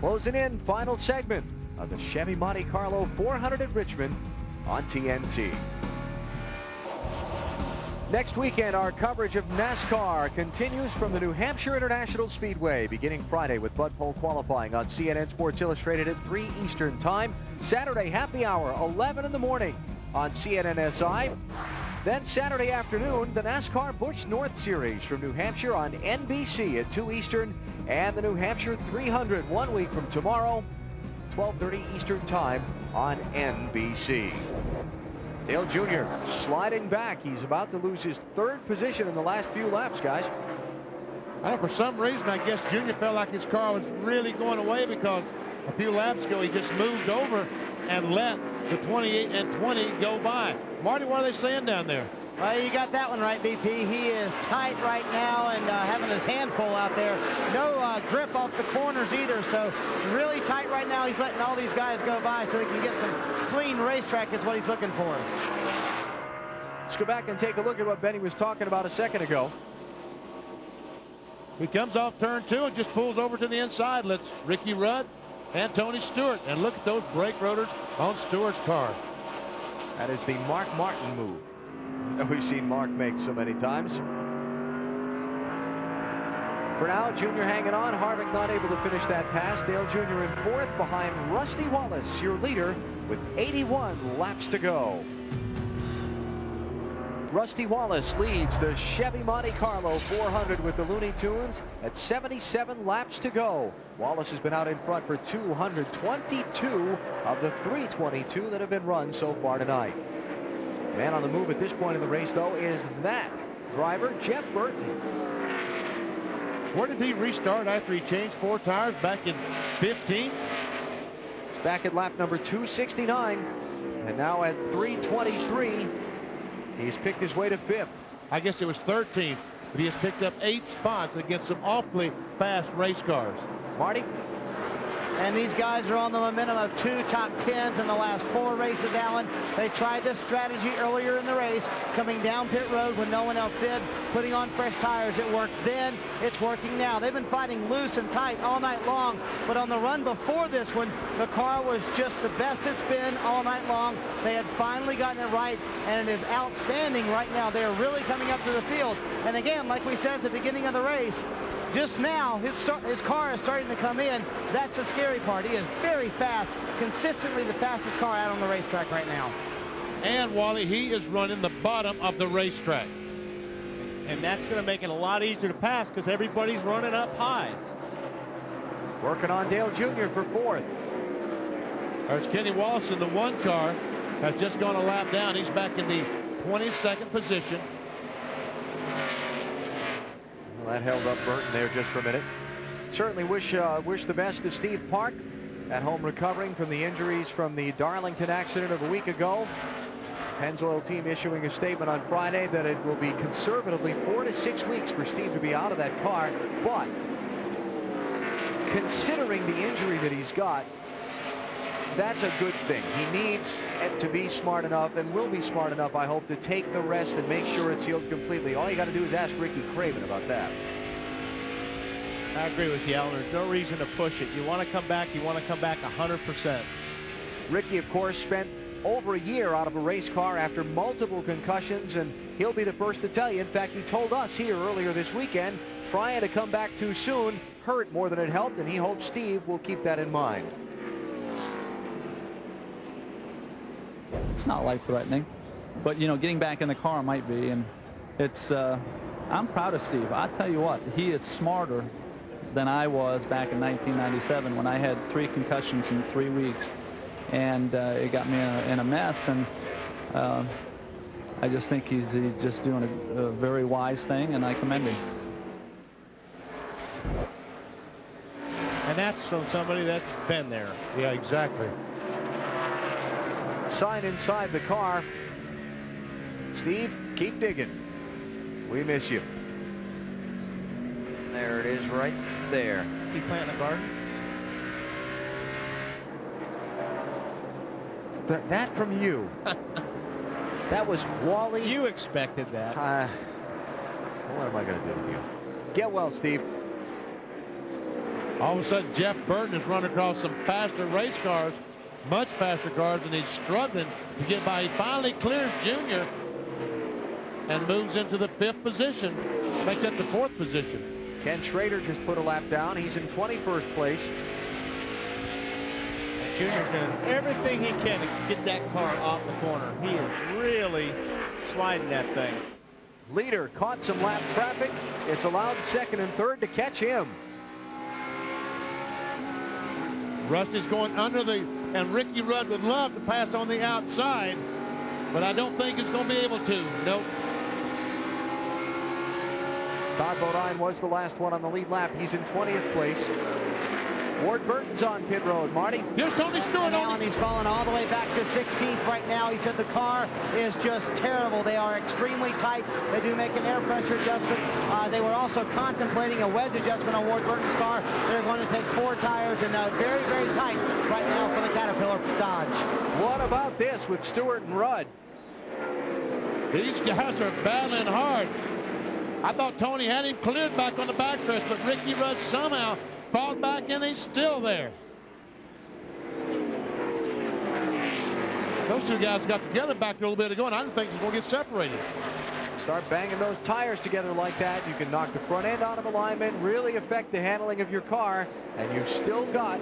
Closing in, final segment of the Chevy Monte Carlo 400 at Richmond on TNT. Next weekend, our coverage of NASCAR continues from the New Hampshire International Speedway, beginning Friday with Bud Pole qualifying on CNN Sports Illustrated at 3 Eastern Time. Saturday, happy hour, 11 in the morning on CNNSI. Then Saturday afternoon, the NASCAR Busch North Series from New Hampshire on NBC at 2 Eastern, and the New Hampshire 300 1 week from tomorrow, 12:30 Eastern Time on NBC. Dale Jr. sliding back. He's about to lose his 3rd position in the last few laps, guys. For some reason, I guess Junior felt like his car was really going away, because a few laps ago he just moved over and let the 28 and 20 go by. Marty, what are they saying down there? Well, you got that one right, BP. He is tight right now and having his hand full out there. No grip off the corners either, so really tight right now. He's letting all these guys go by so he can get some clean racetrack is what he's looking for. Let's go back and take a look at what Benny was talking about a second ago. He comes off turn 2 and just pulls over to the inside. Lets Ricky Rudd and Tony Stewart. And look at those brake rotors on Stewart's car. That is the Mark Martin move that we've seen Mark make so many times. For now, Junior hanging on. Harvick not able to finish that pass. Dale Jr. in 4th behind Rusty Wallace, your leader, with 81 laps to go. Rusty Wallace leads the Chevy Monte Carlo 400 with the Looney Tunes at 77 laps to go. Wallace has been out in front for 222 of the 322 that have been run so far tonight. Man on the move at this point in the race, though, is that driver, Jeff Burton. Where did he restart after he changed 4 tires back in 15? He's back at lap number 269, and now at 323. He's picked his way to 5th. I guess it was 13th, but he has picked up 8 spots against some awfully fast race cars. Marty? And these guys are on the momentum of 2 top 10s in the last 4 races, Alan. They tried this strategy earlier in the race, coming down pit road when no one else did, putting on fresh tires. It worked then, it's working now. They've been fighting loose and tight all night long, but on the run before this one, the car was just the best it's been all night long. They had finally gotten it right, and it is outstanding right now. They're really coming up to the field. And again, like we said at the beginning of the race, just now, his car is starting to come in. That's the scary part. He is very fast, consistently the fastest car out on the racetrack right now. And, Wally, he is running the bottom of the racetrack. And that's going to make it a lot easier to pass because everybody's running up high. Working on Dale Jr. for 4th. There's Kenny Wallace in the 1 car. Has just gone a lap down. He's back in the 22nd position. That held up Burton there just for a minute. Certainly wish the best to Steve Park, at home recovering from the injuries from the Darlington accident of a week ago. Pennzoil team issuing a statement on Friday that it will be conservatively 4 to 6 weeks for Steve to be out of that car. But considering the injury that he's got, that's a good thing. He needs to be smart enough, and will be smart enough, I hope, to take the rest and make sure it's healed completely. All you got to do is ask Ricky Craven about that. I agree with you, Alan. There's no reason to push it. You want to come back, 100%. Ricky, of course, spent over a year out of a race car after multiple concussions, and he'll be the first to tell you. In fact, he told us here earlier this weekend, trying to come back too soon hurt more than it helped, and he hopes Steve will keep that in mind. It's not life-threatening, but getting back in the car might be, and it's I'm proud of Steve. I tell you what, he is smarter than I was back in 1997 when I had 3 concussions in 3 weeks, and it got me in a mess. And I just think he's just doing a very wise thing, and I commend him. And that's from somebody that's been there. Yeah, exactly. Sign inside the car. Steve, keep digging. We miss you. There it is right there. Is he planting a garden? That from you. That was Wally. You expected that. What am I going to do with you? Get well, Steve. All of a sudden, Jeff Burton has run across some faster race cars, much faster cars, and he's struggling to get by. He finally clears Junior. and moves into the 5th position. Make that the 4th position. Ken Schrader just put a lap down. He's in 21st place. Junior doing everything he can to get that car off the corner. He is really sliding that thing. Leader caught some lap traffic. It's allowed 2nd and 3rd to catch him. Rusty's going under and Ricky Rudd would love to pass on the outside, but I don't think he's going to be able to. Nope. Todd Bodine was the last one on the lead lap. He's in 20th place. Ward Burton's on pit road. Marty. Here's Tony Stewart. And he's fallen all the way back to 16th right now. He said the car is just terrible. They are extremely tight. They do make an air pressure adjustment. They were also contemplating a wedge adjustment on Ward Burton's car. They're going to take 4 tires and very, very tight right now for the Caterpillar Dodge. What about this with Stewart and Rudd? These guys are battling hard. I thought Tony had him cleared back on the backstretch, but Ricky Rudd somehow fought back and he's still there. Those two guys got together back a little bit ago, and I didn't think they were going to get separated. Start banging those tires together like that, you can knock the front end out of alignment, really affect the handling of your car, and you've still got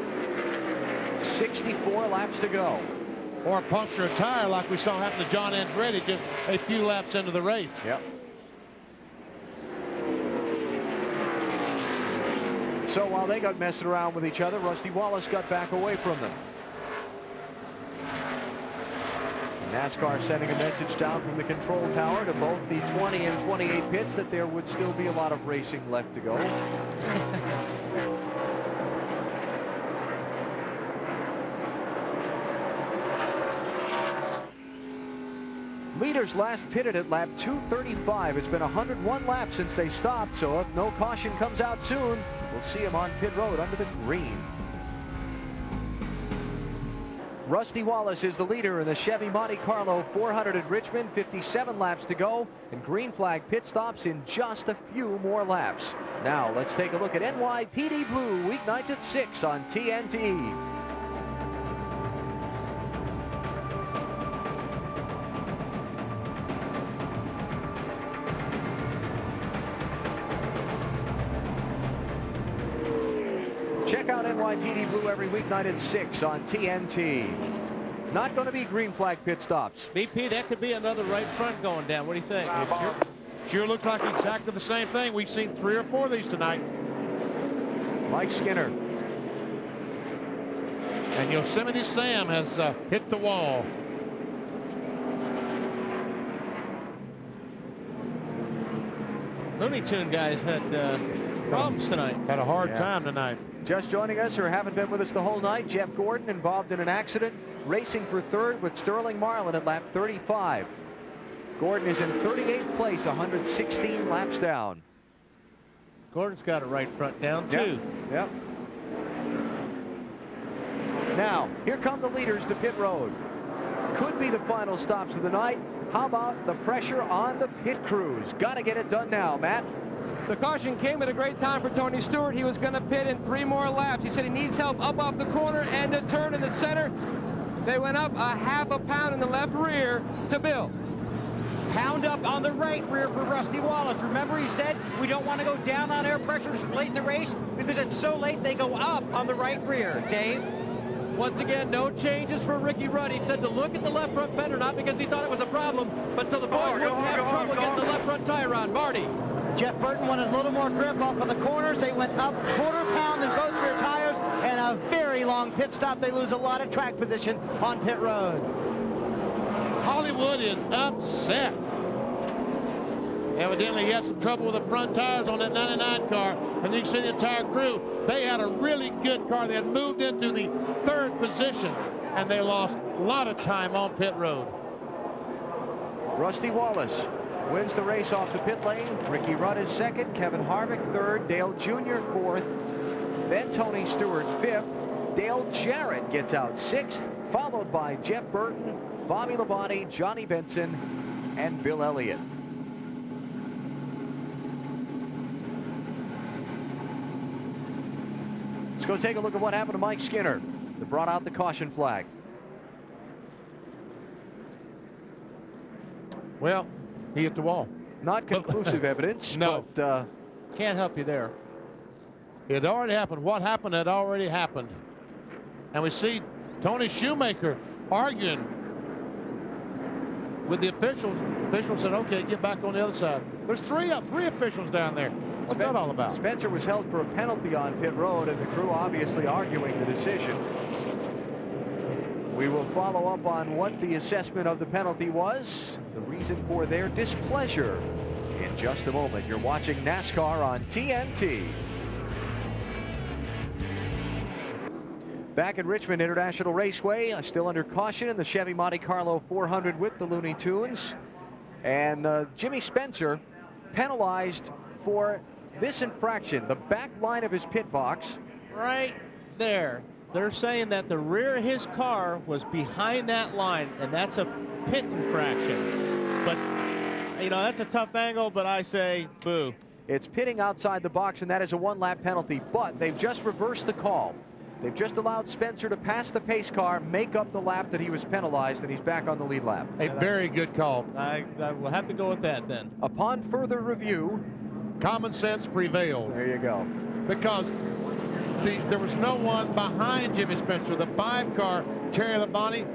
64 laps to go. Or puncture a tire like we saw happen to John Andretti just a few laps into the race. Yep. So while they got messing around with each other, Rusty Wallace got back away from them. NASCAR sending a message down from the control tower to both the 20 and 28 pits that there would still be a lot of racing left to go. Leaders last pitted at lap 235. It's been 101 laps since they stopped, so if no caution comes out soon, we'll see him on pit road under the green. Rusty Wallace is the leader in the Chevy Monte Carlo 400 at Richmond. 57 laps to go, and green flag pit stops in just a few more laps. Now let's take a look at NYPD Blue weeknights at 6 on TNT. Check out NYPD Blue every weeknight at 6 on TNT. Not going to be green flag pit stops. BP, that could be another right front going down. What do you think? Sure looks like exactly the same thing. We've seen 3 or 4 of these tonight. Mike Skinner. And Yosemite Sam has hit the wall. Looney Tune guys had problems tonight. Had a hard time tonight. Just joining us or haven't been with us the whole night, Jeff Gordon involved in an accident, racing for 3rd with Sterling Marlin at lap 35. Gordon is in 38th place, 116 laps down. Gordon's got a right front down too. Yep. Now, here come the leaders to pit road. Could be the final stops of the night. How about the pressure on the pit crews? Got to get it done now, Matt. The caution came at a great time for Tony Stewart. He was going to pit in 3 more laps. He said he needs help up off the corner and a turn in the center. They went up a half a pound in the left rear to Bill. Pound up on the right rear for Rusty Wallace. Remember, he said we don't want to go down on air pressures late in the race because it's so late they go up on the right rear. Dave? Once again, no changes for Ricky Rudd. He said to look at the left front fender, not because he thought it was a problem, but so the boys wouldn't have trouble getting the left front tire on. Marty. Jeff Burton wanted a little more grip off of the corners. They went up quarter pound in both rear tires, and a very long pit stop. They lose a lot of track position on pit road. Hollywood is upset. Evidently, he had some trouble with the front tires on that 99 car. And you can see the entire crew. They had a really good car. They had moved into the 3rd position, and they lost a lot of time on pit road. Rusty Wallace wins the race off the pit lane. Ricky Rudd is 2nd, Kevin Harvick 3rd, Dale Jr. 4th, then Tony Stewart 5th. Dale Jarrett gets out 6th, followed by Jeff Burton, Bobby Labonte, Johnny Benson, and Bill Elliott. Let's go take a look at what happened to Mike Skinner that brought out the caution flag. Well, He hit the wall. Not conclusive evidence. No. But, can't help you there. It had already happened. What happened had already happened. And we see Tony Shoemaker arguing with the officials. Officials said, okay, get back on the other side. There's three officials down there. What's that all about? Spencer was held for a penalty on pit road, and the crew obviously arguing the decision. We will follow up on what the assessment of the penalty was, the reason for their displeasure, in just a moment. You're watching NASCAR on TNT. Back at Richmond International Raceway, still under caution in the Chevy Monte Carlo 400 with the Looney Tunes. And Jimmy Spencer penalized for this infraction, the back line of his pit box. Right there. They're saying that the rear of his car was behind that line, and that's a pit infraction. But, you know, that's a tough angle, but I say boo. It's pitting outside the box, and that is a one-lap penalty, but they've just reversed the call. They've just allowed Spencer to pass the pace car, make up the lap that he was penalized, and he's back on the lead lap. A very good call. I will have to go with that then. Upon further review, common sense prevailed. There you go. Because there was no one behind Jimmy Spencer. The 5-car Terry Labonte,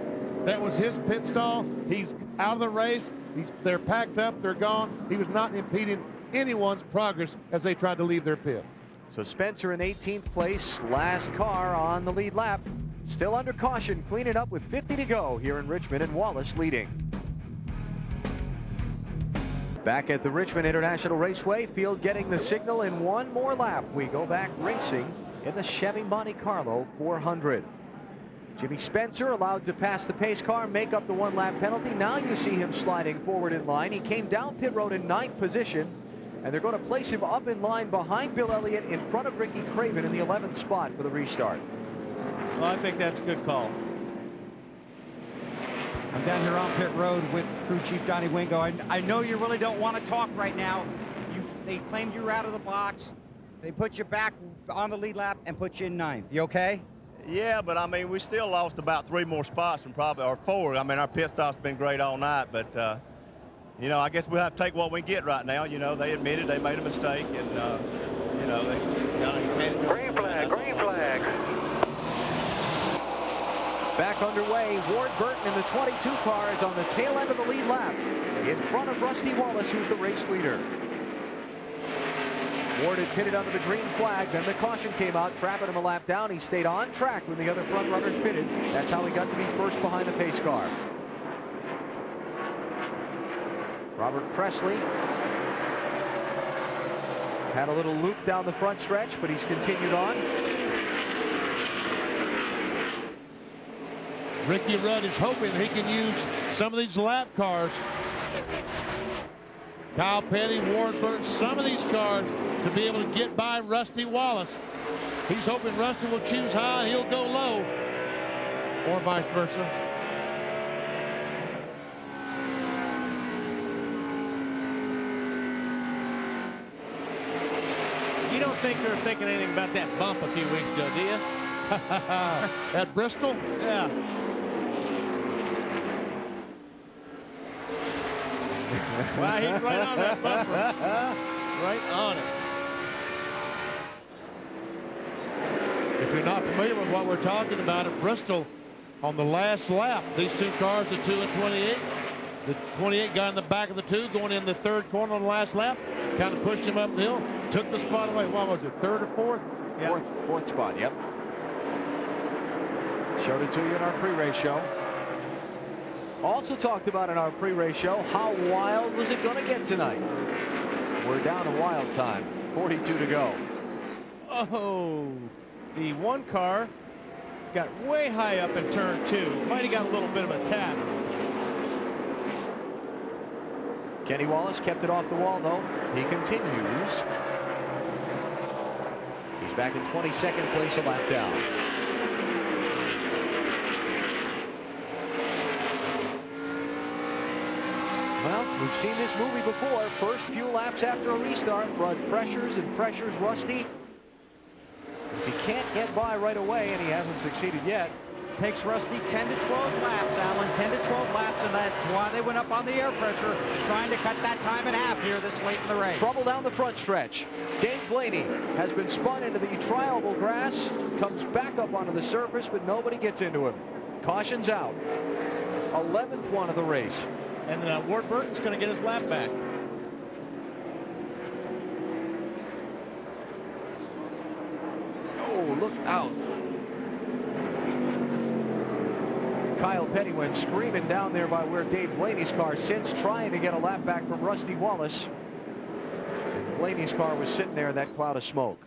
that was his pit stall. He's out of the race. They're packed up. They're gone. He was not impeding anyone's progress as they tried to leave their pit. So Spencer in 18th place, last car on the lead lap. Still under caution, cleaning up with 50 to go here in Richmond, and Wallace leading. Back at the Richmond International Raceway, field getting the signal in one more lap. We go back racing in the Chevy Monte Carlo 400. Jimmy Spencer allowed to pass the pace car, make up the one-lap penalty. Now you see him sliding forward in line. He came down pit road in 9th position, and they're going to place him up in line behind Bill Elliott in front of Ricky Craven in the 11th spot for the restart. Well, I think that's a good call. I'm down here on pit road with crew chief Donnie Wingo. I know you really don't want to talk right now. They claimed you were out of the box. They put you back on the lead lap and put you in 9th. You okay? Yeah, but I mean, we still lost about 3 more spots from probably, or 4. I mean, our pit stop's been great all night, but you know, I guess we'll have to take what we get right now. You know, they admitted they made a mistake, and you know, they green flag, green flag. Back underway, Ward Burton in the 22 car is on the tail end of the lead lap, in front of Rusty Wallace, who's the race leader. Ward had pitted under the green flag, then the caution came out, trapping him a lap down. He stayed on track when the other front runners pitted. That's how he got to be first behind the pace car. Robert Presley had a little loop down the front stretch, but he's continued on. Ricky Rudd is hoping he can use some of these lap cars. Kyle Petty, Ward Burton, some of these cars to be able to get by Rusty Wallace. He's hoping Rusty will choose high, he'll go low, or vice versa. You don't think they're thinking anything about that bump a few weeks ago, do you? At Bristol? Yeah. Wow, he's right on that bumper. Right on it. If you're not familiar with what we're talking about at Bristol, on the last lap, these 2 cars, the 2 and 28, the 28 got in the back of the 2 going in the 3rd corner on the last lap, kind of pushed him up the hill, took the spot away. What was it, 3rd or 4th? Yeah. Fourth spot, yep. Showed it to you in our pre-race show. Also talked about in our pre-race show, how wild was it going to get tonight? We're down to wild time, 42 to go. Oh, the 1 car got way high up in turn 2. Might have got a little bit of a tap. Kenny Wallace kept it off the wall, though. He continues. He's back in 22nd place, a lap down. Well, we've seen this movie before. First few laps after a restart, Rudd pressures and pressures Rusty. If he can't get by right away, and he hasn't succeeded yet, Takes Rusty 10 to 12 laps, Alan, 10 to 12 laps, and that's why they went up on the air pressure, trying to cut that time in half here this late in the race. Trouble down the front stretch. Dave Blaney has been spun into the trialable grass, comes back up onto the surface, but nobody gets into him. Caution's out. 11th one of the race. And Ward Burton's going to get his lap back. Oh, look out. Kyle Petty went screaming down there by where Dave Blaney's car sits, trying to get a lap back from Rusty Wallace. And Blaney's car was sitting there in that cloud of smoke.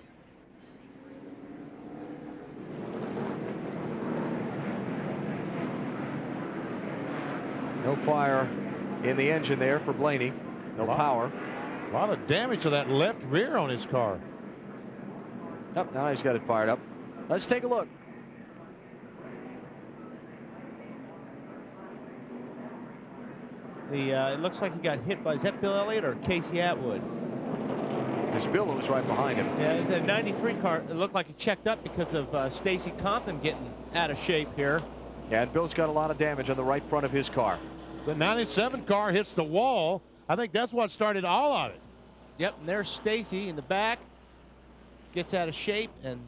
No fire in the engine there for Blaney. No power. A lot of damage to that left rear on his car. Yep, now he's got it fired up. Let's take a look. It looks like he got hit by, is that Bill Elliott or Casey Atwood? It's Bill who was right behind him. Yeah, it's a 93 car. It looked like it checked up because of Stacy Compton getting out of shape here. Yeah, and Bill's got a lot of damage on the right front of his car. The 97 car hits the wall. I think that's what started all of it. Yep, and there's Stacy in the back. Gets out of shape, and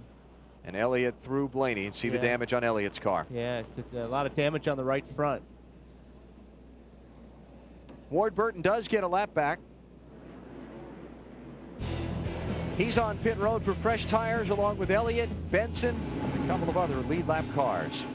Elliott through Blaney. See the damage on Elliott's car. Yeah, a lot of damage on the right front. Ward Burton does get a lap back. He's on pit road for fresh tires along with Elliott, Benson, and a couple of other lead lap cars.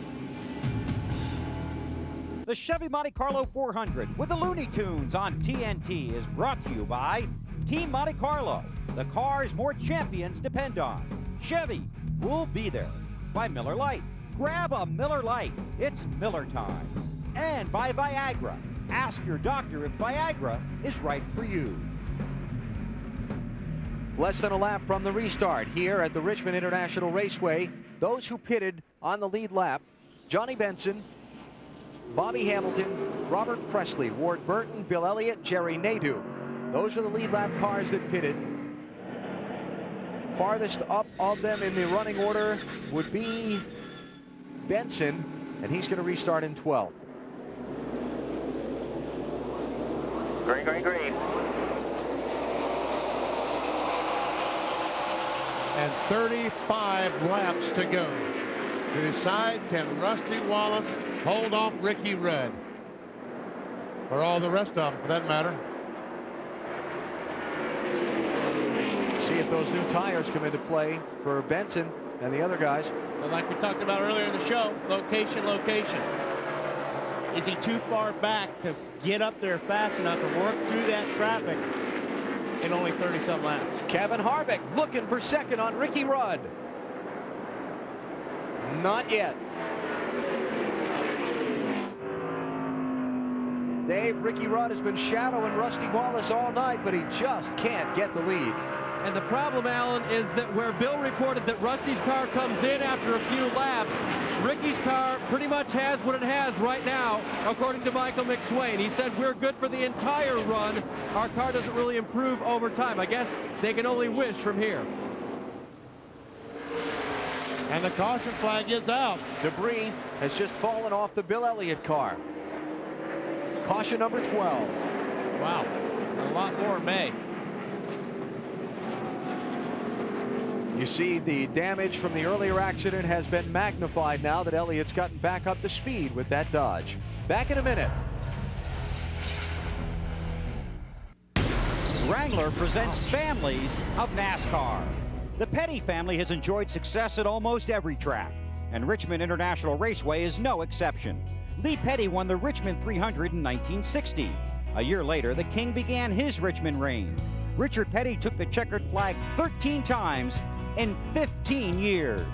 The Chevy Monte Carlo 400 with the Looney Tunes on TNT is brought to you by Team Monte Carlo. The cars more champions depend on. Chevy will be there. By Miller Lite. Grab a Miller Lite. It's Miller time. And by Viagra. Ask your doctor if Viagra is right for you. Less than a lap from the restart here at the Richmond International Raceway. Those who pitted on the lead lap: Johnny Benson, Bobby Hamilton, Robert Presley, Ward Burton, Bill Elliott, Jerry Nadeau. Those are the lead lap cars that pitted. Farthest up of them in the running order would be Benson, and he's going to restart in 12th. Green, green, green. And 35 laps to go to decide, can Rusty Wallace hold off Ricky Rudd, or all the rest of them for that matter. See if those new tires come into play for Benson and the other guys. But like we talked about earlier in the show, location, location. Is he too far back to get up there fast enough to work through that traffic in only 30-some laps? Kevin Harvick looking for second on Ricky Rudd. Not yet. Dave, Ricky Rudd has been shadowing Rusty Wallace all night, but he just can't get the lead. And the problem, Alan, is that where Bill reported that Rusty's car comes in after a few laps, Ricky's car pretty much has what it has right now, according to Michael McSwain. He said, we're good for the entire run. Our car doesn't really improve over time. I guess they can only wish from here. And the caution flag is out. Debris has just fallen off the Bill Elliott car. Caution number 12. Wow, a lot more may. You see the damage from the earlier accident has been magnified now that Elliott's gotten back up to speed with that Dodge. Back in a minute. Wrangler presents Families of NASCAR. The Petty family has enjoyed success at almost every track, and Richmond International Raceway is no exception. Lee Petty won the Richmond 300 in 1960. A year later, the King began his Richmond reign. Richard Petty took the checkered flag 13 times in 15 years.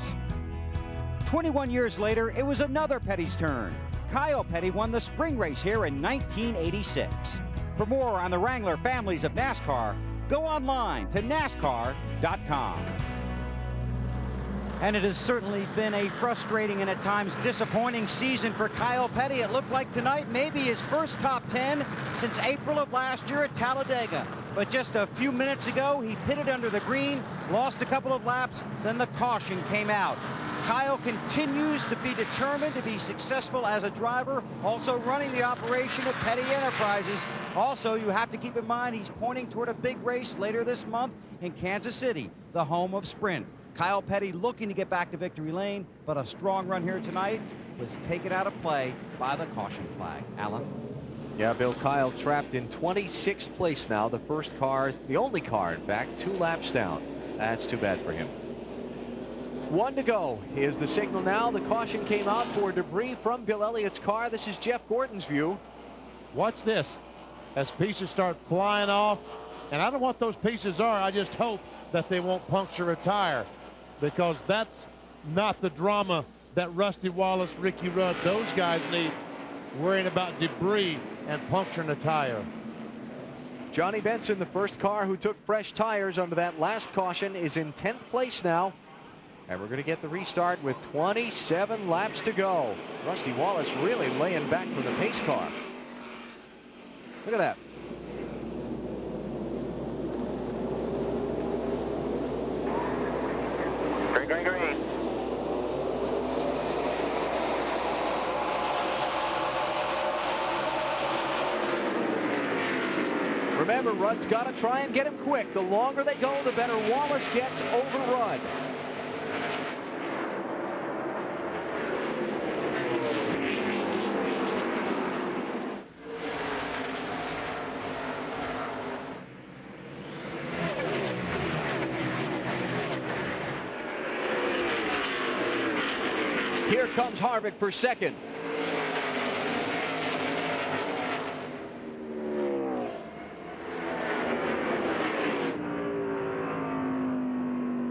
21 years later, it was another Petty's turn. Kyle Petty won the spring race here in 1986. For more on the Wrangler families of NASCAR, go online to NASCAR.com. And it has certainly been a frustrating and at times disappointing season for Kyle Petty. It looked like tonight maybe his first top 10 since April of last year at Talladega. But just a few minutes ago, he pitted under the green, lost a couple of laps, then the caution came out. Kyle continues to be determined to be successful as a driver, also running the operation at Petty Enterprises. Also, you have to keep in mind he's pointing toward a big race later this month in Kansas City, the home of Sprint. Kyle Petty looking to get back to victory lane, but a strong run here tonight was taken out of play by the caution flag. Alan? Yeah, Bill, Kyle trapped in 26th place now. The first car, the only car, in fact, 2 laps down. That's too bad for him. 1 to go. Here's the signal now. The caution came out for debris from Bill Elliott's car. This is Jeff Gordon's view. Watch this as pieces start flying off. And I don't know what those pieces are. I just hope that they won't puncture a tire, because that's not the drama that Rusty Wallace, Ricky Rudd, those guys need, worrying about debris and puncturing a tire. Johnny Benson, the first car who took fresh tires under that last caution, is in 10th place now. And we're going to get the restart with 27 laps to go. Rusty Wallace really laying back from the pace car. Look at that. Green, green, green. Remember, Rudd's got to try and get him quick. The longer they go, the better Wallace gets over Rudd. Here comes Harvick for second.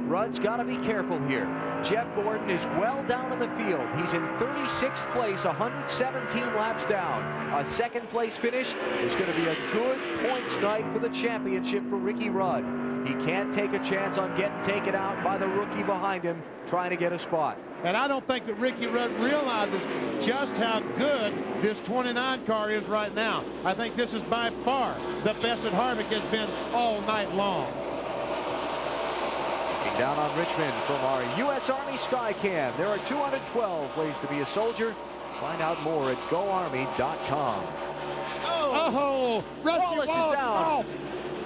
Rudd's got to be careful here. Jeff Gordon is well down in the field. He's in 36th place, 117 laps down. A second place finish is going to be a good points night for the championship for Ricky Rudd. He can't take a chance on getting taken out by the rookie behind him trying to get a spot. And I don't think that Ricky Rudd realizes just how good this 29 car is right now. I think this is by far the best that Harvick has been all night long. Looking down on Richmond from our U.S. Army Skycam. There are 212 ways to be a soldier. Find out more at GoArmy.com. Oh, Rusty Wallace is down. Off.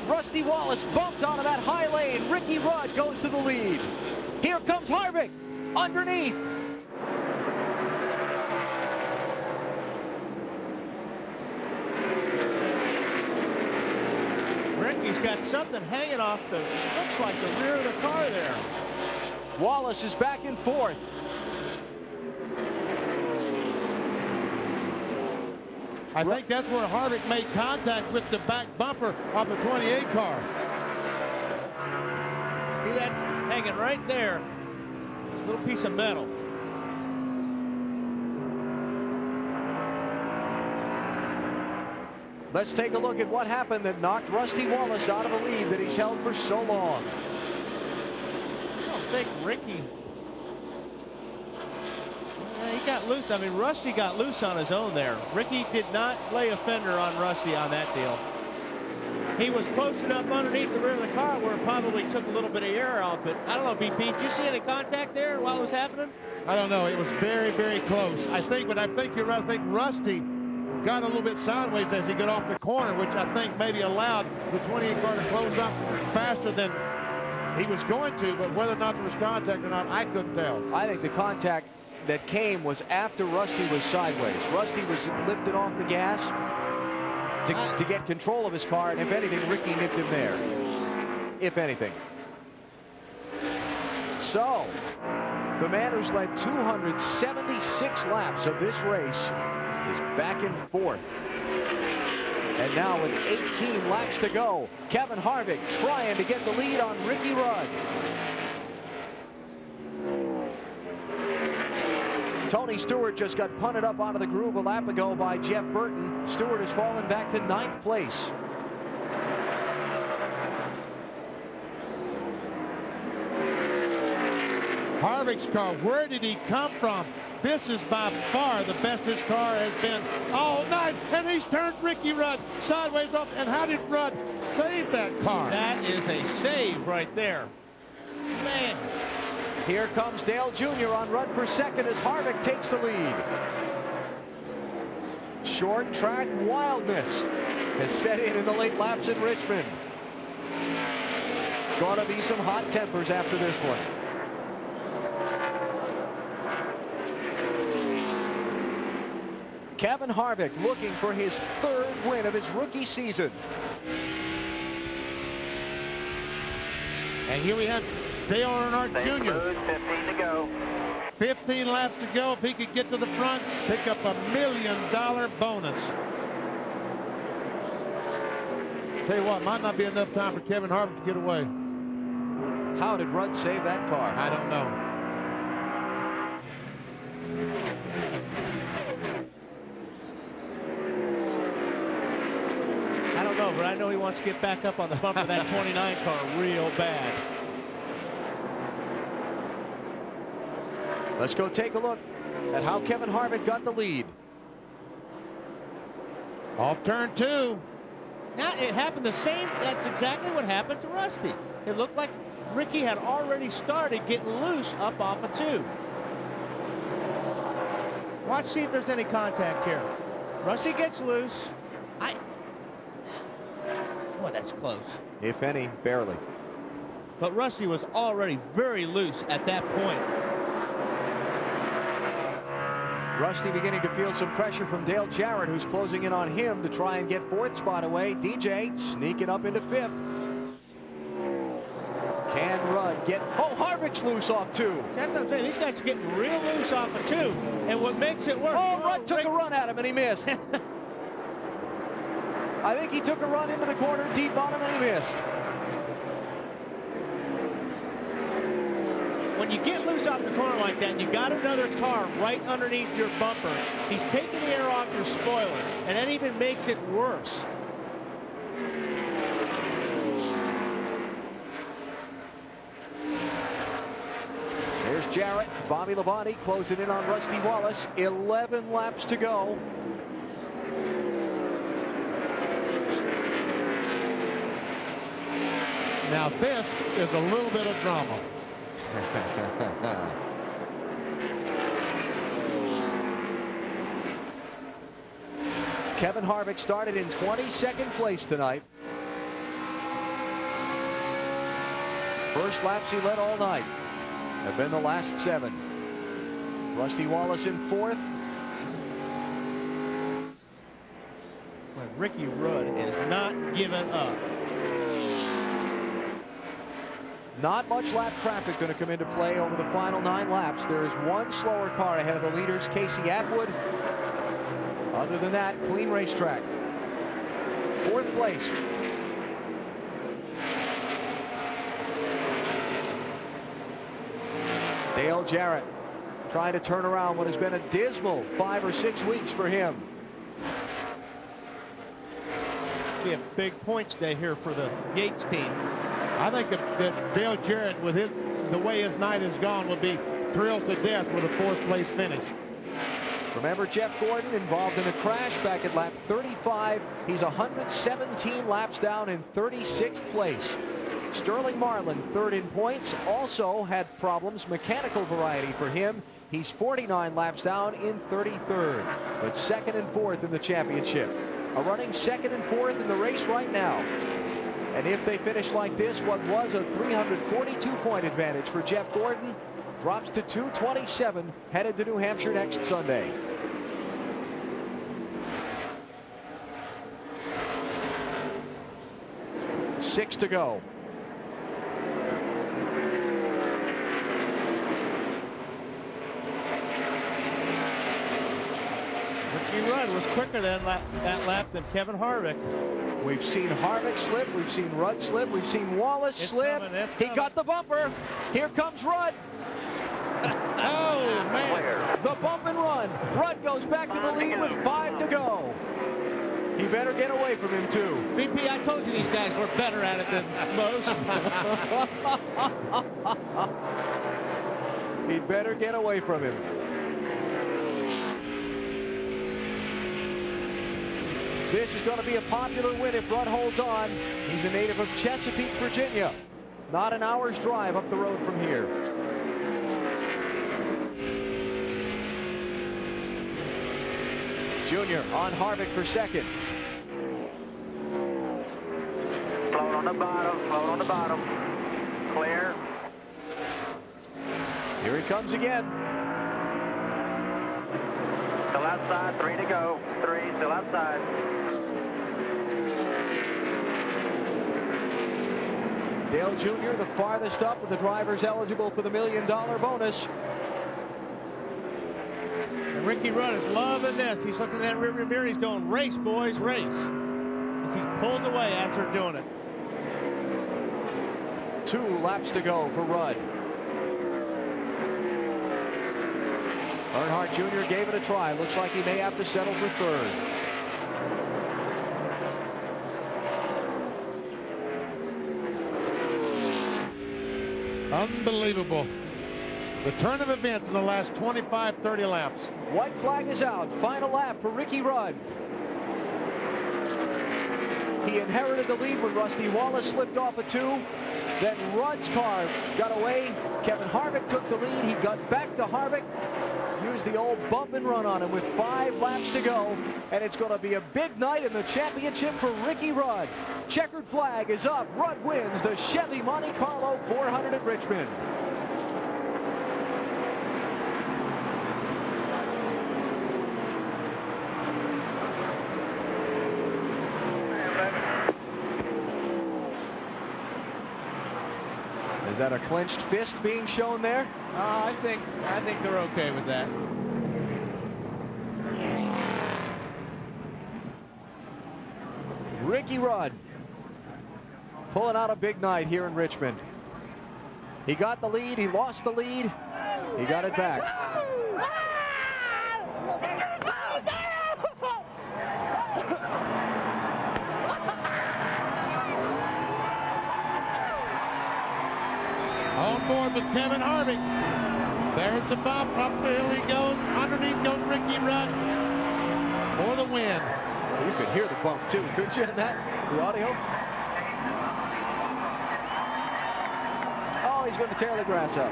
Rusty Wallace bumped onto that high lane. Ricky Rudd goes to the lead. Here comes Harvick underneath. Ricky's got something hanging off the, looks like the rear of the car there. Wallace is back in 4th. I think that's where Harvick made contact with the back bumper of the 28 car. See that hanging right there? Little piece of metal. Let's take a look at what happened that knocked Rusty Wallace out of a lead that he's held for so long. I don't think Ricky... he got loose. I mean, Rusty got loose on his own there. Ricky did not lay a fender on Rusty on that deal. He was close enough underneath the rear of the car where it probably took a little bit of air out, but I don't know, BP, did you see any contact there while it was happening? I don't know. It was very, very close. I think you're right. I think Rusty got a little bit sideways as he got off the corner, which I think maybe allowed the 28 car to close up faster than he was going to, but whether or not there was contact or not, I couldn't tell. I think the contact that came was after Rusty was sideways. Rusty was lifted off the gas to get control of his car, and if anything, Ricky nipped him there. If anything. So, the man who's led 276 laps of this race is back in 4th. And now with 18 laps to go, Kevin Harvick trying to get the lead on Ricky Rudd. Tony Stewart just got punted up out of the groove a lap ago by Jeff Burton. Stewart has fallen back to 9th place. Harvick's car, where did he come from? This is by far the best his car has been all night, and he turns Ricky Rudd sideways off. And how did Rudd save that car? That is a save right there. Man. Here comes Dale Jr. on run for second as Harvick takes the lead. Short track wildness has set in the late laps in Richmond. Gonna be some hot tempers after this one. Kevin Harvick looking for his third win of his rookie season. And here we have Dale Earnhardt Jr. 15 to go. 15 laps to go. If he could get to the front, pick up $1 million bonus. Tell you what, might not be enough time for Kevin Harvick to get away. How did Rudd save that car? I don't know. I don't know, but I know he wants to get back up on the bumper of that 29 car real bad. Let's go take a look at how Kevin Harvick got the lead. Off turn 2. Now it happened the same. That's exactly what happened to Rusty. It looked like Ricky had already started getting loose up off of 2. Watch, see if there's any contact here. Rusty gets loose. Boy, that's close. If any, barely. But Rusty was already very loose at that point. Rusty beginning to feel some pressure from Dale Jarrett, who's closing in on him to try and get 4th spot away. DJ sneaking up into 5th. Can Rudd get... Oh, Harvick's loose off 2. That's what I'm saying. These guys are getting real loose off of 2. And what makes it worse... Oh, Rudd took a run at him and he missed. I think he took a run into the corner deep on him and he missed. When you get loose off the corner like that and you got another car right underneath your bumper, he's taking the air off your spoiler, and that even makes it worse. There's Jarrett. Bobby Labonte closing in on Rusty Wallace. 11 laps to go. Now this is a little bit of drama. Kevin Harvick started in 22nd place tonight. First laps he led all night have been the last 7. Rusty Wallace in 4th. Ricky Rudd is not giving up. Not much lap traffic going to come into play over the final 9 laps. There is one slower car ahead of the leaders, Casey Atwood. Other than that, clean racetrack. 4th place. Dale Jarrett trying to turn around what has been a dismal 5 or 6 weeks for him. Be a big points day here for the Yates team. I think that Dale Jarrett, with the way his night has gone, would be thrilled to death with a 4th place finish. Remember Jeff Gordon involved in a crash back at lap 35. He's 117 laps down in 36th place. Sterling Marlin, 3rd in points, also had problems, mechanical variety for him. He's 49 laps down in 33rd, but 2nd and 4th in the championship. A running 2nd and 4th in the race right now. And if they finish like this, what was a 342-point advantage for Jeff Gordon drops to 227, headed to New Hampshire next Sunday. Six to go. Ricky Rudd was quicker than that lap than Kevin Harvick. We've seen Harvick slip, we've seen Rudd slip, we've seen Wallace slip. He got the bumper. Here comes Rudd. Oh, man. The bump and run. Rudd goes back to the lead with 5 to go. He better get away from him, too. BP, I told you these guys were better at it than most. He'd better get away from him. This is going to be a popular win if Rudd holds on. He's a native of Chesapeake, Virginia. Not an hour's drive up the road from here. Jr. on Harvick for second. Float on the bottom, float on the bottom. Clear. Here he comes again. Still outside, 3 to go. 3, still outside. Dale Jr., the farthest up of the drivers eligible for the $1 million bonus. And Ricky Rudd is loving this. He's looking at that rearview mirror. He's going, race, boys, race. As he pulls away as they're doing it. 2 laps to go for Rudd. Earnhardt Jr. gave it a try. Looks like he may have to settle for third. Unbelievable. The turn of events in the last 25, 30 laps. White flag is out. Final lap for Ricky Rudd. He inherited the lead when Rusty Wallace slipped off a 2. Then Rudd's car got away. Kevin Harvick took the lead. He got back to Harvick. Used the old bump and run on him with 5 laps to go. And it's going to be a big night in the championship for Ricky Rudd. Checkered flag is up. Rudd wins the Chevy Monte Carlo 400 at Richmond. Is that a clenched fist being shown there? I think they're okay with that. Ricky Rudd pulling out a big night here in Richmond. He got the lead, he lost the lead, he got it back. On board with Kevin Harvick. There's the bump. Up the hill he goes. Underneath goes Ricky Rudd for the win. You could hear the bump too, couldn't you, in that? The audio? Oh, he's going to tear the grass up.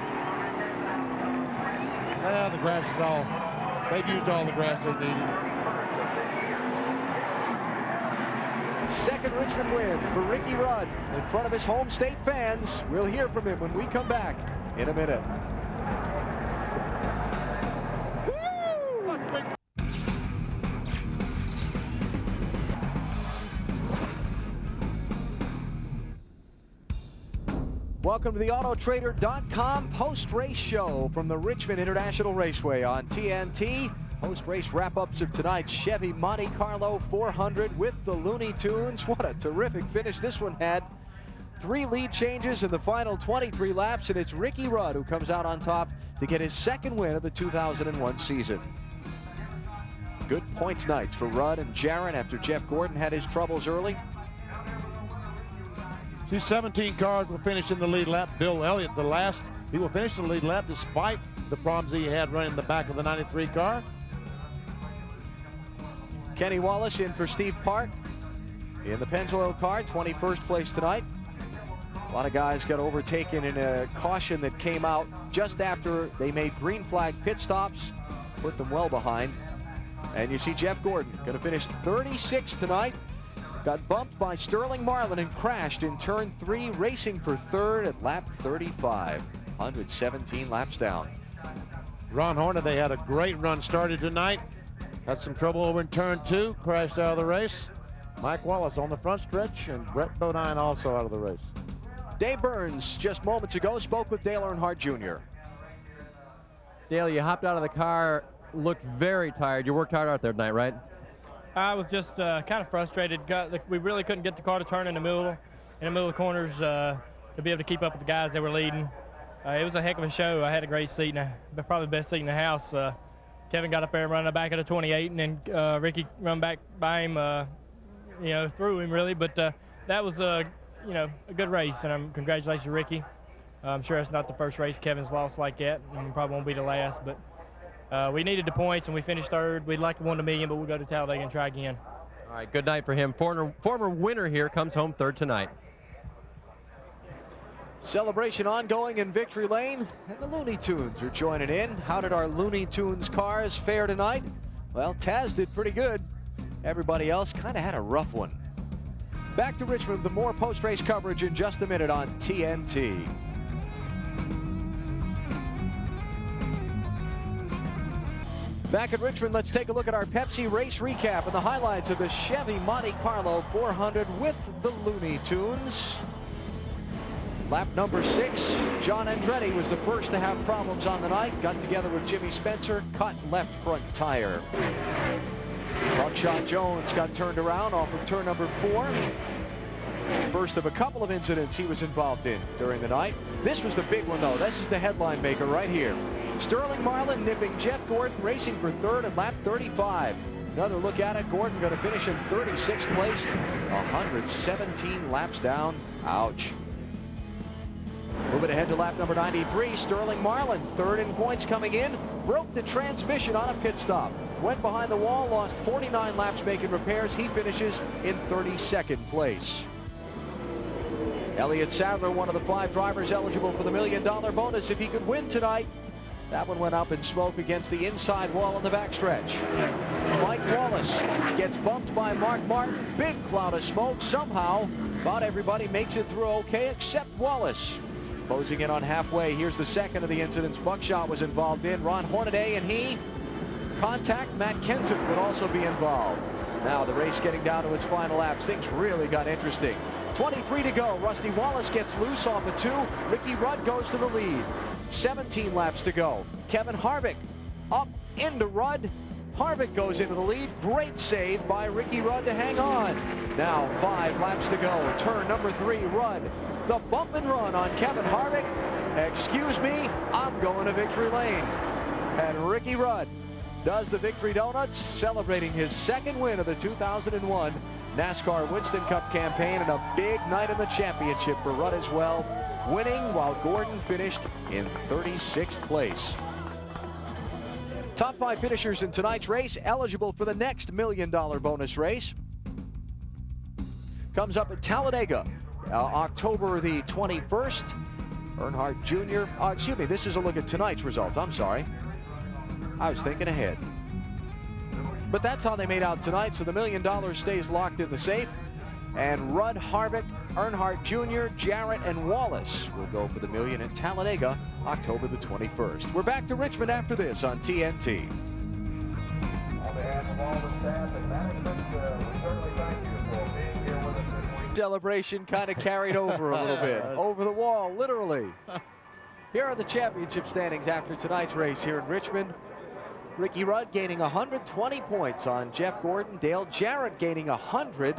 Well, the grass is all, they've used all the grass they needed. Second Richmond win for Ricky Rudd in front of his home state fans. We'll hear from him when we come back in a minute. Welcome to the Autotrader.com post-race show from the Richmond International Raceway on TNT. Post-race wrap-ups of tonight's Chevy Monte Carlo 400 with the Looney Tunes. What a terrific finish this one had. 3 lead changes in the final 23 laps, and it's Ricky Rudd who comes out on top to get his second win of the 2001 season. Good points nights for Rudd and Jarren after Jeff Gordon had his troubles early. See, 17 cars will finish in the lead lap. Bill Elliott, the last, he will finish in the lead lap despite the problems he had running the back of the 93 car. Kenny Wallace in for Steve Park in the Pennzoil car, 21st place tonight. A lot of guys got overtaken in a caution that came out just after they made green flag pit stops, put them well behind. And you see Jeff Gordon going to finish 36th tonight. Got bumped by Sterling Marlin and crashed in turn 3, racing for third at lap 35. 117 laps down. Ron Hornaday had a great run started tonight. Had some trouble over in turn 2, crashed out of the race. Mike Wallace on the front stretch, and Brett Bodine also out of the race. Dave Burns just moments ago spoke with Dale Earnhardt Jr. Dale, you hopped out of the car, looked very tired. You worked hard out there tonight, right? I was just kind of frustrated. We really couldn't get the car to turn in the middle of the corners to be able to keep up with the guys that were leading. It was a heck of a show. I had a great seat, probably the best seat in the house. Kevin got up there and run the back of the 28, and then Ricky run back by him, through him really. But that was a good race, and congratulations, Ricky. I'm sure it's not the first race Kevin's lost like that, and probably won't be the last. But we needed the points, and we finished third. We'd like to win $1 million, but we'll go to Talladega and try again. All right, good night for him. Former winner here comes home third tonight. Celebration ongoing in Victory Lane, and the Looney Tunes are joining in. How did our Looney Tunes cars fare tonight? Well, Taz did pretty good. Everybody else kind of had a rough one. Back to Richmond with more post-race coverage in just a minute on TNT. Back at Richmond, let's take a look at our Pepsi race recap and the highlights of the Chevy Monte Carlo 400 with the Looney Tunes. Lap number 6, John Andretti was the first to have problems on the night. Got together with Jimmy Spencer, cut left front tire. Buckshot Jones got turned around off of turn number 4. First of a couple of incidents he was involved in during the night. This was the big one, though. This is the headline maker right here. Sterling Marlin nipping Jeff Gordon, racing for third at lap 35. Another look at it. Gordon going to finish in 36th place, 117 laps down. Ouch. Moving ahead to lap number 93, Sterling Marlin, third in points coming in, broke the transmission on a pit stop. Went behind the wall, lost 49 laps making repairs. He finishes in 32nd place. Elliott Sadler, one of the 5 drivers eligible for the $1 million bonus if he could win tonight. That one went up in smoke against the inside wall on the backstretch. Mike Wallace gets bumped by Mark Martin. Big cloud of smoke. Somehow, about everybody makes it through okay except Wallace. Closing in on halfway, here's the second of the incidents Buckshot was involved in. Ron Hornaday and he. Contact, Matt Kenseth would also be involved. Now the race getting down to its final laps. Things really got interesting. 23 to go. Rusty Wallace gets loose off of 2. Ricky Rudd goes to the lead. 17 laps to go. Kevin Harvick up into Rudd. Harvick goes into the lead. Great save by Ricky Rudd to hang on. Now 5 laps to go. Turn number 3, Rudd. The bump and run on Kevin Harvick. Excuse me, I'm going to victory lane. And Ricky Rudd does the Victory Donuts, celebrating his second win of the 2001 NASCAR Winston Cup campaign, and a big night in the championship for Rudd as well, winning while Gordon finished in 36th place. Top 5 finishers in tonight's race eligible for the next $1 million bonus race. Comes up at Talladega, October the 21st. Earnhardt Jr. Excuse me, this is a look at tonight's results. I'm sorry. I was thinking ahead. But that's how they made out tonight, so the $1 million stays locked in the safe. And Rudd, Harvick, Earnhardt Jr., Jarrett, and Wallace will go for the $1 million at Talladega, October the 21st. We're back to Richmond after this on TNT. On behalf of all the staff and management, we certainly thank you for being here with us this week. Celebration kind of carried over a little bit. Over the wall, literally. Here are the championship standings after tonight's race here in Richmond. Ricky Rudd gaining 120 points on Jeff Gordon. Dale Jarrett gaining 100.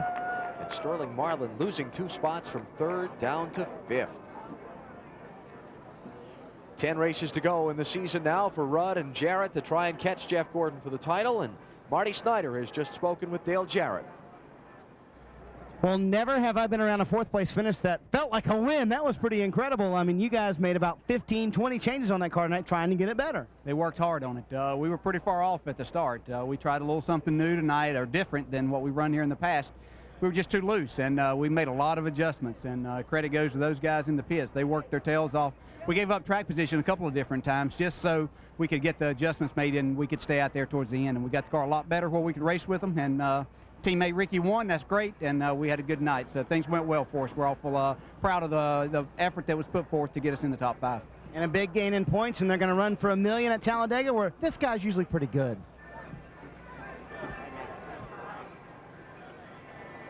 And Sterling Marlin losing 2 spots from 3rd down to 5th. 10 races to go in the season now for Rudd and Jarrett to try and catch Jeff Gordon for the title. And Marty Snyder has just spoken with Dale Jarrett. Well, never have I been around a 4th place finish that felt like a win. That was pretty incredible. I mean, you guys made about 15, 20 changes on that car tonight trying to get it better. They worked hard on it. We were pretty far off at the start. We tried a little something new tonight, or different than what we've run here in the past. We were just too loose, and we made a lot of adjustments, and credit goes to those guys in the pits. They worked their tails off. We gave up track position a couple of different times just so we could get the adjustments made and we could stay out there towards the end, and we got the car a lot better where we could race with them, and teammate Ricky won. That's great, and we had a good night, so things went well for us. We're awful proud of the effort that was put forth to get us in the top 5. And a big gain in points, and they're going to run for $1 million at Talladega, where this guy's usually pretty good.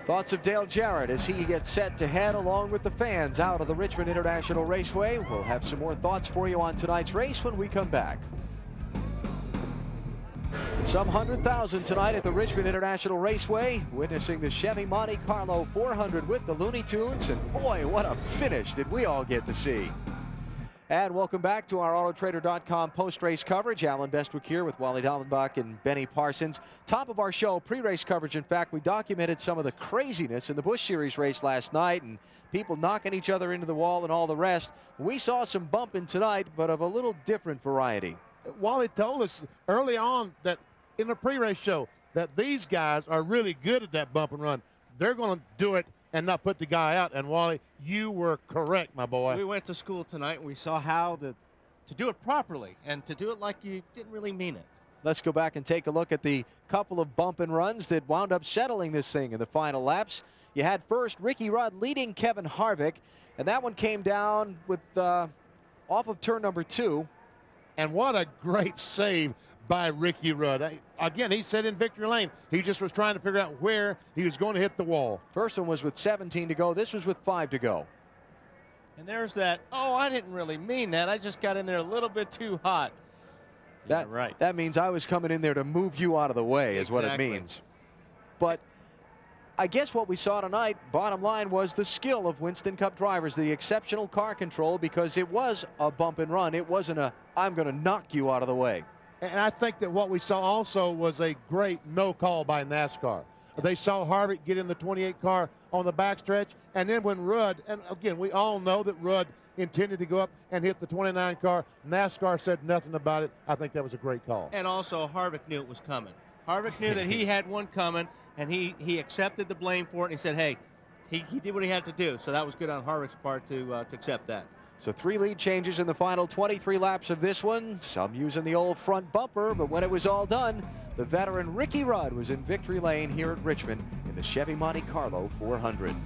Thoughts of Dale Jarrett as he gets set to head along with the fans out of the Richmond International Raceway. We'll have some more thoughts for you on tonight's race when we come back. Some 100,000 tonight at the Richmond International Raceway, witnessing the Chevy Monte Carlo 400 with the Looney Tunes, and boy, what a finish did we all get to see. And welcome back to our Autotrader.com post-race coverage. Alan Bestwick here with Wally Dallenbach and Benny Parsons. Top of our show, pre-race coverage. In fact, we documented some of the craziness in the Busch Series race last night and people knocking each other into the wall and all the rest. We saw some bumping tonight, but of a little different variety. Wally told us early on that in the pre-race show that these guys are really good at that bump and run. They're going to do it and not put the guy out. And Wally, you were correct, my boy. We went to school tonight and we saw how to do it properly and to do it like you didn't really mean it. Let's go back and take a look at the couple of bump and runs that wound up settling this thing in the final laps. You had first Ricky Rudd leading Kevin Harvick, and that one came down with off of turn number 2. And what a great save by Ricky Rudd. Again, he said in victory lane, he just was trying to figure out where he was going to hit the wall. First one was with 17 to go. This was with 5 to go. And there's that, oh, I didn't really mean that. I just got in there a little bit too hot. That means I was coming in there to move you out of the way is what it means. But I guess what we saw tonight, bottom line, was the skill of Winston Cup drivers, the exceptional car control, because it was a bump and run. It wasn't a, I'm going to knock you out of the way. And I think that what we saw also was a great no call by NASCAR. They saw Harvick get in the 28 car on the backstretch, and then when Rudd, and again, we all know that Rudd intended to go up and hit the 29 car. NASCAR said nothing about it. I think that was a great call. And also, Harvick knew it was coming. Harvick knew that he had one coming, and he accepted the blame for it. And he said, hey, he did what he had to do. So that was good on Harvick's part to accept that. So 3 lead changes in the final 23 laps of this one. Some using the old front bumper, but when it was all done, the veteran Ricky Rudd was in victory lane here at Richmond in the Chevy Monte Carlo 400.